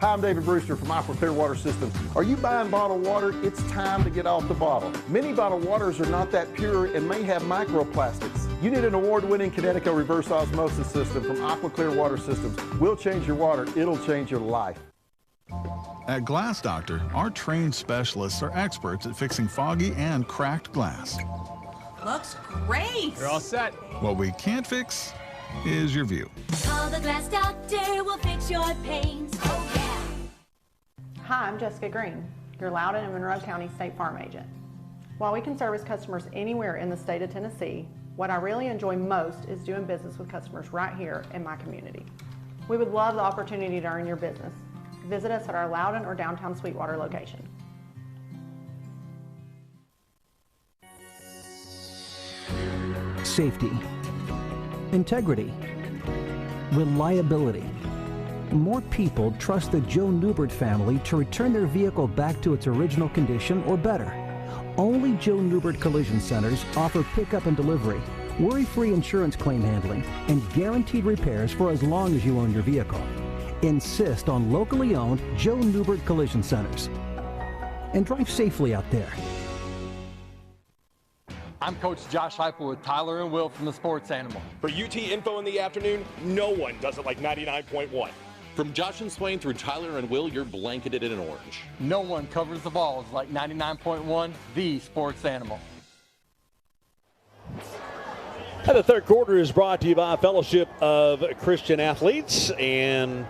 Hi, I'm David Brewster from Aqua Clear Water Systems. Are you buying bottled water? It's time to get off the bottle. Many bottled waters are not that pure and may have microplastics. You need an award-winning Kinetico reverse osmosis system from Aqua Clear Water Systems. We'll change your water. It'll change your life. At Glass Doctor, our trained specialists are experts at fixing foggy and cracked glass. Looks great. You're all set. What we can't fix is your view. Call the Glass Doctor, we'll fix your pains. Oh, yeah. Hi, I'm Jessica Green, your Loudoun and Monroe County State Farm agent. While we can service customers anywhere in the state of Tennessee, what I really enjoy most is doing business with customers right here in my community. We would love the opportunity to earn your business. Visit us at our Loudoun or downtown Sweetwater location. Safety, integrity, reliability. More people trust the Joe Newbert family to return their vehicle back to its original condition or better. Only Joe Newbert Collision Centers offer pickup and delivery, worry-free insurance claim handling, and guaranteed repairs for as long as you own your vehicle. Insist on locally owned Joe Newbert Collision Centers. And drive safely out there. I'm Coach Josh Heupel with Tyler and Will from the Sports Animal. For UT info in the afternoon, no one does it like 99.1. From Josh and Swain through Tyler and Will, you're blanketed in orange. No one covers the balls like 99.1, the Sports Animal. And the third quarter is brought to you by Fellowship of Christian Athletes. And,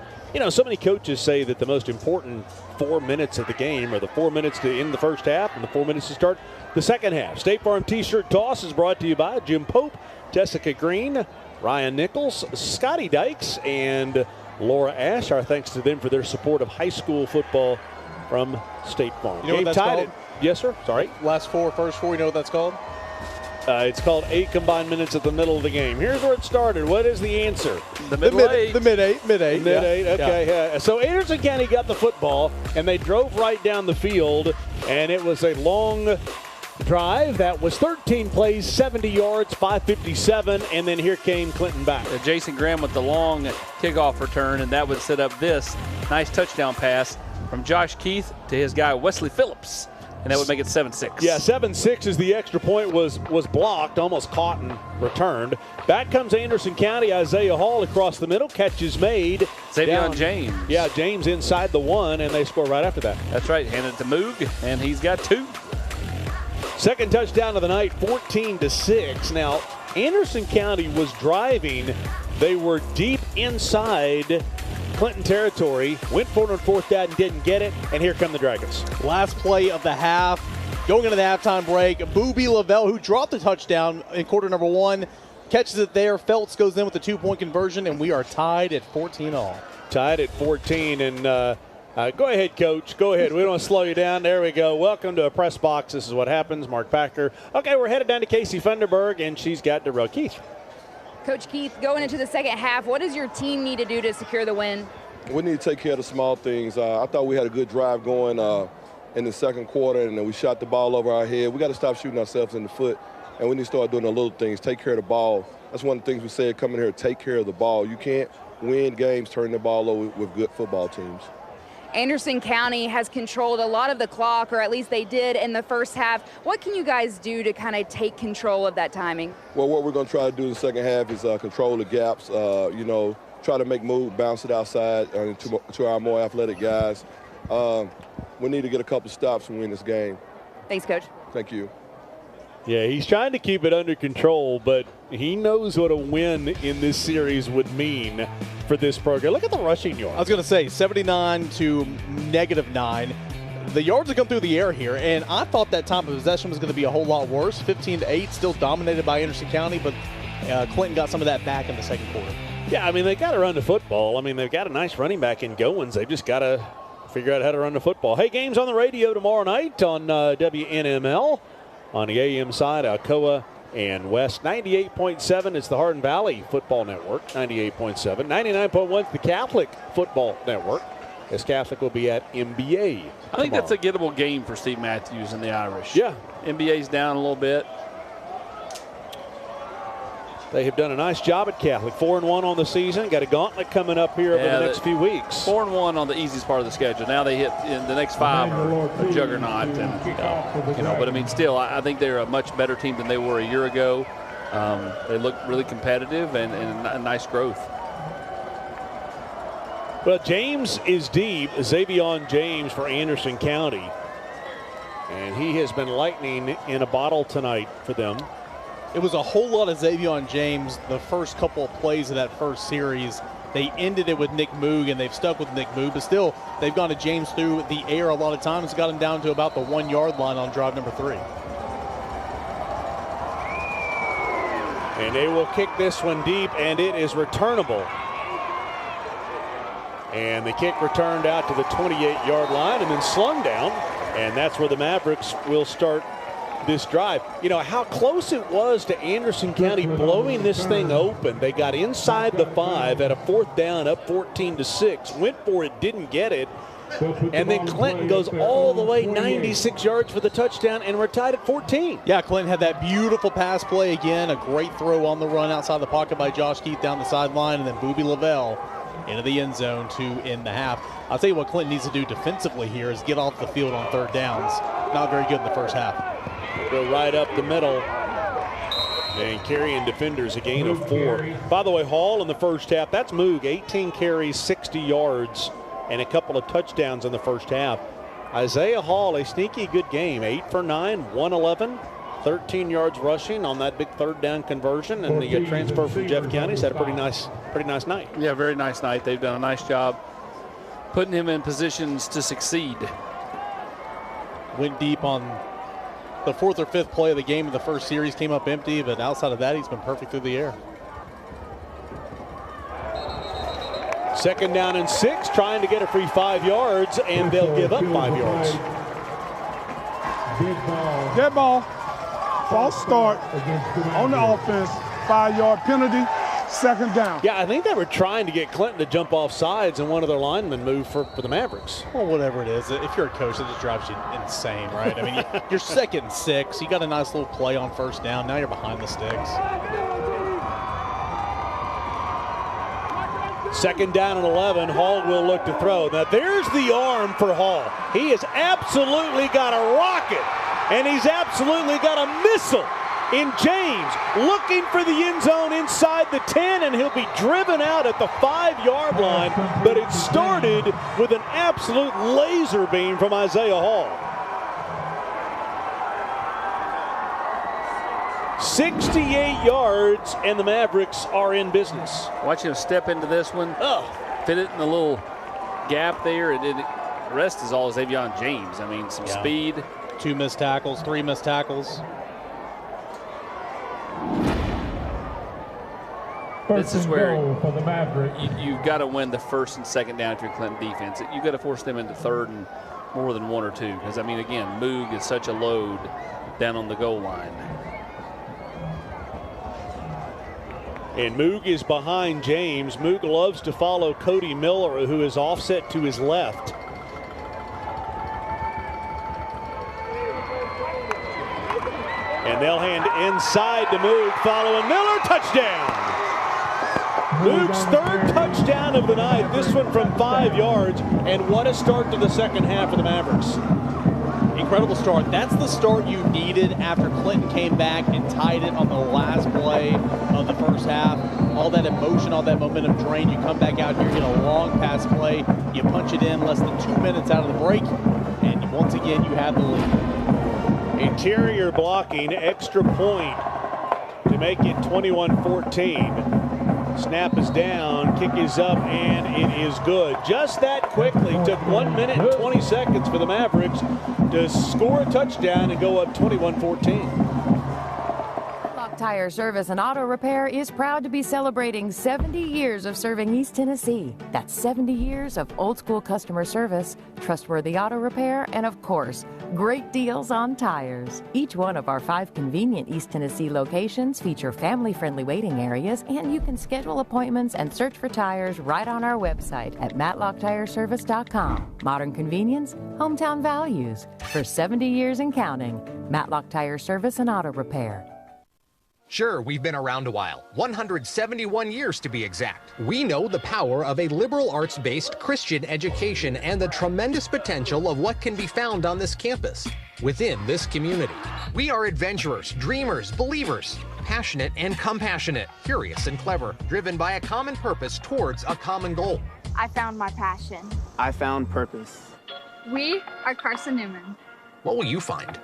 so many coaches say that the most important 4 minutes of the game are the 4 minutes to end the first half and the 4 minutes to start the second half. State Farm T-shirt toss is brought to you by Jim Pope, Jessica Green, Ryan Nichols, Scotty Dykes, and Laura Ash. Our thanks to them for their support of high school football from State Farm. You know what that's called? Yes, sir. Sorry. First four, you know what that's called? It's called 8 combined minutes at the middle of the game. Here's where it started. What is the answer? The mid-8. Mid-8, okay. Yeah. So Anderson County got the football, and they drove right down the field, and it was a long drive that was 13 plays, 70 yards, 557, and then here came Clinton back. Jason Graham with the long kickoff return, and that would set up this nice touchdown pass from Josh Keith to his guy Wesley Phillips, and that would make it 7-6. Yeah, 7-6 as the extra point was blocked, almost caught and returned. Back comes Anderson County. Isaiah Hall across the middle, catch is made. Xavier James. Yeah, James inside the one, and they score right after that. That's right, handed it to Moog, and he's got 2. Second touchdown of the night, 14-6. Now, Anderson County was driving. They were deep inside Clinton territory, went for it on fourth down and didn't get it, and here come the Dragons. Last play of the half, going into the halftime break. Booby Lavelle, who dropped the touchdown in quarter number 1, catches it there. Feltz goes in with the 2-point conversion, and we are tied at 14-all. Tied at 14, and go ahead, Coach. Go ahead. We don't want to slow you down. There we go. Welcome to a press box. This is what happens. Mark Packer. Okay, we're headed down to Casey Funderburg, and she's got Darrell Keith. Coach Keith, going into the second half, what does your team need to do to secure the win? We need to take care of the small things. I thought we had a good drive going in the second quarter, and then we shot the ball over our head. We got to stop shooting ourselves in the foot, and we need to start doing the little things, take care of the ball. That's one of the things we said coming here, take care of the ball. You can't win games turning the ball over with good football teams. Anderson County has controlled a lot of the clock, or at least they did in the first half. What can you guys do to kind of take control of that timing? Well, what we're going to try to do in the second half is control the gaps, try to make move, bounce it outside to our more athletic guys. We need to get a couple stops and win this game. Thanks, Coach. Thank you. Yeah, he's trying to keep it under control, but he knows what a win in this series would mean for this program. Look at the rushing yards. I was going to say 79 to -9. The yards have come through the air here, and I thought that time of possession was going to be a whole lot worse. 15-8, still dominated by Anderson County, but Clinton got some of that back in the second quarter. Yeah, I mean, they got to run the football. I mean, they've got a nice running back in Goins. They've just got to figure out how to run the football. Hey, games on the radio tomorrow night on WNML. On the AM side, Alcoa and West. 98.7 is the Hardin Valley Football Network. 98.7. 99.1 is the Catholic Football Network, as Catholic will be at MBA I think that's a gettable game for Steve Matthews and the Irish. Yeah. NBA's down a little bit. They have done a nice job at Catholic. 4-1 on the season. Got a gauntlet coming up here over the next few weeks. 4-1 on the easiest part of the schedule. Now they hit in the next 5 are a juggernaut. And, but I mean, still, I think they're a much better team than they were a year ago. They look really competitive and a nice growth. Well, James is deep. Xavion James for Anderson County. And he has been lightning in a bottle tonight for them. It was a whole lot of Xavion James the first couple of plays of that first series. They ended it with Nick Moog, and they've stuck with Nick Moog, but still, they've gone to James through the air a lot of times. Got him down to about the 1 yard line on drive number 3. And they will kick this one deep, and it is returnable. And the kick returned out to the 28-yard line and then slung down, and that's where the Mavericks will start this drive. You know how close it was to Anderson County blowing this thing open. They got inside the 5 at a 4th down, up 14-6. Went for it, didn't get it. And then Clinton goes all the way 96 yards for the touchdown, and we're tied at 14. Yeah, Clinton had that beautiful pass play again. A great throw on the run outside the pocket by Josh Keith down the sideline, and then Boobie Lavelle into the end zone to end the half. I'll tell you what Clinton needs to do defensively here is get off the field on 3rd downs. Not very good in the first half. Go right up the middle and carrying defenders a gain of 4. By the way, Hall in the first half, that's Moog, 18 carries, 60 yards, and a couple of touchdowns in the first half. Isaiah Hall, a sneaky good game, 8 for 9, 111, 13 yards rushing on that big 3rd down conversion, and the transfer from Jeff County's had a pretty nice night. Yeah, very nice night. They've done a nice job putting him in positions to succeed. Went deep on the 4th or 5th play of the game in the first series, came up empty, but outside of that, he's been perfect through the air. 2nd down and 6, trying to get a free 5 yards, and they'll give up 5 yards. Dead ball. False start on the offense. 5-yard penalty. 2nd down. Yeah, I think they were trying to get Clinton to jump off sides, and one of their linemen moved for the Mavericks. Well, whatever it is, if you're a coach, it just drives you insane, right? I mean, you're 2nd and 6. You got a nice little play on 1st down. Now you're behind the sticks. 2nd down and 11. Hall will look to throw. Now, there's the arm for Hall. He has absolutely got a rocket, and he's absolutely got a missile in James, looking for the end zone inside the 10, and he'll be driven out at the 5-yard line, but it started with an absolute laser beam from Isaiah Hall. 68 yards, and the Mavericks are in business. Watch him step into this one, fit it in the little gap there, and the rest is all Xavion James. I mean, some speed. 2 missed tackles, 3 missed tackles. This is where you've got to win the 1st and 2nd down if you're Clinton defense. You've got to force them into 3rd and more than 1 or 2. Because, I mean, again, Moog is such a load down on the goal line. And Moog is behind James. Moog loves to follow Cody Miller, who is offset to his left. And they'll hand inside to Moog, following Miller, touchdown. Moog's 3rd touchdown of the night, this one from 5 yards, and what a start to the second half for the Mavericks. Incredible start. That's the start you needed after Clinton came back and tied it on the last play of the first half. All that emotion, all that momentum drain, you come back out here, get a long pass play, you punch it in less than 2 minutes out of the break, and once again you have the lead. Interior blocking, extra point to make it 21-14. Snap is down, kick is up, and it is good. Just that quickly. Took 1 minute and 20 seconds for the Mavericks to score a touchdown and go up 21-14. Tire Service and Auto Repair is proud to be celebrating 70 years of serving East Tennessee. That's 70 years of old school customer service, trustworthy auto repair, and of course, great deals on tires. Each one of our 5 convenient East Tennessee locations feature family-friendly waiting areas, and you can schedule appointments and search for tires right on our website at MatlockTireService.com. Modern convenience, hometown values. For 70 years and counting, Matlock Tire Service and Auto Repair. Sure, we've been around a while, 171 years to be exact. We know the power of a liberal arts-based Christian education and the tremendous potential of what can be found on this campus, within this community. We are adventurers, dreamers, believers, passionate and compassionate, curious and clever, driven by a common purpose towards a common goal. I found my passion. I found purpose. We are Carson Newman. What will you find?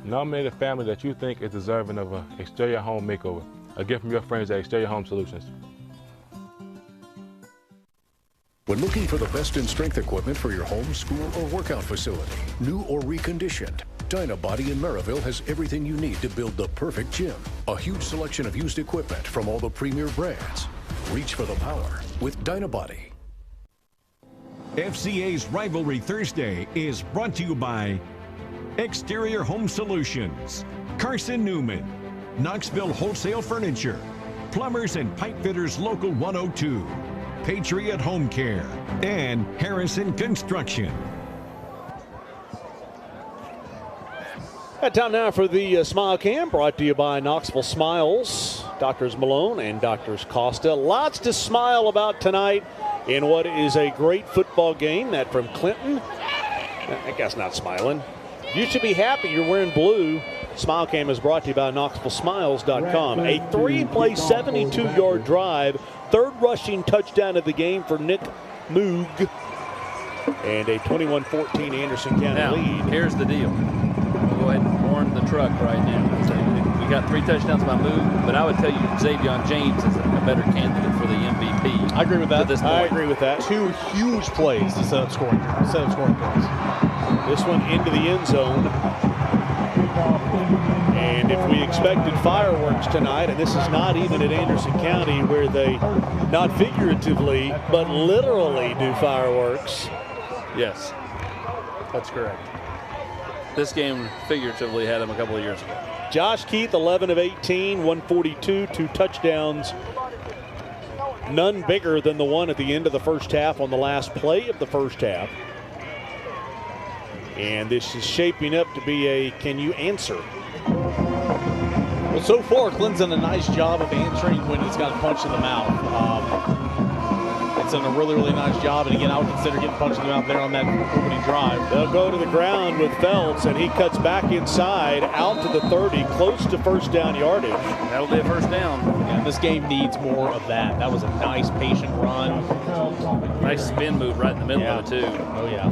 Nominate a family that you think is deserving of an exterior home makeover. A gift from your friends at Exterior Home Solutions. When looking for the best in strength equipment for your home, school, or workout facility, new or reconditioned, Dynabody in Maryville has everything you need to build the perfect gym. A huge selection of used equipment from all the premier brands. Reach for the power with Dynabody. FCA's Rivalry Thursday is brought to you by Exterior Home Solutions, Carson Newman, Knoxville Wholesale Furniture, Plumbers and Pipe Fitters Local 102, Patriot Home Care, and Harrison Construction. Time now for the Smile Cam, brought to you by Knoxville Smiles, Doctors Malone and Doctors Costa. Lots to smile about tonight in what is a great football game. That from Clinton. That guy's not smiling. You should be happy you're wearing blue. Smile Cam is brought to you by KnoxvilleSmiles.com. A 3-play, 72-yard drive, third rushing touchdown of the game for Nick Moog, and a 21-14 Anderson County lead. Here's the deal. We'll go ahead and warn the truck right now. So we got 3 touchdowns by Moog, but I would tell you Xavier James is a better candidate for the MVP. I agree with that. I agree with that. 2 huge plays to set up scoring points. This one into the end zone. And if we expected fireworks tonight, and this is not even at Anderson County where they, not figuratively, but literally do fireworks. Yes, that's correct. This game figuratively had him a couple of years ago. Josh Keith, 11 of 18, 142, 2 touchdowns. None bigger than the one at the end of the first half on the last play of the first half. And this is shaping up to be a can you answer? Well, so far, Clinton's done a nice job of answering when he's got punched in the mouth. It's done a really, really nice job. And again, I would consider getting punched in the mouth there on that opening drive. They'll go to the ground with Phelps, and he cuts back inside, out to the 30, close to first down yardage. That'll be a first down. And this game needs more of that. That was a nice, patient run. Nice spin move right in the middle of it, too. Oh, yeah.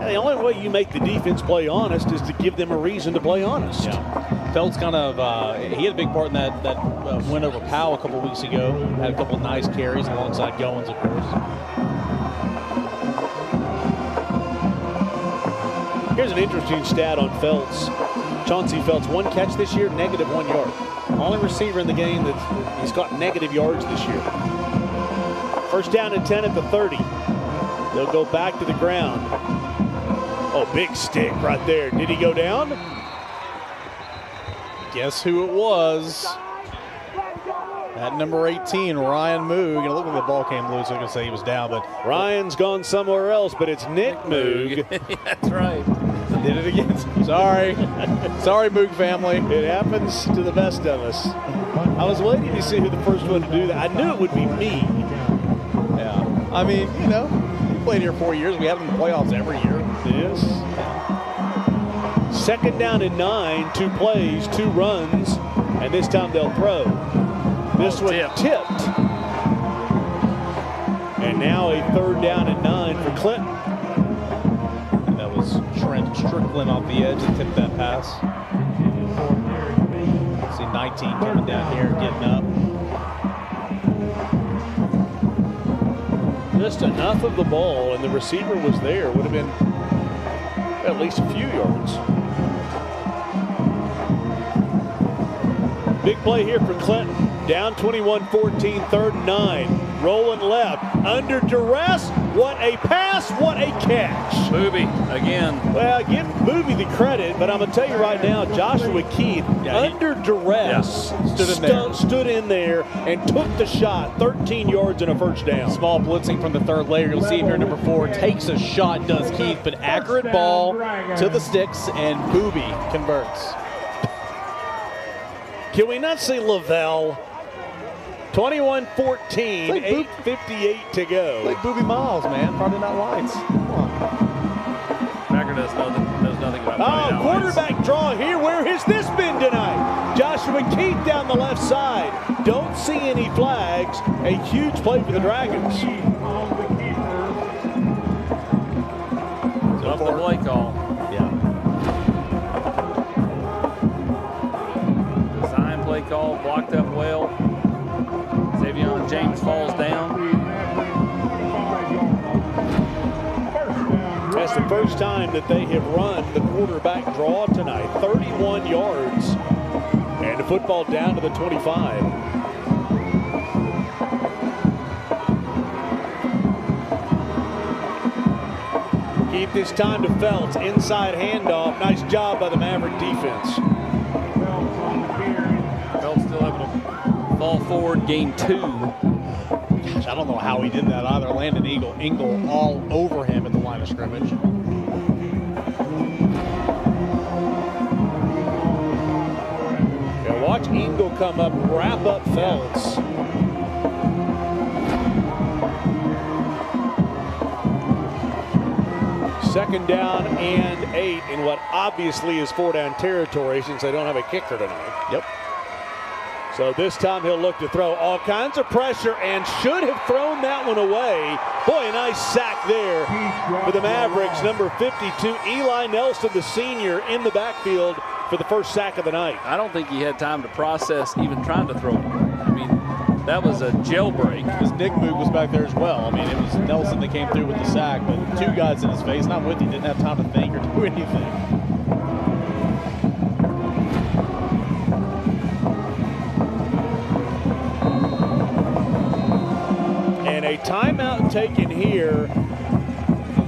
The only way you make the defense play honest is to give them a reason to play honest. Yeah. Phelps kind of, he had a big part in that win over Powell a couple weeks ago. Had a couple of nice carries alongside Goins, of course. Here's an interesting stat on Phelps. Chauncey Phelps, 1 catch this year, negative -1 yard. Only receiver in the game that he's got negative yards this year. First down and 10 at the 30. They'll go back to the ground. Oh, big stick right there. Did he go down? Guess who it was? At number 18, Ryan Moog. And it looked like the ball came loose. I was going to say he was down, but Ryan's gone somewhere else, but it's Nick Moog. That's right. Did it again. Sorry. Sorry, Moog family. It happens to the best of us. I was waiting to see who the first one to do that. I knew it would be me. Yeah. I mean, you know, we played here 4 years. We have them in the playoffs every year. Yes. Second down and 9, 2 plays, 2 runs, and this time they'll throw. This one tipped. And now a third down and 9 for Clinton. And that was Trent Strickland off the edge that tipped that pass. 19 coming down here, getting up. Just enough of the ball, and the receiver was there. Would have been at least a few yards. Big play here for Clinton. Down 21-14, 3rd and 9. Rolling left, under duress. What a pass, what a catch. Booby again. Well, give Booby the credit, but I'm going to tell you right now, Joshua Keith, under duress, stood in there and took the shot. 13 yards and a first down. Small blitzing from the third layer. You'll see him here, number 4. Takes a shot, does Keith, but accurate ball to the sticks, and Booby converts. Can we not see Lavelle? 21-14, like 8:58 to go. Like Booby Miles, man. Friday Night Lights. Come on. Packer knows nothing about quarterback draw here. Where has this been tonight? Joshua Keith down the left side. Don't see any flags. A huge play for the Dragons. Off the play call. Yeah. Design play call, blocked up well. Xavier James falls down. That's the first time that they have run the quarterback draw tonight. 31 yards. And the football down to the 25. Keep this time to Felts. Inside handoff. Nice job by the Maverick defense. Felts still able to fall forward, gain 2. Gosh, I don't know how he did that either. Landon Engel all over him at the line of scrimmage. Yeah, watch Engel come up, wrap up Felts. Second down and 8 in what obviously is 4-down territory since they don't have a kicker tonight. Yep. So this time he'll look to throw. All kinds of pressure and should have thrown that one away. Boy, a nice sack there for the Mavericks. Number 52, Eli Nelson, the senior, in the backfield for the first sack of the night. I don't think he had time to process even trying to throw it. I mean, that was a jailbreak. Because Nick Moog was back there as well. I mean, it was Nelson that came through with the sack, but 2 guys in his face, and I'm with you, didn't have time to think or do anything. And a timeout taken here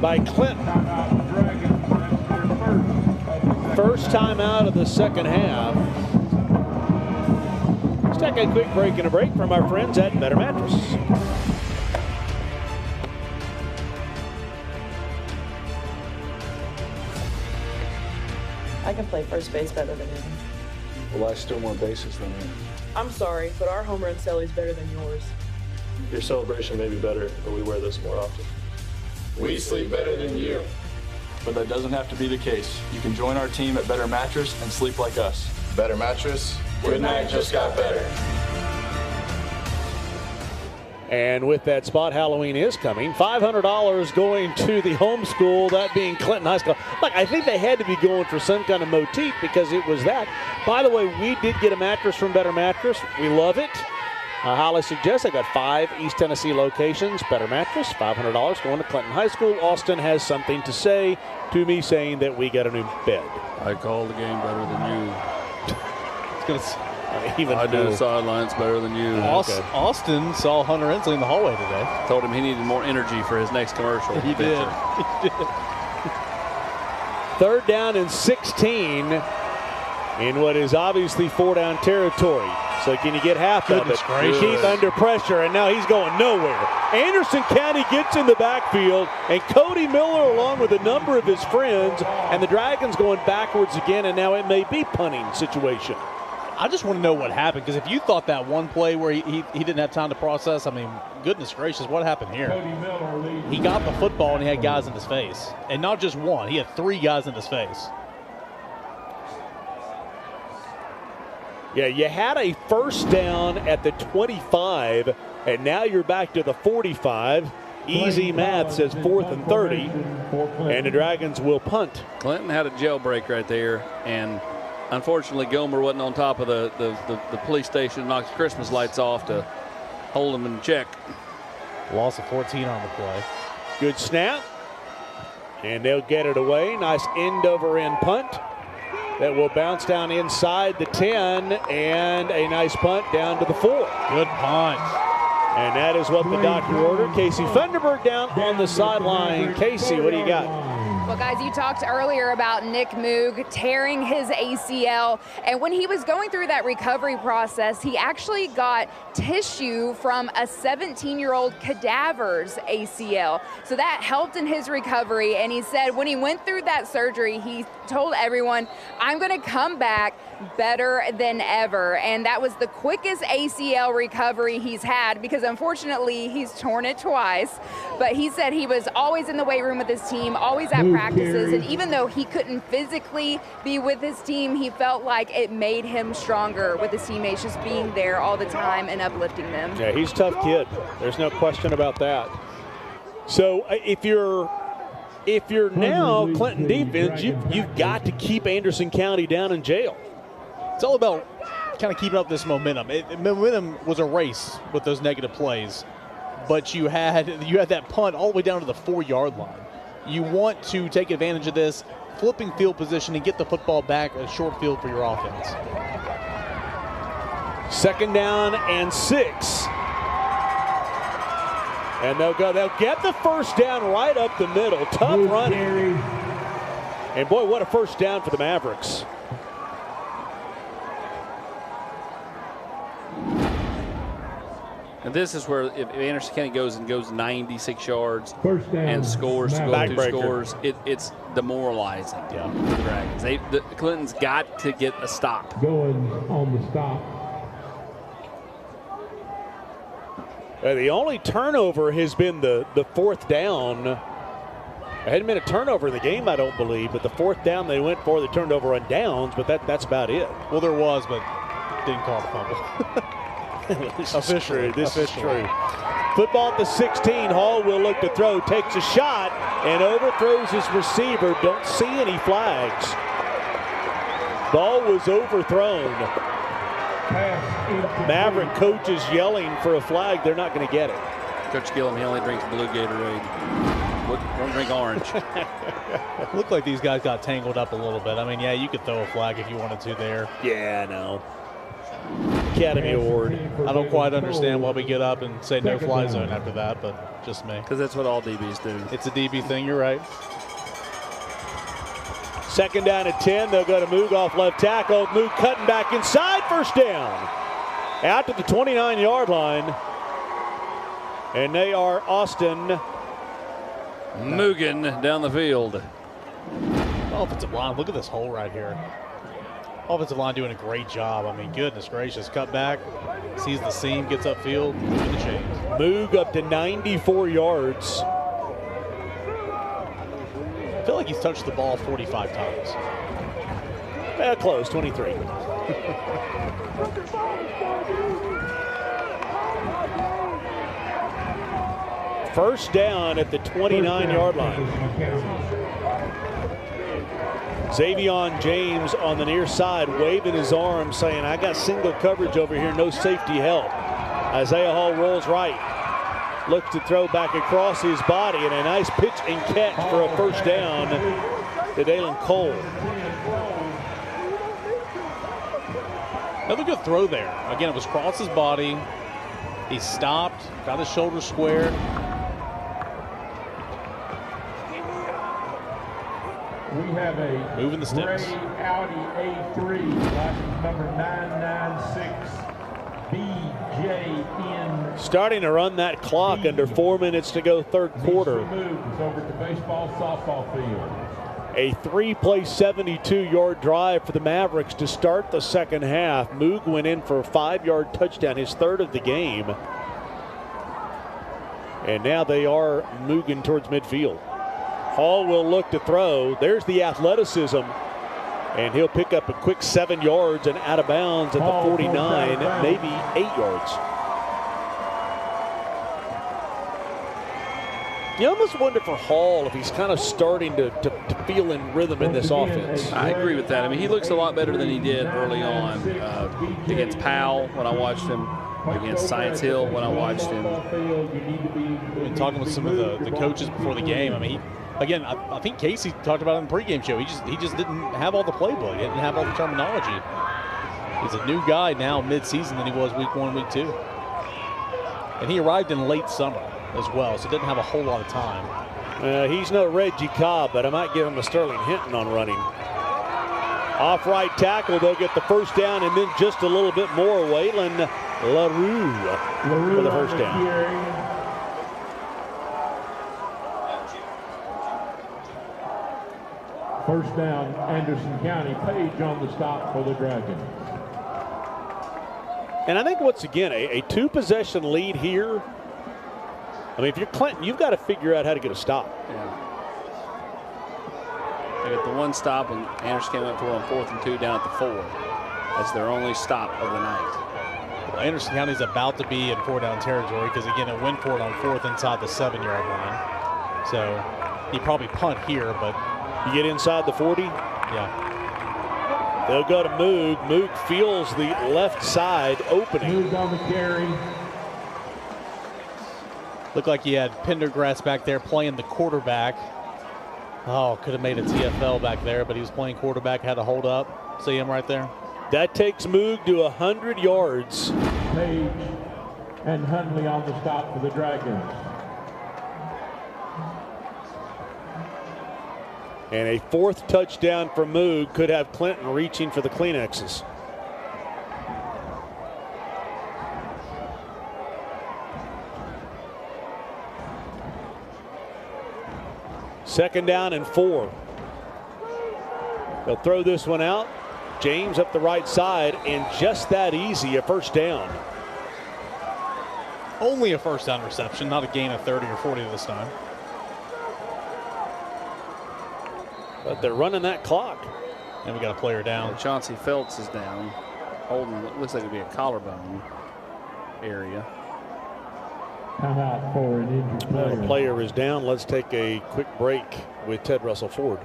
by Clinton. First timeout of the second half. Let's take a quick break and a break from our friends at Better Mattress. I can play first base better than him. Well, I still more bases than you. I'm sorry, but our home run celly is better than yours. Your celebration may be better, but we wear this more often. We sleep better than you. But that doesn't have to be the case. You can join our team at Better Mattress and sleep like us. Better Mattress, good night just got better. And with that spot, Halloween is coming. $500 going to the homeschool, that being Clinton High School. Look, I think they had to be going for some kind of motif because it was that. By the way, we did get a mattress from Better Mattress. We love it. Holly suggests they got 5 East Tennessee locations. Better Mattress, $500 going to Clinton High School. Austin has something to say to me saying that we got a new bed. I call the game better than you. I do the sidelines better than you. Austin saw Hunter Inslee in the hallway today. Told him he needed more energy for his next commercial. He did. Third down and 16 in what is obviously 4-down territory. So can you get half of it? Keith under pressure, and now he's going nowhere. Anderson County gets in the backfield, and Cody Miller along with a number of his friends, and the Dragons going backwards again, and now it may be punting situation. I just want to know what happened, because if you thought that one play where he didn't have time to process, I mean, goodness gracious, what happened here? He got the football and he had guys in his face. And not just one, he had 3 guys in his face. Yeah, you had a first down at the 25, and now you're back to the 45. Easy math says 4th and 30, and the Dragons will punt. Clinton had a jailbreak right there, and Unfortunately, Gomer wasn't on top of the police station and knocked the Christmas lights off to hold them in check. Loss of 14 on the play. Good snap. And they'll get it away. Nice end-over-end punt. That will bounce down inside the 10, and a nice punt down to the 4. Good punt. And that is what the doctor ordered. Casey Funderburg down on the sideline. Casey, what do you got? Well, guys, you talked earlier about Nick Moog tearing his ACL, and when he was going through that recovery process, he actually got tissue from a 17-year-old cadaver's ACL. So that helped in his recovery, and he said when he went through that surgery, he told everyone, I'm going to come back better than ever. And that was the quickest ACL recovery he's had, because unfortunately he's torn it twice. But he said he was always in the weight room with his team, always at practices, and even though he couldn't physically be with his team, he felt like it made him stronger with his teammates, just being there all the time and uplifting them. Yeah, he's a tough kid. There's no question about that. So if you're now Clinton defense, you've got to keep Anderson County down in jail. It's all about kind of keeping up this momentum. Momentum was a race with those negative plays, but you had that punt all the way down to the 4-yard line. You want to take advantage of this, flipping field position, and get the football back a short field for your offense. 2nd down and 6. And they'll get the first down right up the middle. Tough running. And boy, what a first down for the Mavericks. And this is where if Anderson County goes 96 yards and scores to go 2 scores, it's demoralizing for the Dragons. Clinton's got to get a stop. Going on the stop. The only turnover has been the 4th down. There hadn't been a turnover in the game, I don't believe, but the 4th down they went for, they turned over on downs, but that's about it. Well, there was, but didn't call the fumble. This is true. Football at the 16. Hall will look to throw, takes a shot, and overthrows his receiver. Don't see any flags. Ball was overthrown. Maverick coach is yelling for a flag. They're not going to get it. Coach Gillum, he only drinks blue Gatorade. Don't drink orange. Looked like these guys got tangled up a little bit. I mean, yeah, you could throw a flag if you wanted to there. Yeah, I know. Academy Award. I don't quite understand why we get up and say no fly zone after that, but just me. Because that's what all DBs do. It's a DB thing, you're right. 2nd down and 10. They'll go to Moog off left tackle. Moog cutting back inside. First down. Out to the 29-yard line. And they are Austin Moogan down the field. Offensive line, look at this hole right here. Offensive line doing a great job. I mean, goodness gracious. Cut back, sees the seam, gets upfield, moving the chains. Moog up to 94 yards. I feel like he's touched the ball 45 times. Close, 23. First down at the 29-yard line. Xavion James on the near side, waving his arm, saying, I got single coverage over here, no safety help. Isaiah Hall rolls right, looks to throw back across his body, and a nice pitch and catch for a first down to Dalen Cole. Another good throw there. Again, it was across his body. He stopped, got his shoulder square. We have a moving the sticks. gray Audi A3, license number 996 BJN. Starting to run that clock under 4 minutes to go, 3rd quarter. It's over to baseball softball field. A 3-play 72-yard drive for the Mavericks to start the 2nd half. Moog went in for a 5-yard touchdown, his 3rd of the game. And now they are moving towards midfield. Hall will look to throw. There's the athleticism. And he'll pick up a quick 7 yards and out of bounds at the 49, maybe 8 yards. You almost wonder for Hall if he's kind of starting to feel in rhythm in this offense. I agree with that. I mean, he looks a lot better than he did early on against Powell when I watched him, against Science Hill when I watched him. And talking with some of the coaches before the game, I mean, again, I think Casey talked about it in the pregame show. He just didn't have all the playbook. He didn't have all the terminology. He's a new guy now mid-season than he was week 1, week 2. And he arrived in late summer as well, so didn't have a whole lot of time. He's no Reggie Cobb, but I might give him a Sterling Hinton on running. Off right tackle, they'll get the first down, and then just a little bit more. Waylon LaRue for the first down. First down, Anderson County. Page on the stop for the Dragons. And I think, once again, a two-possession lead here. I mean, if you're Clinton, you've got to figure out how to get a stop. Yeah. They got the one stop, and Anderson came up for on 4th and 2 down at the 4. That's their only stop of the night. Well, Anderson County's about to be in 4-down territory because, again, it went for it on 4th inside the 7-yard line. So he probably punt here, but you get inside the 40? Yeah. They'll go to Moog. Moog feels the left side opening. Moog on the carry. Looked like he had Pendergrass back there playing the quarterback. Oh, could have made a TFL back there, but he was playing quarterback, had to hold up. See him right there? That takes Moog to 100 yards. Page and Hundley on the stop for the Dragons. And a 4th touchdown for Moog could have Clinton reaching for the Kleenexes. Second down and 4. They'll throw this one out. James up the right side, and just that easy, a first down. Only a first down reception, not a gain of 30 or 40 this time. But they're running that clock. And we got a player down. And Chauncey Phelps is down. Holding what looks like it'd be a collarbone area. Timeout for an injured player. The player is down. Let's take a quick break with Ted Russell Ford.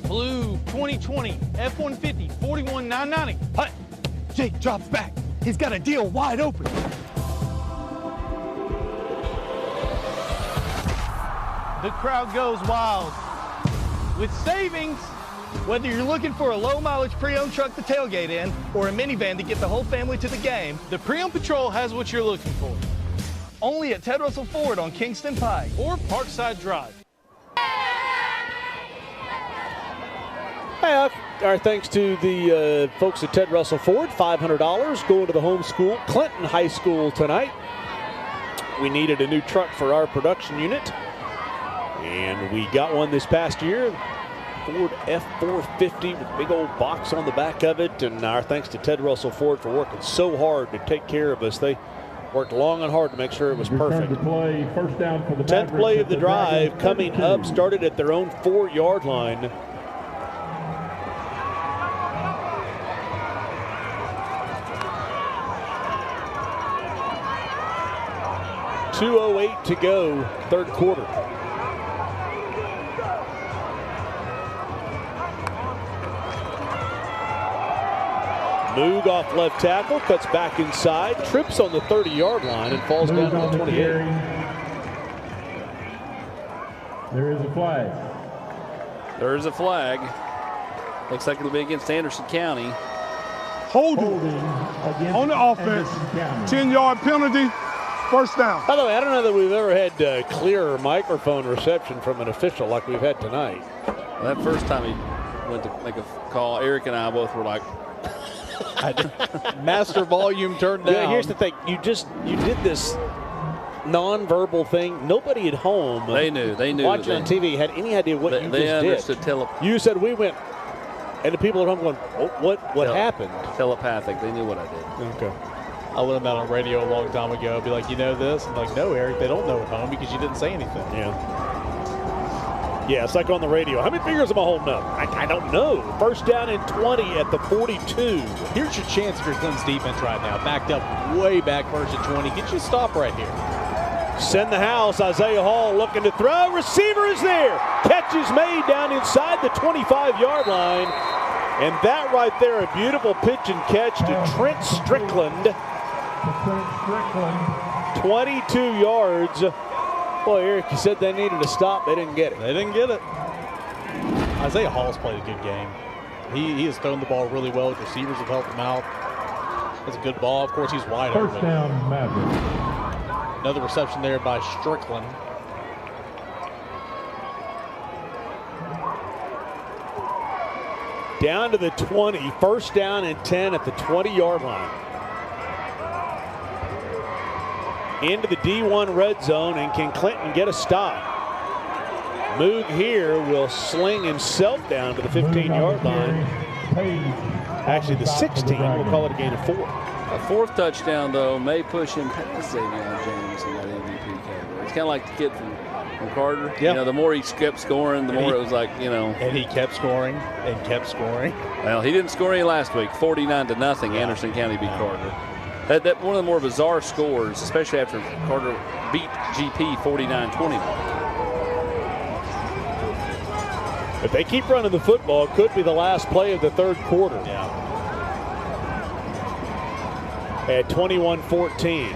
Blue 2020 F-150 41990. Hut. Jake drops back. He's got a deal wide open. The crowd goes wild. With savings, whether you're looking for a low-mileage pre-owned truck to tailgate in or a minivan to get the whole family to the game, the Pre-Owned Patrol has what you're looking for. Only at Ted Russell Ford on Kingston Pike or Parkside Drive. Hey, our thanks to the folks at Ted Russell Ford. $500 going to the home school, Clinton High School tonight. We needed a new truck for our production unit, and we got one this past year. Ford F450 with a big old box on the back of it. And our thanks to Ted Russell Ford for working so hard to take care of us. They worked long and hard to make sure it was perfect. Play, first down for the 10th play of the drive coming up, started at their own 4-yard line. .208 to go, third quarter. Moog off left tackle, cuts back inside, trips on the 30-yard line, and falls down to the 28. There is a flag. There is a flag. Looks like it'll be against Anderson County. Holding on the offense. 10-yard penalty. First down. By the way, I don't know that we've ever had clearer microphone reception from an official like we've had tonight. Well, that first time he went to make a call, Eric and I both were like, master volume turned down. Yeah, here's the thing. You did this non-verbal thing. Nobody at home. They knew. Watching on TV had any idea what you they just understood did. You said we went, and the people at home going, what happened? Telepathic. They knew what I did. Okay. I let him out on radio a long time ago. Be like, you know this? I'm like, no, Eric, they don't know at home because you didn't say anything. Yeah. Yeah, it's like on the radio. How many fingers am I holding up? I don't know. First down and 20 at the 42. Here's your chance if you're Clinton's defense right now. Backed up way back first and 20. Get you a stop right here. Send the house. Isaiah Hall looking to throw. Receiver is there. Catch is made down inside the 25-yard line. And that right there, a beautiful pitch and catch to Trent Strickland. 22 yards. Boy, Eric, you said they needed a stop. They didn't get it. They didn't get it. Isaiah Hall's played a good game. He has thrown the ball really well. His receivers have helped him out. That's a good ball. Of course, he's wide open. First down, Maverick. Another reception there by Strickland. Down to the 20. First down and 10 at the 20-yard line. Into the D1 red zone, and can Clinton get a stop? Moog here will sling himself down to the 15-yard line. Actually, the 16. We'll call it a gain of 4. A fourth touchdown, though, may push him past Xavier James in that MVP category. It's kind of like the kid from Carter. Yep. You know, the more he kept scoring, the more it was like, you know. And he kept scoring and kept scoring. Well, he didn't score any last week. 49-0, Anderson County beat Carter. That one of the more bizarre scores, especially after Carter beat GP 49-21. If they keep running the football, it could be the last play of the third quarter. Yeah. At 21-14.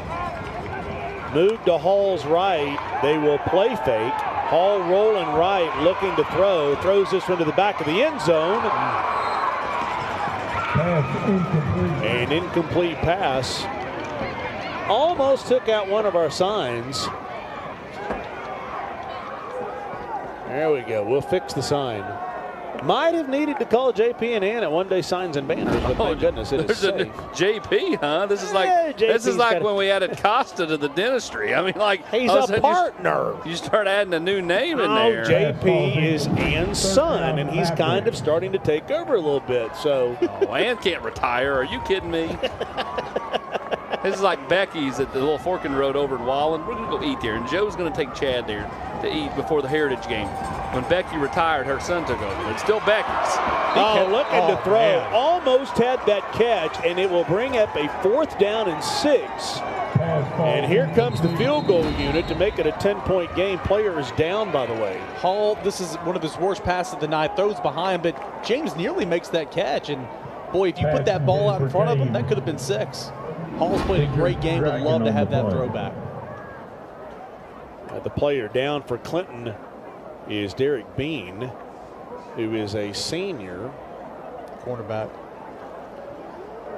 Moog to Hall's right. They will play fake. Hall rolling right, looking to throw. Throws this one to the back of the end zone. An incomplete pass. Almost took out one of our signs. There we go. We'll fix the sign. Might have needed to call JP and Ann at One Day Signs and Banners, but thank goodness it is safe. JP, huh? This is like when we added Costa to the dentistry. I mean, like he's a partner. You start adding a new name in there. JP is Ann's son, and he's kind of starting to take over a little bit. So Ann can't retire. Are you kidding me? This is like Becky's at the little fork in the road over in Wallen. We're going to go eat there, and Joe's going to take Chad there to eat before the Heritage game. When Becky retired, her son took over. It's still Becky's. Looking to throw. Man. Almost had that catch, and it will bring up a 4th down and 6. And here comes the field goal unit to make it a 10-point game. Player is down, by the way. Hall, this is one of his worst passes of the night. Throws behind, but James nearly makes that catch. And, boy, if you put that ball out in front of him, that could have been 6. Hall's played a great game, but love to have that throwback. The player down for Clinton is Derek Bean, who is a senior. Cornerback.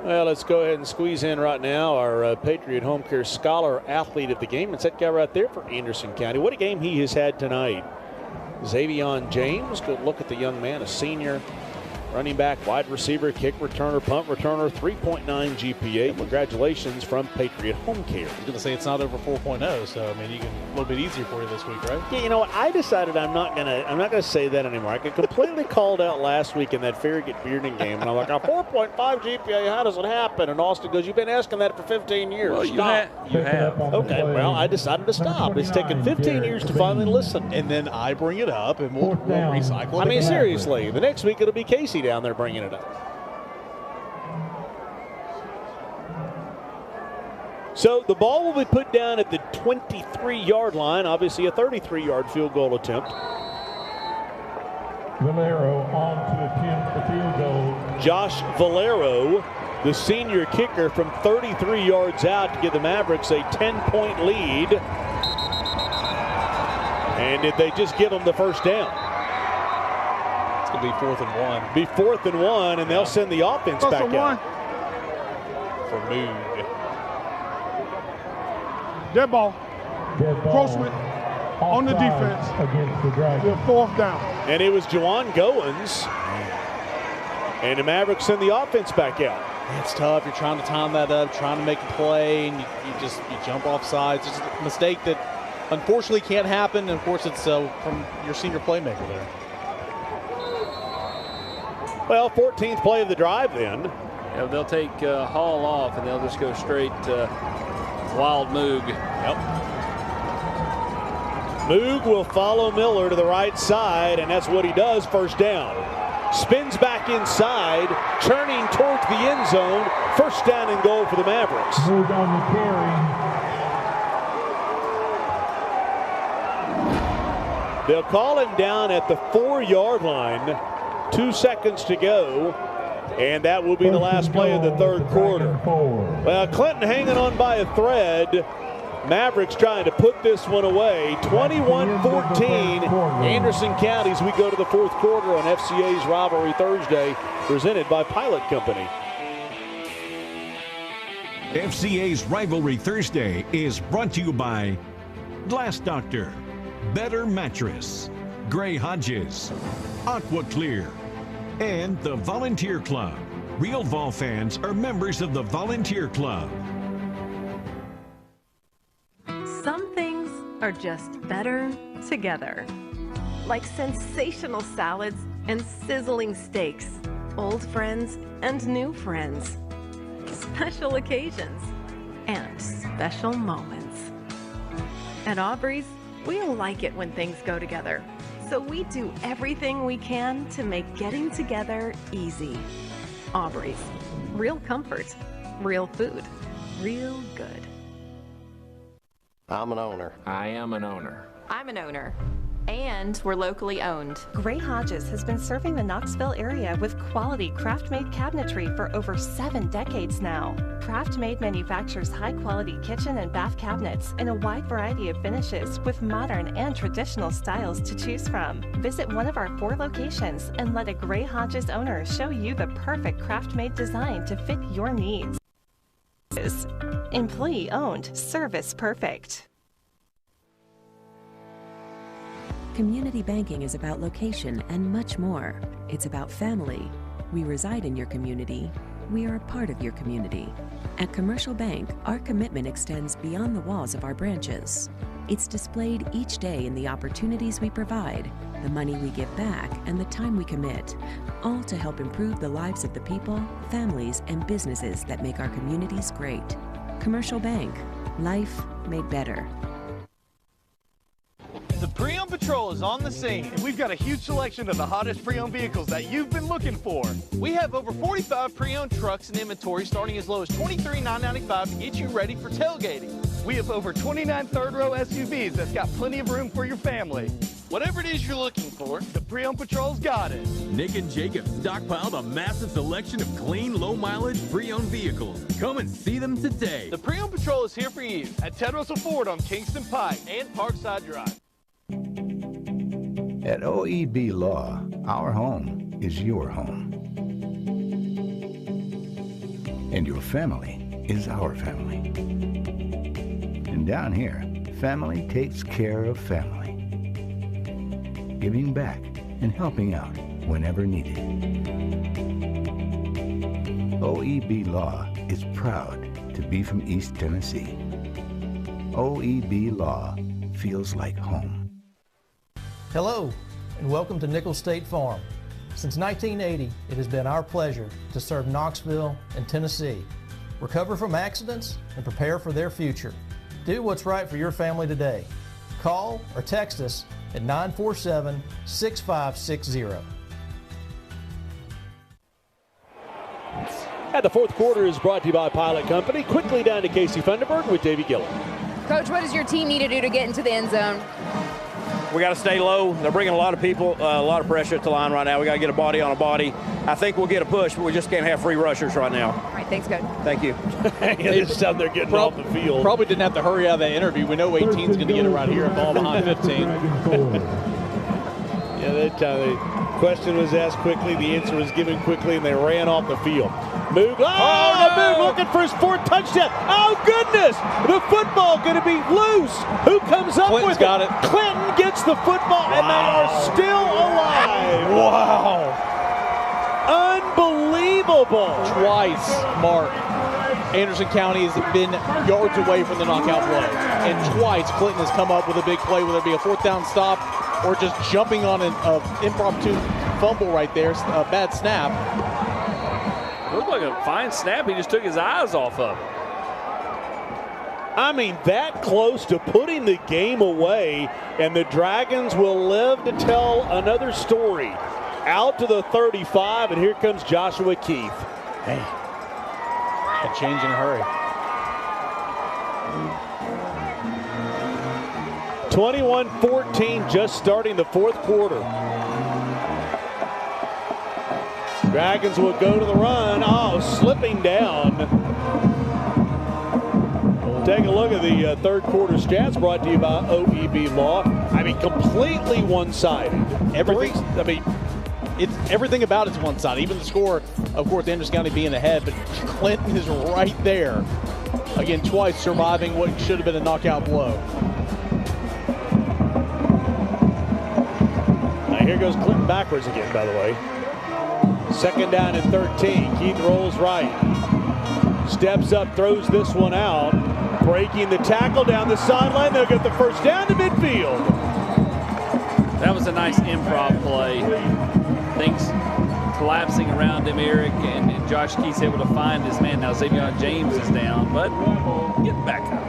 Well, let's go ahead and squeeze in right now our Patriot Home Care Scholar Athlete of the Game. It's that guy right there for Anderson County. What a game he has had tonight. Xavier James, good look at the young man, a senior. Running back, wide receiver, kick returner, punt returner, 3.9 GPA. Congratulations from Patriot Home Care. I was going to say it's not over 4.0, so I mean you can a little bit easier for you this week, right? Yeah, you know what? I decided I'm not gonna say that anymore. I got completely called out last week in that Farragut-Bearden game, and I'm like, a 4.5 GPA. How does it happen? And Austin goes, "You've been asking that for 15 years." Well, you have. Okay, well, I decided to stop. It's taken 15 years to finally listen. And then I bring it up, and we'll recycle it. I mean, seriously, the next week it'll be Casey down there bringing it up. So the ball will be put down at the 23-yard line. Obviously a 33-yard field goal attempt. Valero on to attempt the field goal. Josh Valero, the senior kicker, from 33 yards out to give the Mavericks a 10-point lead. And did they just give them the first down? It's going to be 4th and 1. Be 4th and 1, and they'll send the offense back out. For Moog. Dead ball. Grossman on the defense. Against the Dragons. With 4th down. And it was Juwan Goins. And the Mavericks send the offense back out. It's tough. You're trying to time that up, trying to make a play, and you jump off sides. It's a mistake that unfortunately can't happen. And of course, it's from your senior playmaker there. Well, 14th play of the drive then. Yeah, they'll take Hall off, and they'll just go straight Wild Moog. Yep. Moog will follow Miller to the right side, and that's what he does. First down. Spins back inside, turning towards the end zone. First down and goal for the Mavericks. Moog on the carry. They'll call him down at the 4-yard line. 2 seconds to go, and that will be the last play of the third quarter. Well, Clinton hanging on by a thread. Mavericks trying to put this one away. 21-14, Anderson County, as we go to the fourth quarter on FCA's Rivalry Thursday, presented by Pilot Company. FCA's Rivalry Thursday is brought to you by Glass Doctor, Better Mattress, Gray Hodges, Aqua Clear, and the Volunteer Club. Real Vol fans are members of the Volunteer Club. Some things are just better together. Like sensational salads and sizzling steaks, old friends and new friends, special occasions and special moments. At Aubrey's, we like it when things go together. So we do everything we can to make getting together easy. Aubrey's, real comfort, real food, real good. I'm an owner. I am an owner. I'm an owner. And we're locally owned. Gray Hodges has been serving the Knoxville area with quality craft-made cabinetry for over 7 decades now. Craft-Made manufactures high-quality kitchen and bath cabinets in a wide variety of finishes with modern and traditional styles to choose from. Visit one of our 4 locations and let a Gray Hodges owner show you the perfect craft-made design to fit your needs. Employee-owned, service perfect. Community banking is about location and much more. It's about family. We reside in your community. We are a part of your community. At Commercial Bank, our commitment extends beyond the walls of our branches. It's displayed each day in the opportunities we provide, the money we give back, and the time we commit, all to help improve the lives of the people, families, and businesses that make our communities great. Commercial Bank, life made better. The Pre-Owned Patrol is on the scene, and we've got a huge selection of the hottest pre-owned vehicles that you've been looking for. We have over 45 pre-owned trucks in inventory starting as low as $23,995 to get you ready for tailgating. We have over 29 third-row SUVs that's got plenty of room for your family. Whatever it is you're looking for, the Pre-Owned Patrol's got it. Nick and Jacob stockpiled a massive selection of clean, low-mileage pre-owned vehicles. Come and see them today. The Pre-Owned Patrol is here for you at Ted Russell Ford on Kingston Pike and Parkside Drive. At OEB Law, our home is your home. And your family is our family. And down here, family takes care of family. Giving back and helping out whenever needed. OEB Law is proud to be from East Tennessee. OEB Law feels like home. Hello, and welcome to Nichols State Farm. Since 1980, it has been our pleasure to serve Knoxville and Tennessee, recover from accidents, and prepare for their future. Do what's right for your family today. Call or text us at 947-6560. And the fourth quarter is brought to you by Pilot Company. Quickly down to Casey Funderburg with Davey Gillen. Coach, what does your team need to do to get into the end zone? We got to stay low. They're bringing a lot of people, a lot of pressure at the line right now. We got to get a body on a body. I think we'll get a push, but we just can't have free rushers right now. All right, thanks, Coach. Thank you. This time they're getting off the field. Probably didn't have to hurry out of that interview. We know 18's going to get it right here and ball behind 15. Yeah, that time the question was asked quickly, the answer was given quickly, and they ran off the field. Moog, Moog looking for his 4th touchdown. Oh, goodness! The football going to be loose. Who comes up Clinton's with got it? Clinton gets the football, and they are still alive. Wow. Unbelievable. Twice, Mark, Anderson County has been yards away from the knockout play. And twice, Clinton has come up with a big play, whether it be a 4th down stop or just jumping on an impromptu fumble right there, a bad snap. Looked like a fine snap. He just took his eyes off of it. I mean, that close to putting the game away, and the Dragons will live to tell another story. Out to the 35, and here comes Joshua Keith. Hey, a change in a hurry. 21-14, just starting the fourth quarter. Dragons will go to the run. Oh, slipping down. Take a look at the third quarter stats brought to you by OEB Law. I mean, completely one-sided. Everything about it's one-sided. Even the score, of course, Anderson County being ahead, but Clinton is right there. Again, twice surviving what should have been a knockout blow. Now here goes Clinton backwards again, by the way. Second down and 13. Keith rolls right. Steps up, throws this one out. Breaking the tackle down the sideline. They'll get the first down to midfield. That was a nice improv play. Things collapsing around him, Eric, and Josh Keith's able to find his man. Now Xavier James is down, but get back up.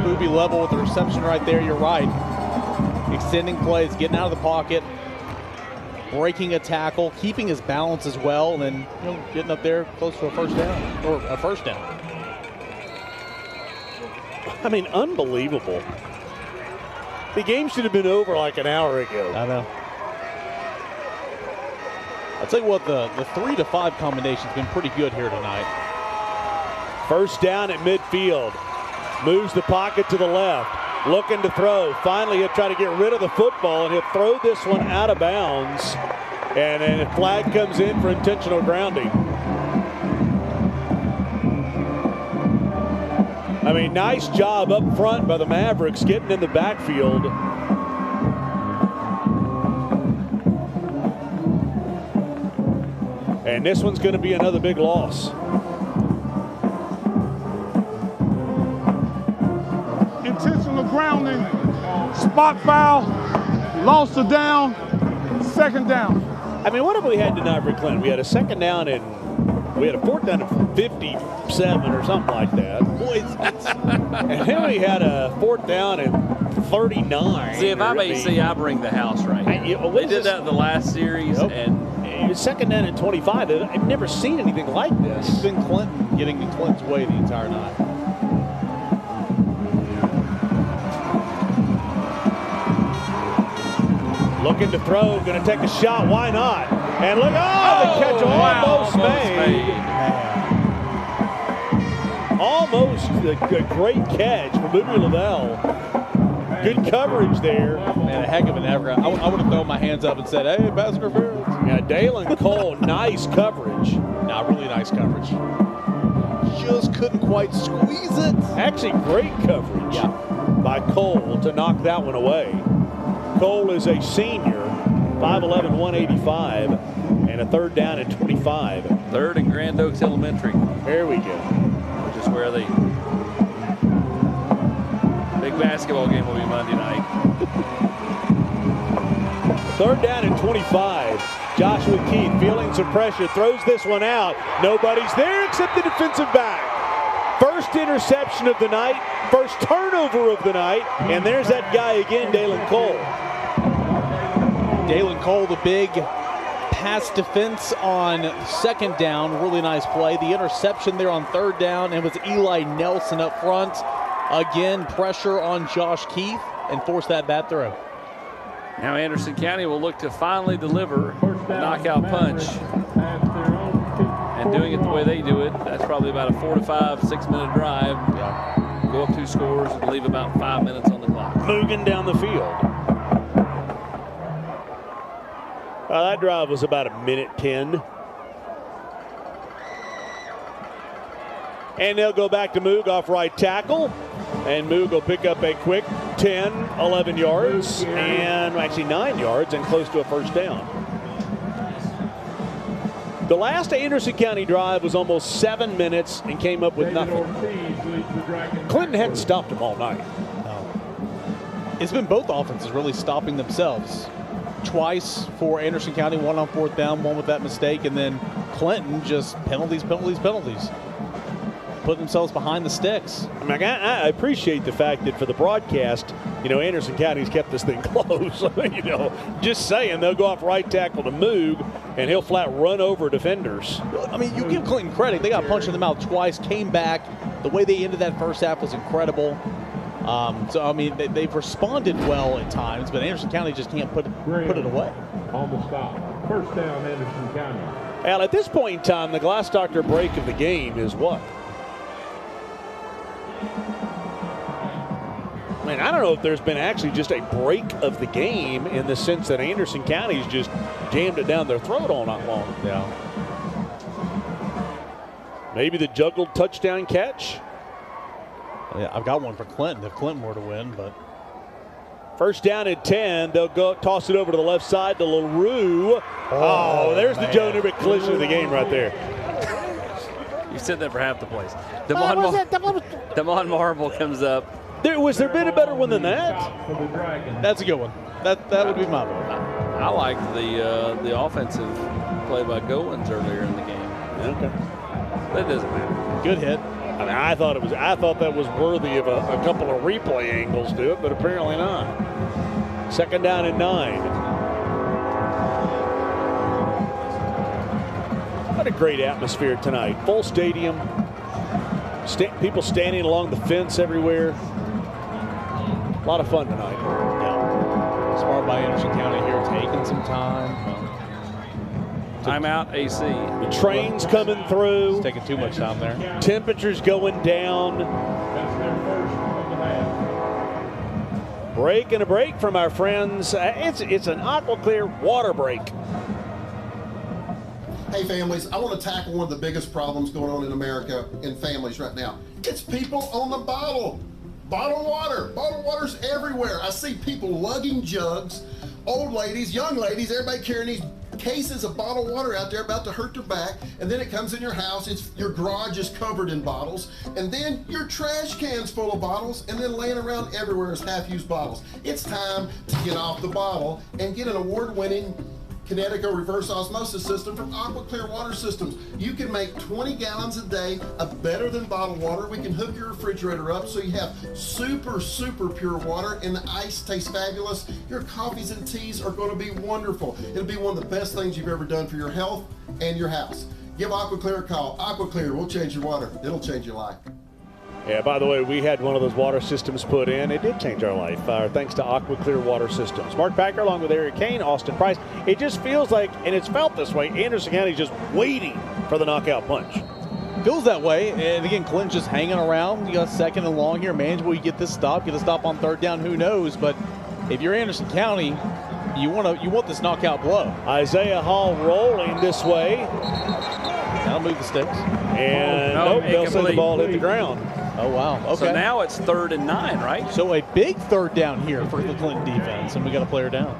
Booby level with the reception right there. You're right. Extending plays, getting out of the pocket, breaking a tackle, keeping his balance as well, and then getting up there close to a first down, or a first down. I mean, unbelievable. The game should have been over like an hour ago. I know. I'll tell you what, the 3 to 5 combination's been pretty good here tonight. First down at midfield. Moves the pocket to the left. Looking to throw. Finally, he'll try to get rid of the football, and he'll throw this one out of bounds. And then a flag comes in for intentional grounding. I mean, nice job up front by the Mavericks getting in the backfield. And this one's going to be another big loss. Intentional grounding, spot foul, loss of down, second down. I mean, what have we had tonight for Clinton? We had a second down and we had a fourth down and 57 or something like that. And then we had a fourth down and 39. See, if I'm AC, I bring the house right now. They did that in the last series, and second down and 25. I've never seen anything like this. It's been Clinton getting in Clinton's way the entire night. Looking to throw, going to take a shot. Why not? And look, the catch almost made. Almost a great catch from Booby Lavelle. Good coverage there. Man, a heck of an effort. I would have thrown my hands up and said, hey, pass interference. Yeah, Dalen Cole, nice coverage. Nah, really nice coverage. Just couldn't quite squeeze it. Actually, great coverage by Cole to knock that one away. Cole is a senior, 5'11", 185, and a third down and 25. Third and Grand Oaks Elementary. There we go. Which is where the big basketball game will be Monday night. Third down and 25. Joshua Keith feeling some pressure, throws this one out. Nobody's there except the defensive back. First interception of the night, first turnover of the night, and there's that guy again, Dalen Cole. Dalen Cole, the big pass defense on second down. Really nice play. The interception there on third down, and it was Eli Nelson up front. Again, pressure on Josh Keith and force that bad throw. Now Anderson County will look to finally deliver a knockout punch. And doing it the way they do it, that's probably about a 4 to 5, 6 minute drive. Go up 2 scores and leave about 5 minutes on the clock. Moving down the field. That drive was about 1:10. And they'll go back to Moog off right tackle. And Moog will pick up a quick 10, 11 yards, and actually 9 yards and close to a first down. The last Anderson County drive was almost 7 minutes and came up with nothing. Clinton hadn't stopped them all night. No. It's been both offenses really stopping themselves. Twice for Anderson County, one on fourth down, one with that mistake, and then Clinton just penalties. put themselves behind the sticks. I mean, I appreciate the fact that for the broadcast, Anderson County's kept this thing close. Just saying, they'll go off right tackle to Moog, and he'll flat run over defenders. I mean, you give Clinton credit. They got punched in the mouth twice, came back. The way they ended that first half was incredible. They've responded well at times, but Anderson County just can't put it away. On the stop. First down, Anderson County. Al, at this point in time, the Glass Doctor break of the game is what? I mean, I don't know if there's been actually just a break of the game in the sense that Anderson County's just jammed it down their throat all night long. Yeah. Maybe the juggled touchdown catch. Yeah, I've got one for Clinton if Clinton were to win, but. First down at 10. They'll go toss it over to the left side to LaRue. Oh, there's the Joe Newbeck collision of the game right there. You said that for half the place. Damon Marble comes up. Was there been a better one than that? That's a good one. That would be my vote. I liked the offensive play by Goins earlier in the game. Okay. That doesn't matter. Good hit. I mean, I thought that was worthy of a couple of replay angles to it, but apparently not. Second down and 9. What a great atmosphere tonight. Full stadium. People standing along the fence everywhere. A lot of fun tonight. Yeah. Smart by Anderson County here, taking some time. Timeout, AC. The train's coming through. It's taking too much time there. Temperatures going down. Break and a break from our friends. It's an Aqua Clear water break. Hey families, I want to tackle one of the biggest problems going on in America in families right now. It's people on the bottle. Bottled water. Bottled water's everywhere. I see people lugging jugs, old ladies, young ladies, everybody carrying these cases of bottled water out there about to hurt their back, and then it comes in your house, your garage is covered in bottles, and then your trash can's full of bottles, and then laying around everywhere is half-used bottles. It's time to get off the bottle and get an award-winning Connecticut reverse osmosis system from Aqua Clear Water Systems. You can make 20 gallons a day of better than bottled water. We can hook your refrigerator up so you have super, super pure water, and the ice tastes fabulous. Your coffees and teas are going to be wonderful. It'll be one of the best things you've ever done for your health and your house. Give Aqua Clear a call. Aqua Clear will change your water. It'll change your life. Yeah, by the way, we had one of those water systems put in. It did change our life, thanks to Aqua Clear Water Systems. Mark Packer along with Eric Kane, Austin Price. It just feels like, and it's felt this way, Anderson County's just waiting for the knockout punch. Feels that way, and again, Clinton's just hanging around. You got second and long here. Manageable, you get this stop. Get a stop on third down, who knows? But if you're Anderson County, you want this knockout blow. Isaiah Hall rolling this way. That'll move the sticks. And nope, they'll say the ball hit the ground. Oh, wow. Okay. So now it's 3rd and 9, right? So a big third down here for the Clinton defense, and we got a player down.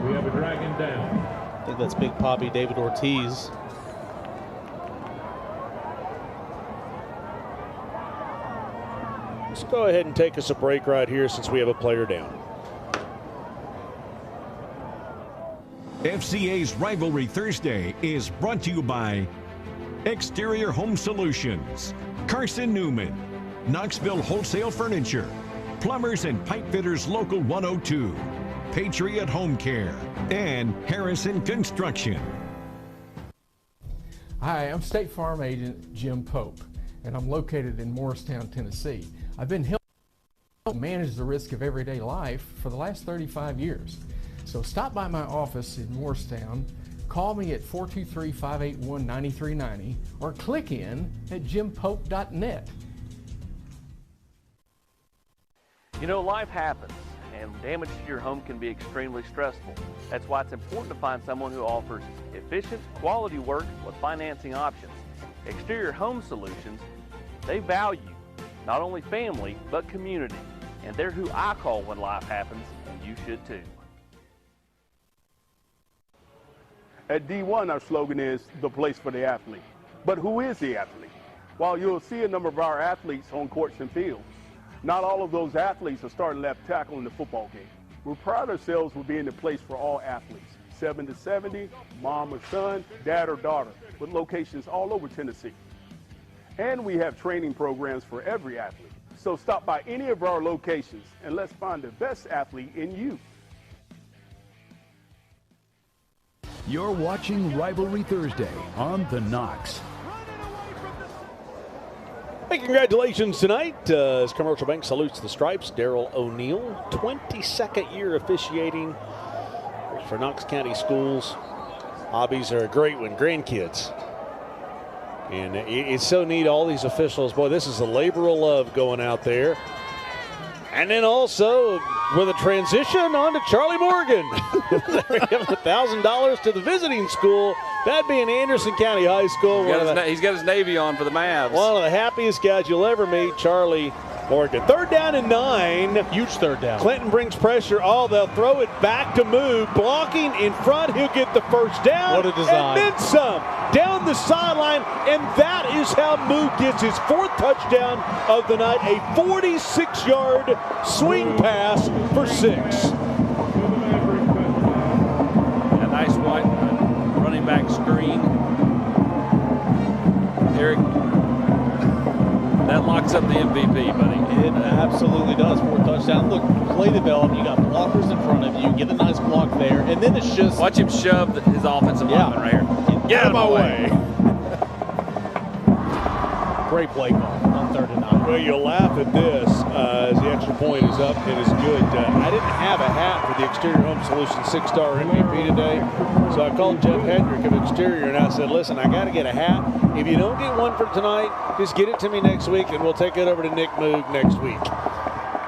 We have a dragon down. I think that's Big Poppy David Ortiz. Let's go ahead and take us a break right here since we have a player down. FCA's Rivalry Thursday is brought to you by Exterior Home Solutions, Carson Newman, Knoxville Wholesale Furniture, Plumbers and Pipe Fitters Local 102, Patriot Home Care, and Harrison Construction. Hi, I'm State Farm Agent Jim Pope, and I'm located in Morristown, Tennessee. I've been helping manage the risk of everyday life for the last 35 years. So stop by my office in Morristown, call me at 423-581-9390, or click in at jimpope.net. You know, life happens, and damage to your home can be extremely stressful. That's why it's important to find someone who offers efficient, quality work with financing options. Exterior Home Solutions, they value not only family, but community. And they're who I call when life happens, and you should too. At D1, our slogan is the place for the athlete. But who is the athlete? While you'll see a number of our athletes on courts and fields, not all of those athletes are starting left tackle in the football game. We pride ourselves with being the place for all athletes, 7 to 70, mom or son, dad or daughter, with locations all over Tennessee. And we have training programs for every athlete. So stop by any of our locations and let's find the best athlete in you. You're watching Rivalry Thursday on The Knox. Hey, congratulations tonight as Commercial Bank salutes the Stripes. Daryl O'Neill, 22nd year officiating for Knox County Schools. Hobbies are a great one, grandkids. And it's so neat, all these officials. Boy, this is a labor of love going out there. And then also, with a transition on to Charlie Morgan. They're giving $1,000 to the visiting school. That being Anderson County High School. He's got his Navy on for the Mavs. One of the happiest guys you'll ever meet, Charlie Morgan. 3rd down and 9. Huge 3rd down. Clinton brings pressure. Oh, they'll throw it back to Moog. Blocking in front. He'll get the 1st down. What a design. And then some. Down the sideline. And that is how Moog gets his 4th touchdown of the night. A 46-yard swing pass for 6. A nice wide running back screen. Eric, that locks up the MVP, buddy. It absolutely does. 4th touchdown. Look, play developed. You got blockers in front of you. Get a nice block there. And then it's just... Watch him shove his offensive lineman right here. Get out of my way. Great play call on 3rd and 9. Well, you'll laugh at this as the extra point is up and is good. I didn't have a hat for the Exterior Home Solutions 6-star MVP today, so I called Jeff Hedrick of Exterior and I said, listen, I got to get a hat. If you don't get one for tonight, just get it to me next week and we'll take it over to Nick Moog next week.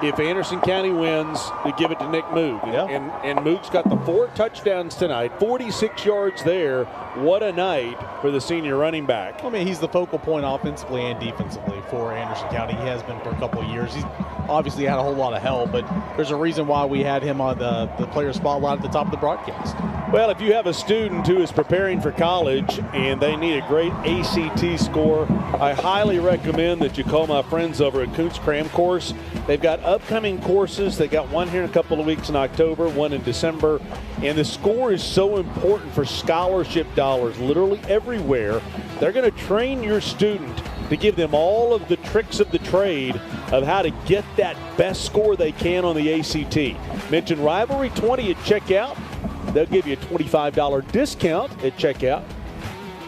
If Anderson County wins, we give it to Nick Moog. Yeah. And Moog's got the 4 touchdowns tonight, 46 yards there. What a night for the senior running back. I mean, he's the focal point offensively and defensively for Anderson County. He has been for a couple of years. He's obviously had a whole lot of help, but there's a reason why we had him on the player spotlight at the top of the broadcast. Well, if you have a student who is preparing for college and they need a great ACT score, I highly recommend that you call my friends over at Kuntz Cram Course. They've got upcoming courses. They got one here in a couple of weeks in October, one in December. And the score is so important for scholarship dollars literally everywhere. They're going to train your student to give them all of the tricks of the trade of how to get that best score they can on the ACT. Mention Rivalry 20 at checkout. They'll give you a $25 discount at checkout.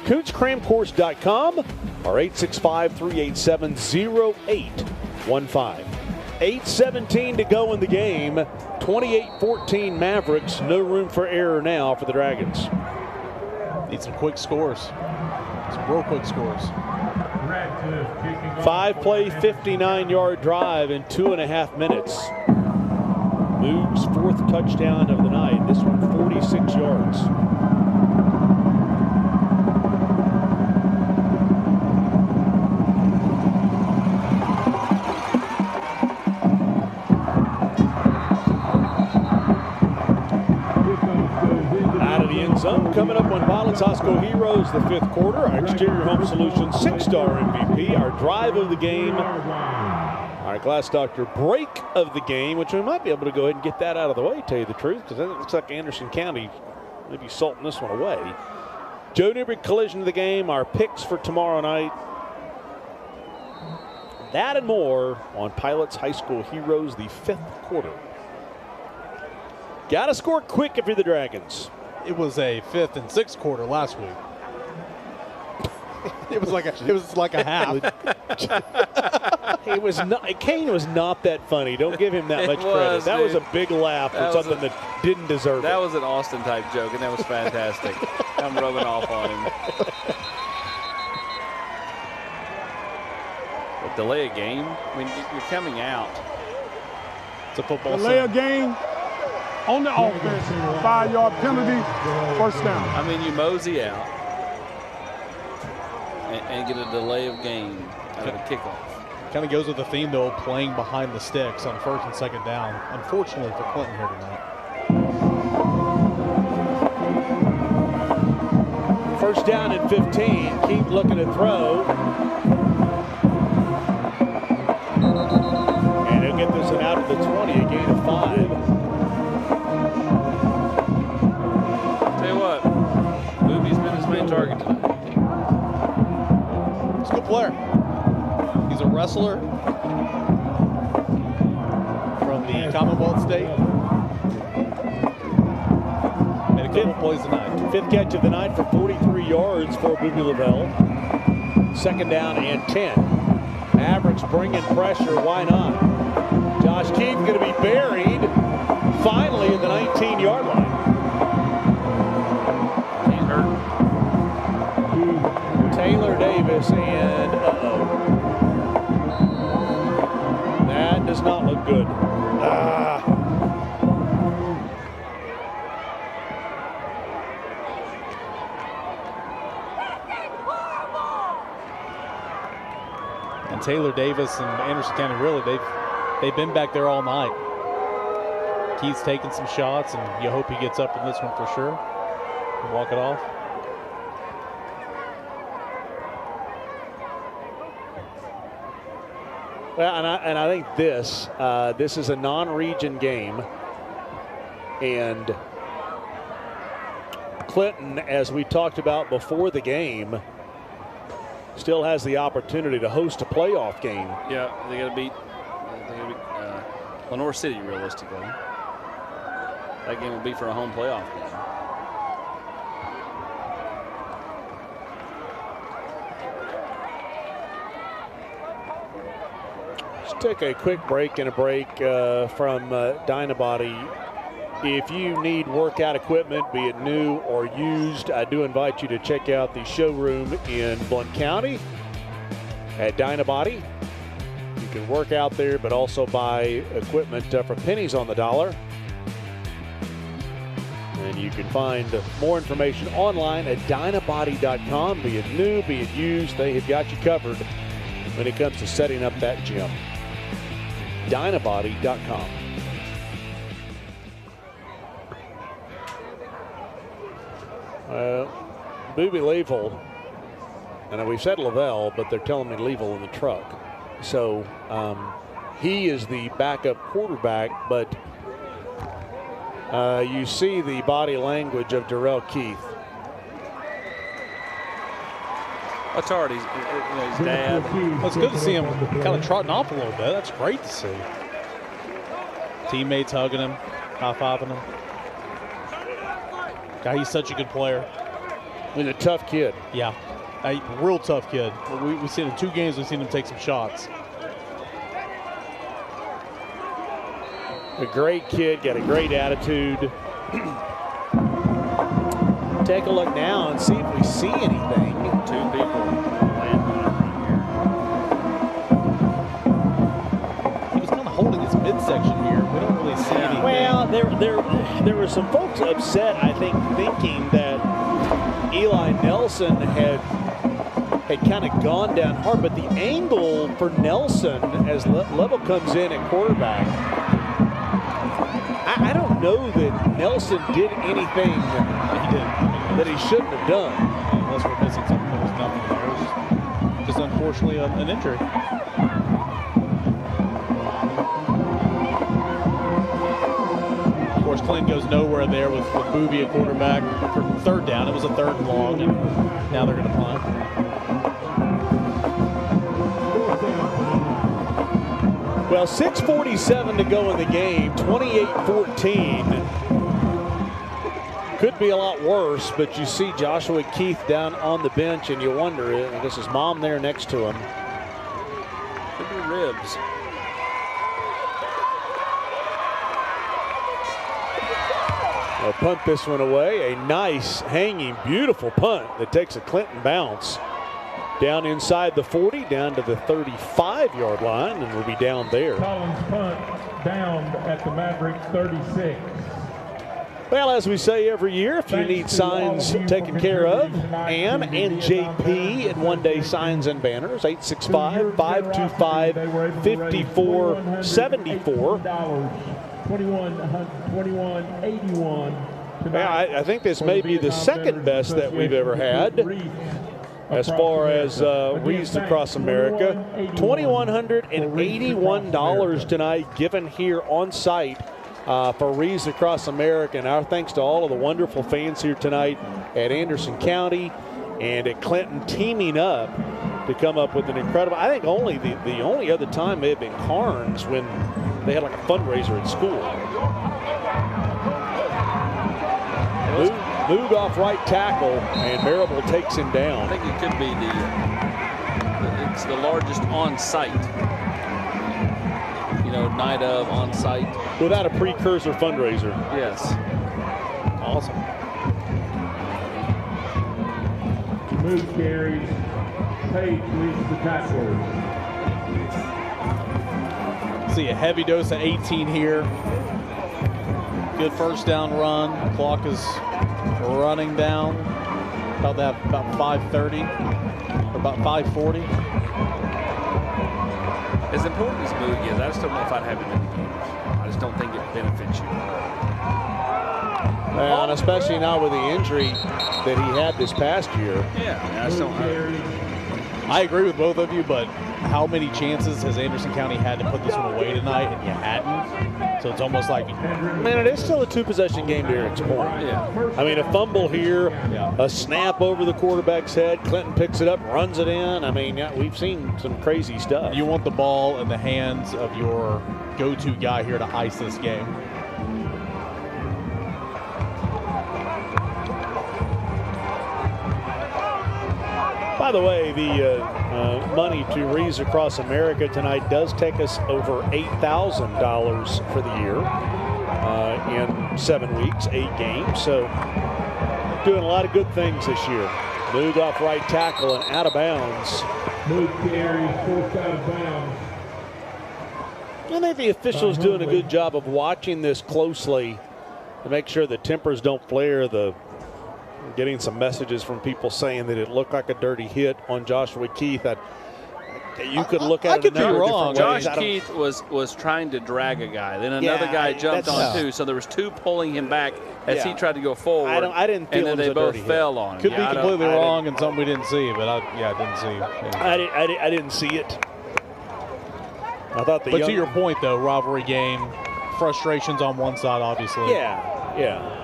KuntzCramCourse.com or 865-387-0815. 8:17 to go in the game. 28-14 Mavericks. No room for error now for the Dragons. Need some quick scores. Some real quick scores. 5-play, 59-yard drive in 2.5 minutes. Moog's 4th touchdown of the night. This one 46 yards. Out of the end zone, coming up on Pilots Hosco Heroes, the 5th quarter. Our Exterior Home Solutions 6-star MVP, our drive of the game. Our Glass Doctor break of the game, which we might be able to go ahead and get that out of the way, tell you the truth, because it looks like Anderson County may be salting this one away. Joe Newberry collision of the game, our picks for tomorrow night. That and more on Pilots High School Heroes, the 5th quarter. Got to score quick if you're the Dragons. It was a 5th and 6th quarter last week. It was like a half. It was not. Kane was not that funny. Don't give him that much credit. That was a big laugh for something that didn't deserve it. That was an Austin type joke, and that was fantastic. I'm rubbing off on him. A delay a game. I mean, you're coming out. It's a football. Delay a game on the offense. 5-yard penalty. 1st down. I mean, you mosey out and get a delay of game out of a kickoff. Kind of goes with the theme, though, playing behind the sticks on 1st and 2nd down. Unfortunately for Clinton here tonight. 1st down and 15. Keep looking to throw. And he'll get this one out of the 20, a gain of 5. Tell you what, Booby's been his main target tonight. He's a good player. wrestler from the Commonwealth State. Made a couple plays tonight. Fifth catch of the night for 43 yards for Boobie Lavelle. Second down and 10. Mavericks bringing pressure. Why not? Josh Keith going to be buried finally at the 19-yard line. Can't hurt. Taylor Davis and that does not look good. And Taylor Davis and Anderson County, really, they've been back there all night. Keith's taking some shots, and you hope he gets up in this one for sure and walk it off. Well, and I think this is a non-region game, and Clinton, as we talked about before the game, still has the opportunity to host a playoff game. Yeah, they got to beat Lenore City realistically. That game will be for a home playoff game. Let's take a quick break from Dynabody. If you need workout equipment, be it new or used, I do invite you to check out the showroom in Blount County at Dynabody. You can work out there, but also buy equipment for pennies on the dollar. And you can find more information online at dynabody.com. Be it new, be it used, they have got you covered when it comes to setting up that gym. Dynabody.com. Boobie Lavelle, and we've said Lavelle, but they're telling me Lavelle in the truck. So he is the backup quarterback, but you see the body language of Darrell Keith. That's hard. He's dad. Well, it's good to see him kind of trotting off a little bit. That's great to see. Teammates hugging him, high-fiving him. God, he's such a good player. He's a tough kid. Yeah, a real tough kid. We've seen in 2 games, we've seen him take some shots. A great kid, got a great attitude. Take a look now and see if we see anything. 2 people landing around here. He was kind of holding his midsection here. We don't really see anything. Well, there were some folks upset, I think, thinking that Eli Nelson had kind of gone down hard, but the angle for Nelson as Level comes in at quarterback, I don't know that Nelson did anything that he shouldn't have done. Unless we're missing something, there was nothing there. It was just unfortunately an injury. Of course, Clinton goes nowhere there with Boobie at quarterback for 3rd down. It was a 3rd and long, and now they're going to punt. Well, 6:47 to go in the game, 28-14. Could be a lot worse, but you see Joshua Keith down on the bench, and you wonder, I guess his mom there next to him. Could be ribs. They'll punt this one away. A nice, hanging, beautiful punt that takes a Clinton bounce. Down inside the 40, down to the 35-yard line, and will be down there. Collins punt down at the Mavericks 36. Well, as we say every year, if you need signs taken care of, Ann and JP at One Day Signs and Banners, 865-525-5474. $21.81. Yeah, I think this may be the second best that we've ever had. As far as Wreaths Across America, $2,181 tonight given here on site for Wreaths Across America. And our thanks to all of the wonderful fans here tonight at Anderson County and at Clinton teaming up to come up with an incredible. I think only the only other time may have been Carnes when they had like a fundraiser at school. Moog off right tackle, and Marable takes him down. I think it could be it's the largest on-site, night of on-site. Without a precursor fundraiser. Yes. Awesome. Moog carries. Page leads the tackler. See a heavy dose of 18 here. Good first down run. Clock is running down. About 5:30 or about 5:40. As important as Moog is, I just don't know if I'd have him in the games. I just don't think it benefits you. And especially now with the injury that he had this past year. Yeah, I just don't. I agree with both of you, but how many chances has Anderson County had to put this one away tonight, and you hadn't? So it's almost like, man, it is still a two-possession game to Eric's point. Yeah. I mean, a fumble here, a snap over the quarterback's head. Clinton picks it up, runs it in. I mean, yeah, we've seen some crazy stuff. You want the ball in the hands of your go-to guy here to ice this game. By the way, the money to Rees Across America tonight does take us over $8,000 for the year in 7 weeks, 8 games. So doing a lot of good things this year. Moog off right tackle and out of bounds. Moog carries, forced out of bounds. I think the officials doing a good job of watching this closely to make sure the tempers don't flare. Getting some messages from people saying that it looked like a dirty hit on Joshua Keith. That you could look at it a number of different ways. Josh Keith was trying to drag a guy. Then another guy jumped on too. So there was two pulling him back as he tried to go forward. I didn't feel and then they both fell on him. Could be completely wrong and something we didn't see, but I didn't see. I didn't see it. I thought But to your point, though, rivalry game, frustrations on one side, obviously. Yeah.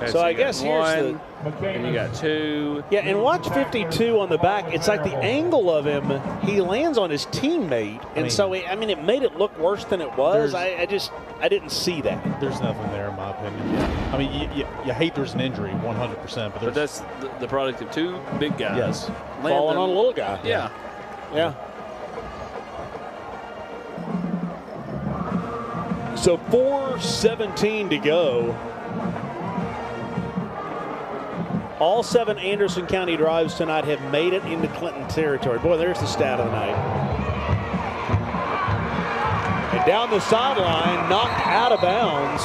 So I guess here's and you got 2. Yeah, and watch 52 on the back. It's like the angle of him, he lands on his teammate. And it made it look worse than it was. I didn't see that. There's nothing there, in my opinion. I mean, you hate there's an injury, 100%. But that's the product of 2 big guys. Yes. Falling on a little guy. Yeah. So 4:17 to go. All 7 Anderson County drives tonight have made it into Clinton territory. Boy, there's the stat of the night. And down the sideline, knocked out of bounds.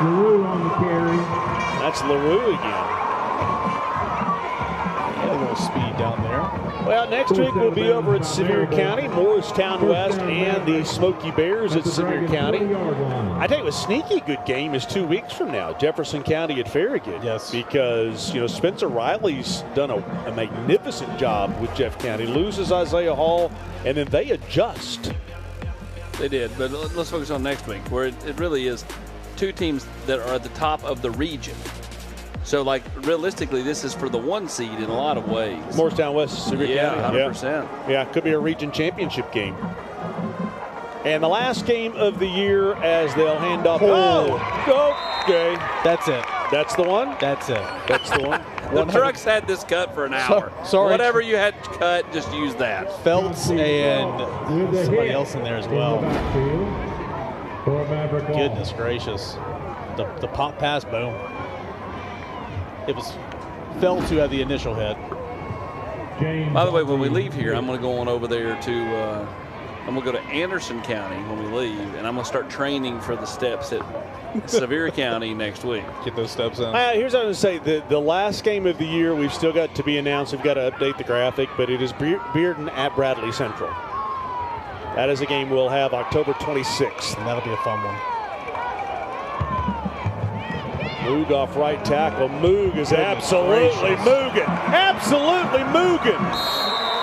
LaRue on the carry. That's LaRue again. A little speed down there. Well, next week we'll be over at Sevier County, Morristown West, and the Smoky Bears at Sevier County. I tell you, a sneaky good game is 2 weeks from now, Jefferson County at Farragut. Yes. Because, Spencer Riley's done a magnificent job with Jeff County. Loses Isaiah Hall, and then they adjust. They did, but let's focus on next week, where it really is 2 teams that are at the top of the region. So, realistically, this is for the 1 seed in a lot of ways. Morristown West, Sevier County. 100%. Yeah, could be a region championship game. And the last game of the year as they'll hand off. Okay. That's it. That's the one? That's it. That's the one. The trucks had this cut for an hour. Sorry. Whatever you had cut, just use that. Feltz and somebody else in there as well. Goodness gracious. The pop pass, boom. It was Feltz who had the initial hit. By the way, when we leave here, I'm going to go on over there to I'm going to go to Anderson County when we leave, and I'm going to start training for the steps at Sevier County next week. Get those steps in. Here's what I was going to say. The last game of the year, we've still got to be announced. We've got to update the graphic, but it is Bearden at Bradley Central. That is a game we'll have October 26th. And that'll be a fun one. Moog off right tackle. Moog is absolutely mooging. Absolutely mooging.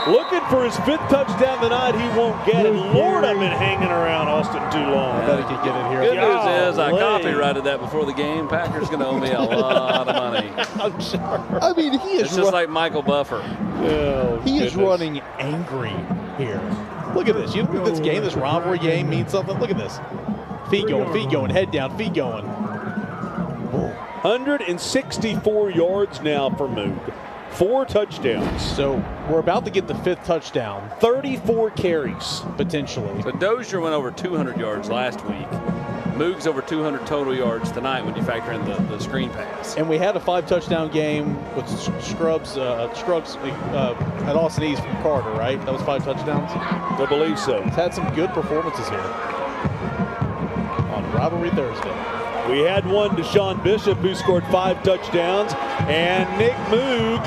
Looking for his 5th touchdown tonight. He won't get it. Lord, I've been hanging around Austin too long. I bet he could get it here. Good news is I copyrighted that before the game. Packers going to owe me a lot of money. I'm sure. I mean, he is it's just like Michael Buffer. Oh, he is running angry here. Look at this. You look at this game, this rivalry game means something. Look at this. Feet going, head down, feet going. 164 yards now for Moog. 4 touchdowns. So we're about to get the 5th touchdown. 34 carries. Potentially. So Dozier went over 200 yards last week. Moog's over 200 total yards tonight when you factor in the screen pass. And we had a 5-touchdown game with Scruggs at Austin East from Carter, right? That was 5 touchdowns? I believe so. He's had some good performances here on Rivalry Thursday. We had one to Sean Bishop, who scored 5 touchdowns, and Nick Moog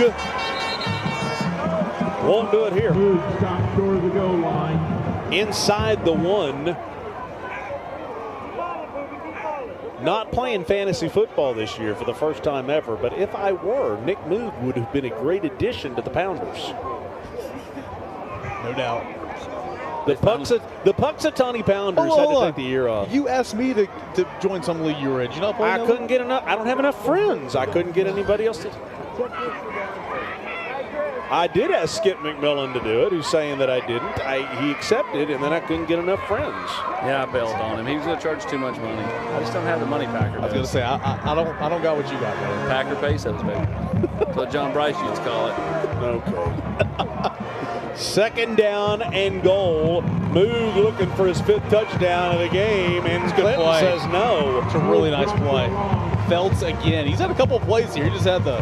won't do it here. Moog stopped short of the goal line. Inside the 1. Not playing fantasy football this year for the first time ever, but if I were, Nick Moog would have been a great addition to the Pounders. No doubt. The Puxatawny Pounders had to take the year off. You asked me to join some league you were in. Did you not play? I couldn't get enough. I don't have enough friends. I couldn't get anybody else to. I did ask Skip McMillan to do it, who's saying that I didn't. He accepted, and then I couldn't get enough friends. Yeah, I bailed on him. He was going to charge too much money. I just don't have the money Packer does. I was going to say, I don't got what you got, man. Packer pesos, baby. That's what John Bryce used to call it. Okay. 2nd down and goal. Moog looking for his 5th touchdown of the game, and Clinton says no. It's a really nice play. Feltz again. He's had a couple of plays here. He just had the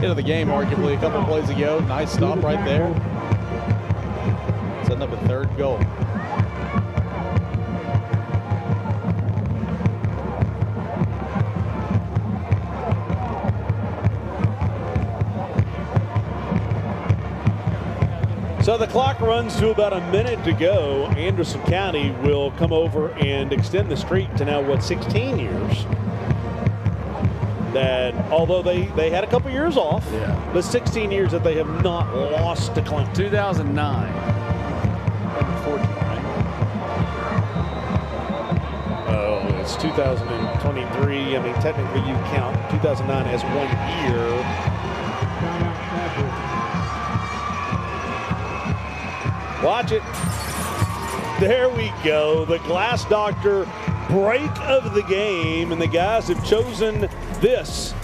hit of the game, arguably, a couple of plays ago. Nice stop right there. Setting up a 3rd goal. So the clock runs to about a minute to go. Anderson County will come over and extend the streak to now, 16 years. That although they had a couple years off, but 16 years that they have not lost to Clinton. 2009. 14, right? Oh, it's 2023. I mean, technically you count 2009 as 1 year. Watch it. There we go. The Glass Doctor break of the game, and the guys have chosen this.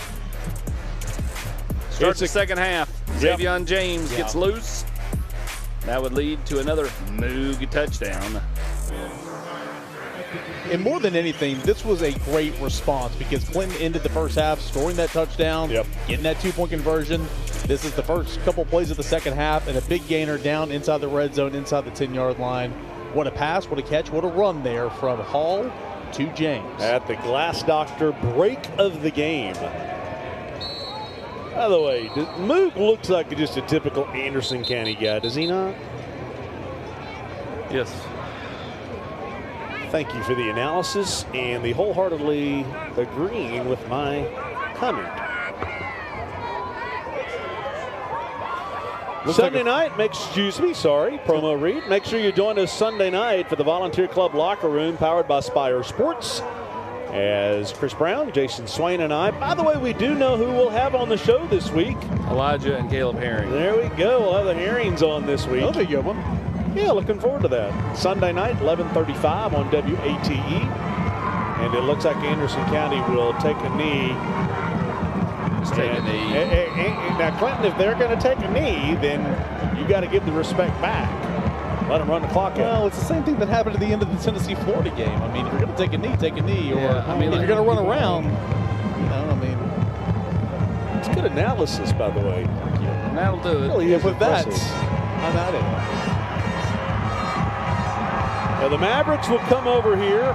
Starts the second half. Xavion James gets loose. That would lead to another Moog touchdown. And more than anything, this was a great response because Clinton ended the first half scoring that touchdown, getting that 2-point conversion. This is the first couple plays of the second half, and a big gainer down inside the red zone, inside the 10-yard line. What a pass, what a catch, what a run there from Hall to James. At the Glass Doctor break of the game. By the way, Moog looks like just a typical Anderson County guy, does he not? Yes. Thank you for the analysis and the wholeheartedly agreeing with my comment. Sunday night, promo read. Make sure you join us Sunday night for the Volunteer Club Locker Room powered by Spire Sports. As Chris Brown, Jason Swain, and I. By the way, we do know who we'll have on the show this week. Elijah and Caleb Herring. There we go. We'll have the Herrings on this week. That'll be a good one. Yeah, looking forward to that. Sunday night, 11:35 on WATE. And it looks like Anderson County will take a knee. Now, Clinton, if they're going to take a knee, then you got to give the respect back. Let them run the clock out. Well, it's the same thing that happened at the end of the Tennessee-Florida game. I mean, if you're going to take a knee, take a knee. Or if you're going to run around, It's good analysis, by the way. Thank you. And that'll do it. Well, with that, I'm at it. Now the Mavericks will come over here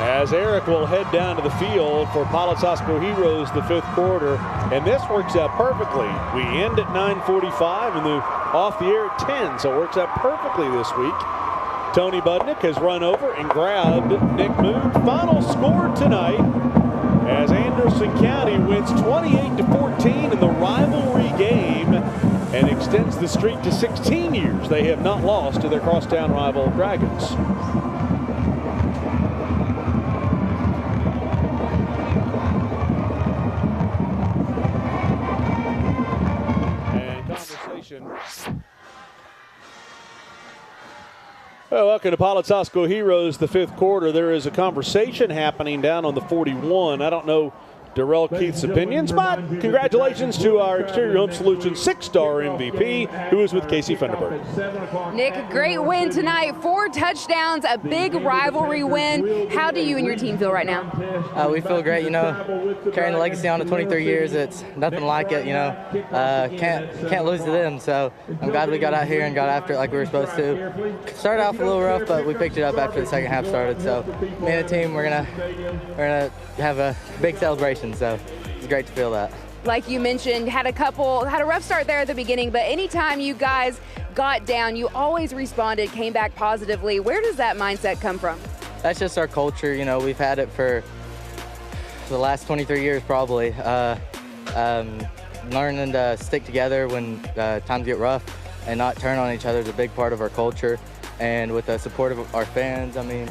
as Eric will head down to the field for Pilots Hospital Heroes the 5th quarter. And this works out perfectly. We end at 9:45 and they're off the air at 10. So it works out perfectly this week. Tony Budnick has run over and grabbed Nick Moog. Final score tonight as Anderson County wins 28-14 in the rivalry game and extends the streak to 16 years they have not lost to their crosstown rival Dragons. And conversation. Well, welcome to Pilots High School Heroes, the fifth quarter. There is a conversation happening down on the 41. I don't know Darrell Keith's opinions, but congratulations to our Exterior Home Solutions 6-star MVP, who is with Casey Funderburg. Nick, great win tonight. 4 touchdowns, a big rivalry win. How do you and your team feel right now? We feel great, carrying the legacy on to 23 years. It's nothing like it, can't lose to them. So I'm glad we got out here and got after it like we were supposed to. Started off a little rough, but we picked it up after the second half started. So me and the team, we're gonna have a big celebration. So it's great to feel that. Like you mentioned, had a rough start there at the beginning, but anytime you guys got down, you always responded, came back positively. Where does that mindset come from? That's just our culture. We've had it for the last 23 years probably. Learning to stick together when times get rough and not turn on each other is a big part of our culture. And with the support of our fans, we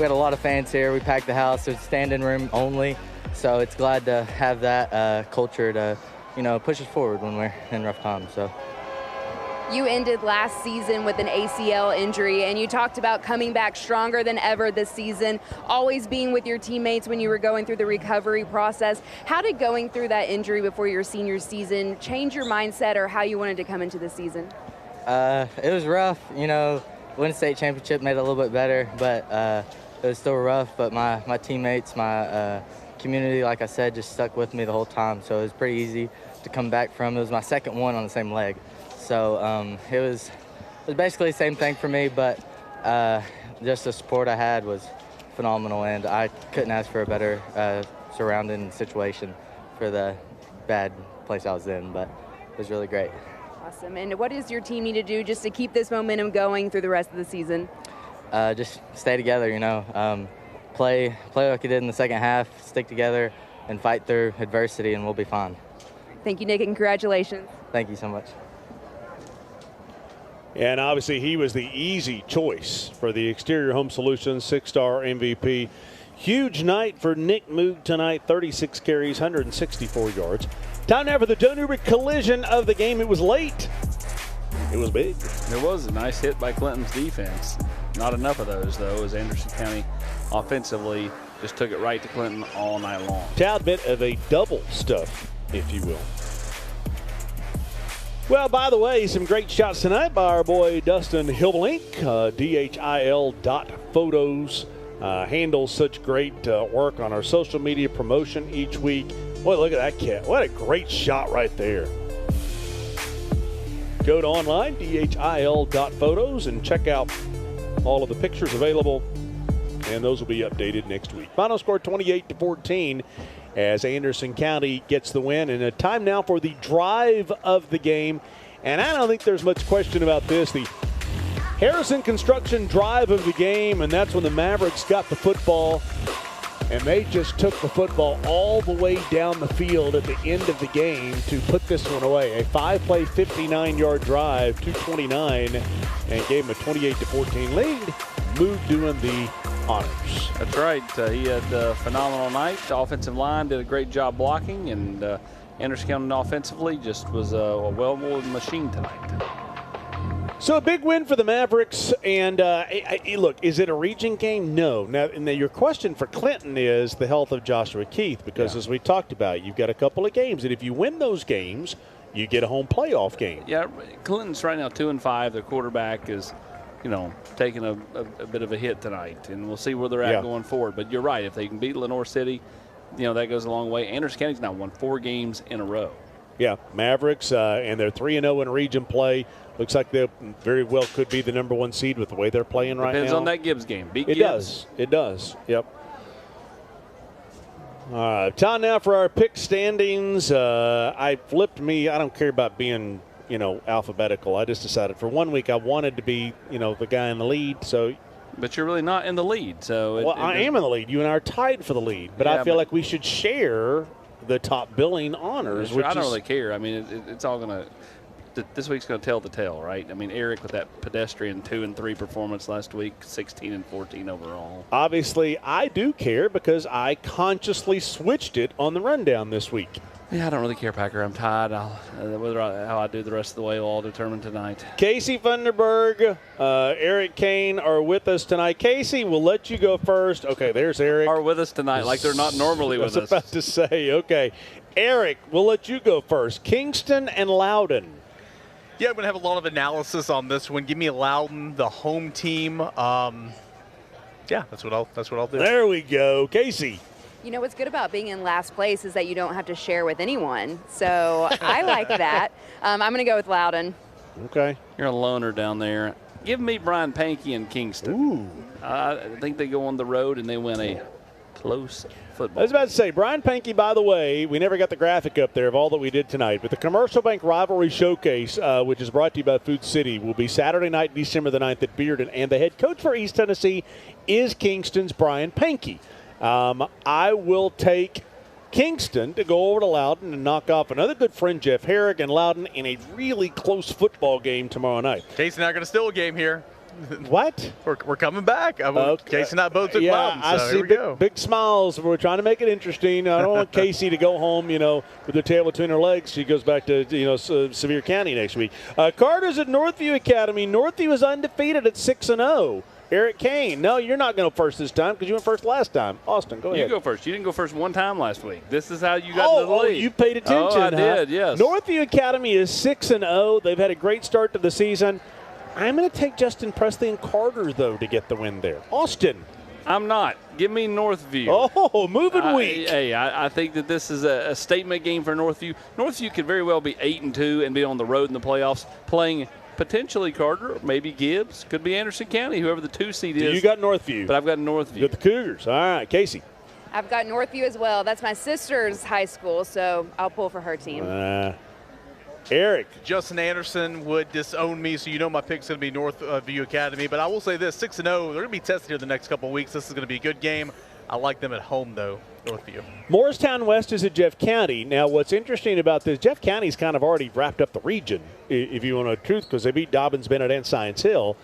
had a lot of fans here. We packed the house. There's standing room only. So it's glad to have that culture to, push us forward when we're in rough times. So. You ended last season with an ACL injury, and you talked about coming back stronger than ever this season, always being with your teammates when you were going through the recovery process. How did going through that injury before your senior season change your mindset or how you wanted to come into the season? It was rough. Win state championship made it a little bit better, but it was still rough. But my teammates, my community, like I said, just stuck with me the whole time. So it was pretty easy to come back from. It was my second one on the same leg. So it was basically the same thing for me, but just the support I had was phenomenal, and I couldn't ask for a better surrounding situation for the bad place I was in, but it was really great. Awesome. And what does your team need to do just to keep this momentum going through the rest of the season? Just stay together, play like we did in the second half, stick together, and fight through adversity, and we'll be fine. Thank you, Nick, and congratulations. Thank you so much. And obviously he was the easy choice for the Exterior Home Solutions 6-star MVP. Huge night for Nick Moog tonight, 36 carries, 164 yards. Time now for the Joe Newberg collision of the game. It was late. It was big. There was a nice hit by Clinton's defense. Not enough of those, though, as Anderson County offensively just took it right to Clinton all night long. Tad bit of a double stuff, if you will. Well, by the way, some great shots tonight by our boy Dustin Hilblink. DHIL.photos handles such great work on our social media promotion each week. Boy, look at that cat. What a great shot right there. Go to online, DHIL.photos, and check out all of the pictures available, and those will be updated next week. Final score 28-14 as Anderson County gets the win. And a time now for the drive of the game. And I don't think there's much question about this. The Harrison Construction drive of the game, and that's when the Mavericks got the football. And they just took the football all the way down the field at the end of the game to put this one away. A 5-play, 59-yard drive, 2:29, and gave them a 28-14 lead. Moog doing the honors. That's right. He had a phenomenal night. The offensive line did a great job blocking, and Anderson County offensively just was a well-oiled machine tonight. So a big win for the Mavericks, and look, is it a region game? No. Now, your question for Clinton is the health of Joshua Keith, because as we talked about, you've got a couple of games, and if you win those games, you get a home playoff game. Yeah, Clinton's right now 2-5. Their quarterback is, taking a bit of a hit tonight, and we'll see where they're at going forward. But you're right. If they can beat Lenore City, that goes a long way. Anderson County's now won 4 games in a row. Yeah, Mavericks, and they're 3-0 in region play. Looks like they very well could be the #1 seed with the way they're playing right now. Depends on that Gibbs game. Beat Gibbs. Gibbs. It does. Yep. Time now for our pick standings. I don't care about being, alphabetical. I just decided for 1 week I wanted to be, the guy in the lead. So. But you're really not in the lead. So. I am in the lead. You and I are tied for the lead. But I feel like we should share the top billing honors. I don't really care. I mean, it's all going to. this week's going to tell the tale, right? I mean, Eric with that pedestrian 2-3 performance last week, 16-14 overall. Obviously, I do care because I consciously switched it on the rundown this week. Yeah, I don't really care, Packer. I'm tired. How I do the rest of the way will all determine tonight. Casey Funderburg, Eric Kane are with us tonight. Casey, we'll let you go first. Okay, there's Eric. Are with us tonight, like they're not normally with us. I was about to say, okay. Eric, we'll let you go first. Kingston and Loudon. Yeah, I'm going to have a lot of analysis on this one. Give me Loudon, the home team. Yeah, that's what I'll do. There we go. Casey. You know what's good about being in last place is that you don't have to share with anyone. So I like that. I'm going to go with Loudon. Okay. You're a loner down there. Give me Brian Pankey and Kingston. Ooh. I think they go on the road and they win a close football. I was about to say, Brian Pankey, by the way, we never got the graphic up there of all that we did tonight, but the Commercial Bank Rivalry Showcase, which is brought to you by Food City, will be Saturday night, December the 9th at Bearden, and the head coach for East Tennessee is Kingston's Brian Pankey. I will take Kingston to go over to Loudon and knock off another good friend, Jeff Herrick, and Loudon in a really close football game tomorrow night. Casey not going to steal a game here. What? We're coming back. Casey and I both took Loudon, so I see here we go. big smiles. We're trying to make it interesting. I don't want Casey to go home, with her tail between her legs. She goes back to, Sevier County next week. Carter's at Northview Academy. Northview is undefeated at 6-0. Eric Kane. No, you're not going to first this time because you went first last time. Austin, go ahead. You go first. You didn't go first one time last week. This is how you got to the lead. Oh, you paid attention. I did, yes. Northview Academy is 6-0. They've had a great start to the season. I'm going to take Justin Presley and Carter, though, to get the win there. Austin. I'm not. Give me Northview. Oh, moving weak. Hey, I think that this is a statement game for Northview. Northview could very well be 8-2 and be on the road in the playoffs, playing potentially Carter, maybe Gibbs, could be Anderson County, whoever the 2 seed is. You got Northview. But I've got Northview. You got the Cougars. All right, Casey. I've got Northview as well. That's my sister's high school, so I'll pull for her team. Eric. Justin Anderson would disown me, so my pick's going to be Northview Academy. But I will say this, 6-0, they're going to be tested here the next couple of weeks. This is going to be a good game. I like them at home, though, Northview. Morristown West is at Jeff County. Now, what's interesting about this, Jeff County's kind of already wrapped up the region, if you want to know the truth, because they beat Dobbins, Bennett, and Science Hill.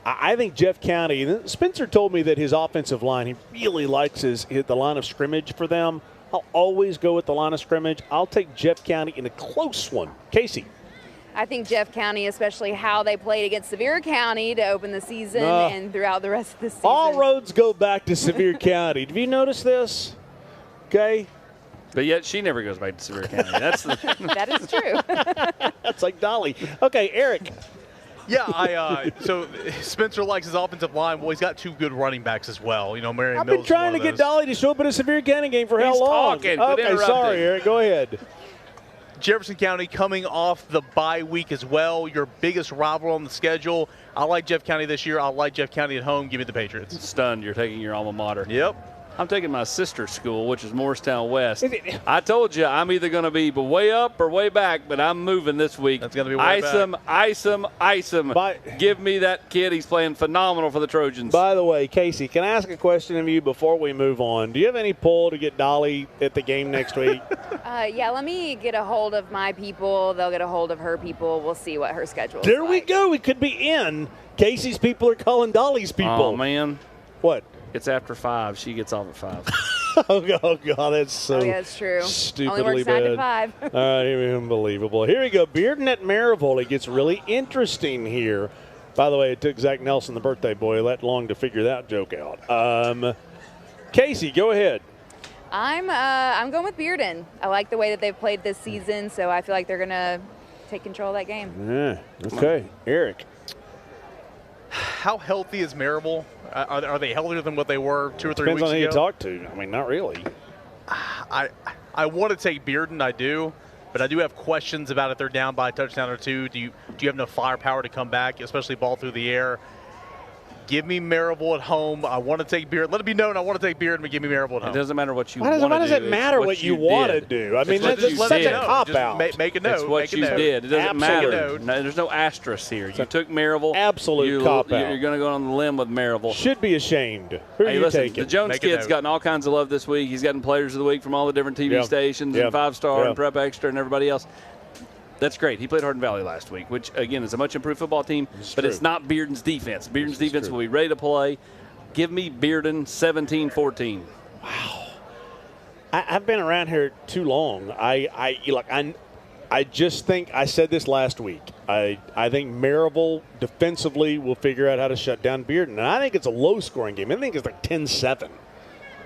I think Jeff County, Spencer told me that his offensive line, he really likes the line of scrimmage for them. I'll always go with the line of scrimmage. I'll take Jeff County in a close one. Casey. I think Jeff County, especially how they played against Sevier County to open the season and throughout the rest of the season. All roads go back to Sevier County. Have you noticed this? Okay. But yet she never goes back to Sevier County. That is true. That's like Dolly. Okay, Eric. Yeah, so Spencer likes his offensive line. Well, he's got 2 good running backs as well. Marion I've Mills been trying to get Dolly to show up at a Sevier County game for how long? Talking. Okay, sorry, Eric. Go ahead. Jefferson County coming off the bye week as well. Your biggest rival on the schedule. I like Jeff County this year. I like Jeff County at home. Give me the Patriots. Stunned you're taking your alma mater. Yep. I'm taking my sister's school, which is Morristown West. I told you I'm either going to be way up or way back, but I'm moving this week. That's going to be way back. Ice him. Give me that kid. He's playing phenomenal for the Trojans. By the way, Casey, can I ask a question of you before we move on? Do you have any pull to get Dolly at the game next week? Yeah, let me get a hold of my people. They'll get a hold of her people. We'll see what her schedule is There we go. We could be in. Casey's people are calling Dolly's people. Oh, man. What? It's after 5. She gets off at 5. Oh, God, that's so that's true. Stupidly Only works 9 to 5. All right, unbelievable. Here we go. Bearden at Maryville. It gets really interesting here. By the way, it took Zach Nelson, the birthday boy, that long to figure that joke out. Casey, go ahead. I'm going with Bearden. I like the way that they've played this season, so I feel like they're going to take control of that game. Yeah, okay. Eric. How healthy is Maryville? Are they healthier than what they were 2 or 3 weeks ago? Depends on who you talk to. I mean, not really. I want to take Bearden, I do, but I do have questions about if they're down by a touchdown or 2. Do you have enough firepower to come back, especially ball through the air? Give me Maryville at home. I want to take Bearden. Let it be known I want to take Bearden, but give me Maryville at home. It doesn't matter what you want to do. Why does it matter what you want to do? I mean, that's such a cop-out. Make a note. It's what you did. It doesn't matter. No, there's no asterisk here. You took Maryville. Absolute cop-out. You're going to go on the limb with Maryville. Should be ashamed. Who are you taking? The Jones kid's gotten all kinds of love this week. He's gotten Players of the Week from all the different TV stations and 5-Star and Prep Extra and everybody else. That's great. He played Hardin Valley last week, which, again, is a much improved football team, but it's not Bearden's defense. Bearden's defense will be ready to play. Give me Bearden 17-14. Wow. I've been around here too long. I just think I said this last week. I think Maryville defensively will figure out how to shut down Bearden. And I think it's a low-scoring game. I think it's like 10-7.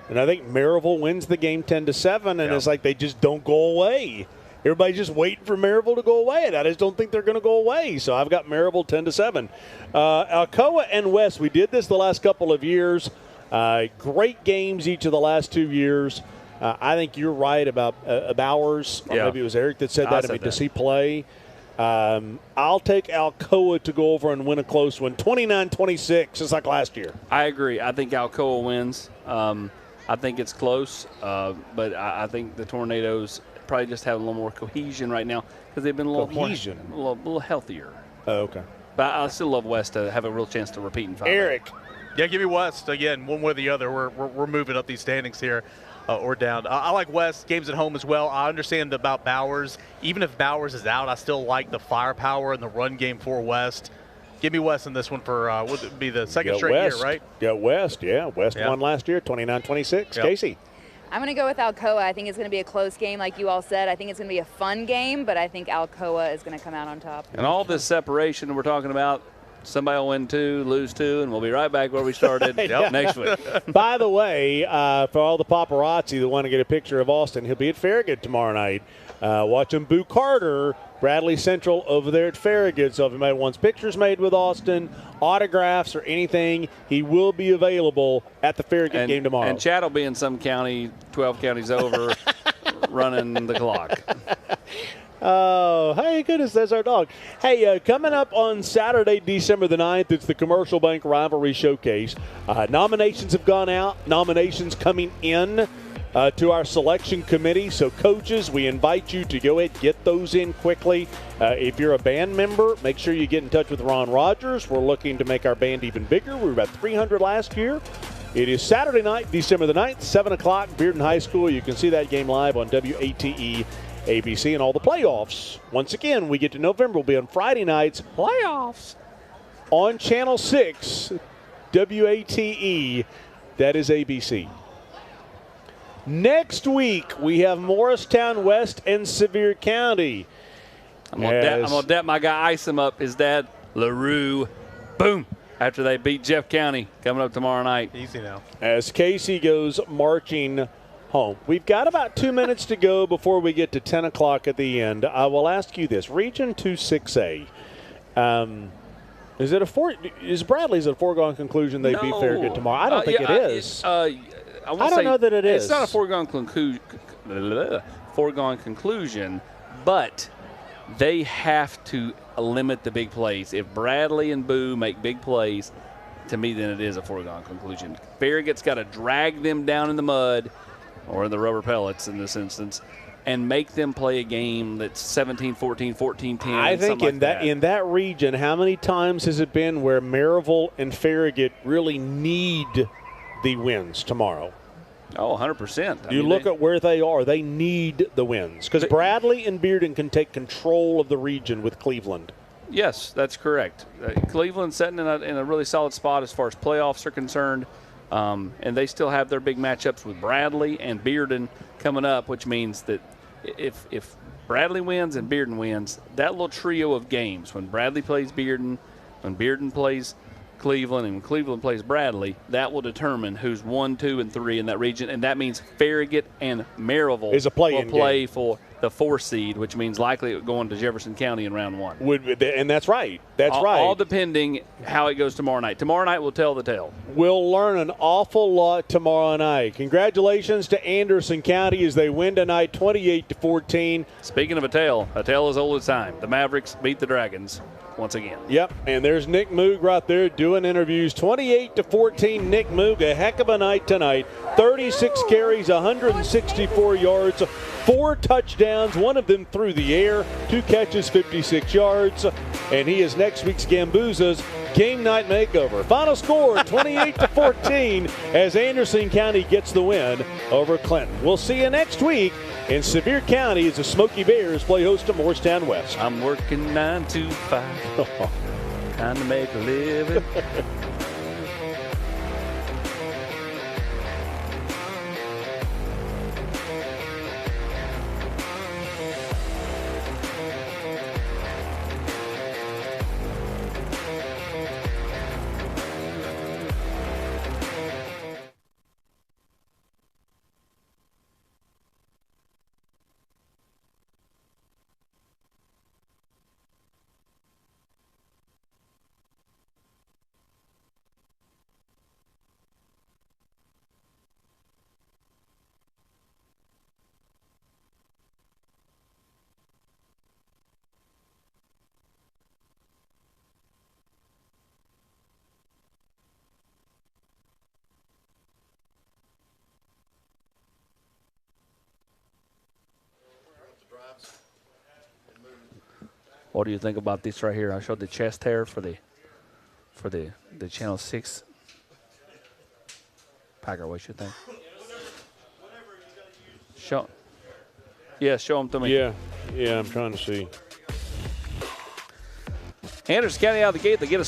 And I think Maryville wins the game 10-7, and it's like they just don't go away. Everybody's just waiting for Maryville to go away, and I just don't think they're going to go away. So I've got Maryville 10-7. Alcoa and West, we did this the last couple of years. Great games each of the last 2 years. I think you're right about Bowers. Or maybe it was Eric that said that. I mean, does he play? I'll take Alcoa to go over and win a close one, 29-26, just like last year. I agree. I think Alcoa wins. I think it's close, but I think the Tornadoes probably just have a little more cohesion right now because they've been a little more, a little healthier. Oh, okay. But I still love West to have a real chance to repeat in 5. Eric. Yeah, give me West. Again, one way or the other. We're moving up these standings here. Or down. I like West games at home as well. I understand about Bowers. Even if Bowers is out, I still like the firepower and the run game for West. Give me West in this one for would it be the second straight year, right? West won last year, 29-26. Yep. Casey. I'm going to go with Alcoa. I think it's going to be a close game, like you all said. I think it's going to be a fun game, but I think Alcoa is going to come out on top. And all this separation we're talking about, somebody will win 2, lose 2, and we'll be right back where we started next week. By the way, for all the paparazzi that want to get a picture of Austin, he'll be at Farragut tomorrow night. Watching Boo Carter, Bradley Central over there at Farragut. So if anybody wants pictures made with Austin, autographs or anything, he will be available at the Farragut game tomorrow. And Chad will be in some county, 12 counties over, running the clock. Oh, hey, goodness, there's our dog. Hey, coming up on Saturday, December the 9th, it's the Commercial Bank Rivalry Showcase. Nominations have gone out. Nominations coming in to our selection committee. So, coaches, we invite you to go ahead and get those in quickly. If you're a band member, make sure you get in touch with Ron Rogers. We're looking to make our band even bigger. We were about 300 last year. It is Saturday night, December the 9th, 7 o'clock, Bearden High School. You can see that game live on WATE ABC, and all the playoffs. Once again, we get to November. Will be on Friday nights. Playoffs. On Channel 6, WATE. That is ABC. Next week, we have Morristown West and Sevier County. I'm going to dap my guy Isom up, his dad, LaRue. Boom. After they beat Jeff County coming up tomorrow night. Easy now. As Casey goes marching home. We've got about 2 minutes to go before we get to 10 o'clock at the end. I will ask you this. Region 2-6A. Is Bradley's a foregone conclusion they beat Farragut tomorrow? I don't think it is. I don't know that it is. It's not a foregone conclusion, but they have to limit the big plays. If Bradley and Boo make big plays, to me, then it is a foregone conclusion. Farragut's got to drag them down in the mud or in the rubber pellets in this instance, and make them play a game that's 17-14, 14-10. I think in that region, how many times has it been where Maryville and Farragut really need the wins tomorrow? Oh, 100%. You look at where they are. They need the wins because Bradley and Bearden can take control of the region with Cleveland. Yes, that's correct. Cleveland's sitting in a really solid spot as far as playoffs are concerned. And they still have their big matchups with Bradley and Bearden coming up, which means that if Bradley wins and Bearden wins, that little trio of games, when Bradley plays Bearden, when Bearden plays Cleveland, and when Cleveland plays Bradley, that will determine who's 1, 2, and 3 in that region. And that means Farragut and Maryville will play for the 4 seed, which means likely going to Jefferson County in round 1. And that's right. That's right. All depending how it goes tomorrow night. Tomorrow night will tell the tale. We'll learn an awful lot tomorrow night. Congratulations to Anderson County as they win tonight 28-14. Speaking of a tale is old as time. The Mavericks beat the Dragons once again. Yep, and there's Nick Moog right there doing interviews. 28-14, Nick Moog, a heck of a night tonight. 36 carries, 164 yards, 4 touchdowns, one of them through the air, 2 catches, 56 yards, and he is next week's Gambuza's game night makeover. Final score, 28-14, as Anderson County gets the win over Clinton. We'll see you next week in Sevier County as the Smoky Bears play host to Morristown West. I'm working 9 to 5, trying to make a living. What do you think about this right here? I showed the chest hair for the Channel 6. Packer, what you think? Show them to me. Yeah, I'm trying to see. Anderson County out of the gate. They get a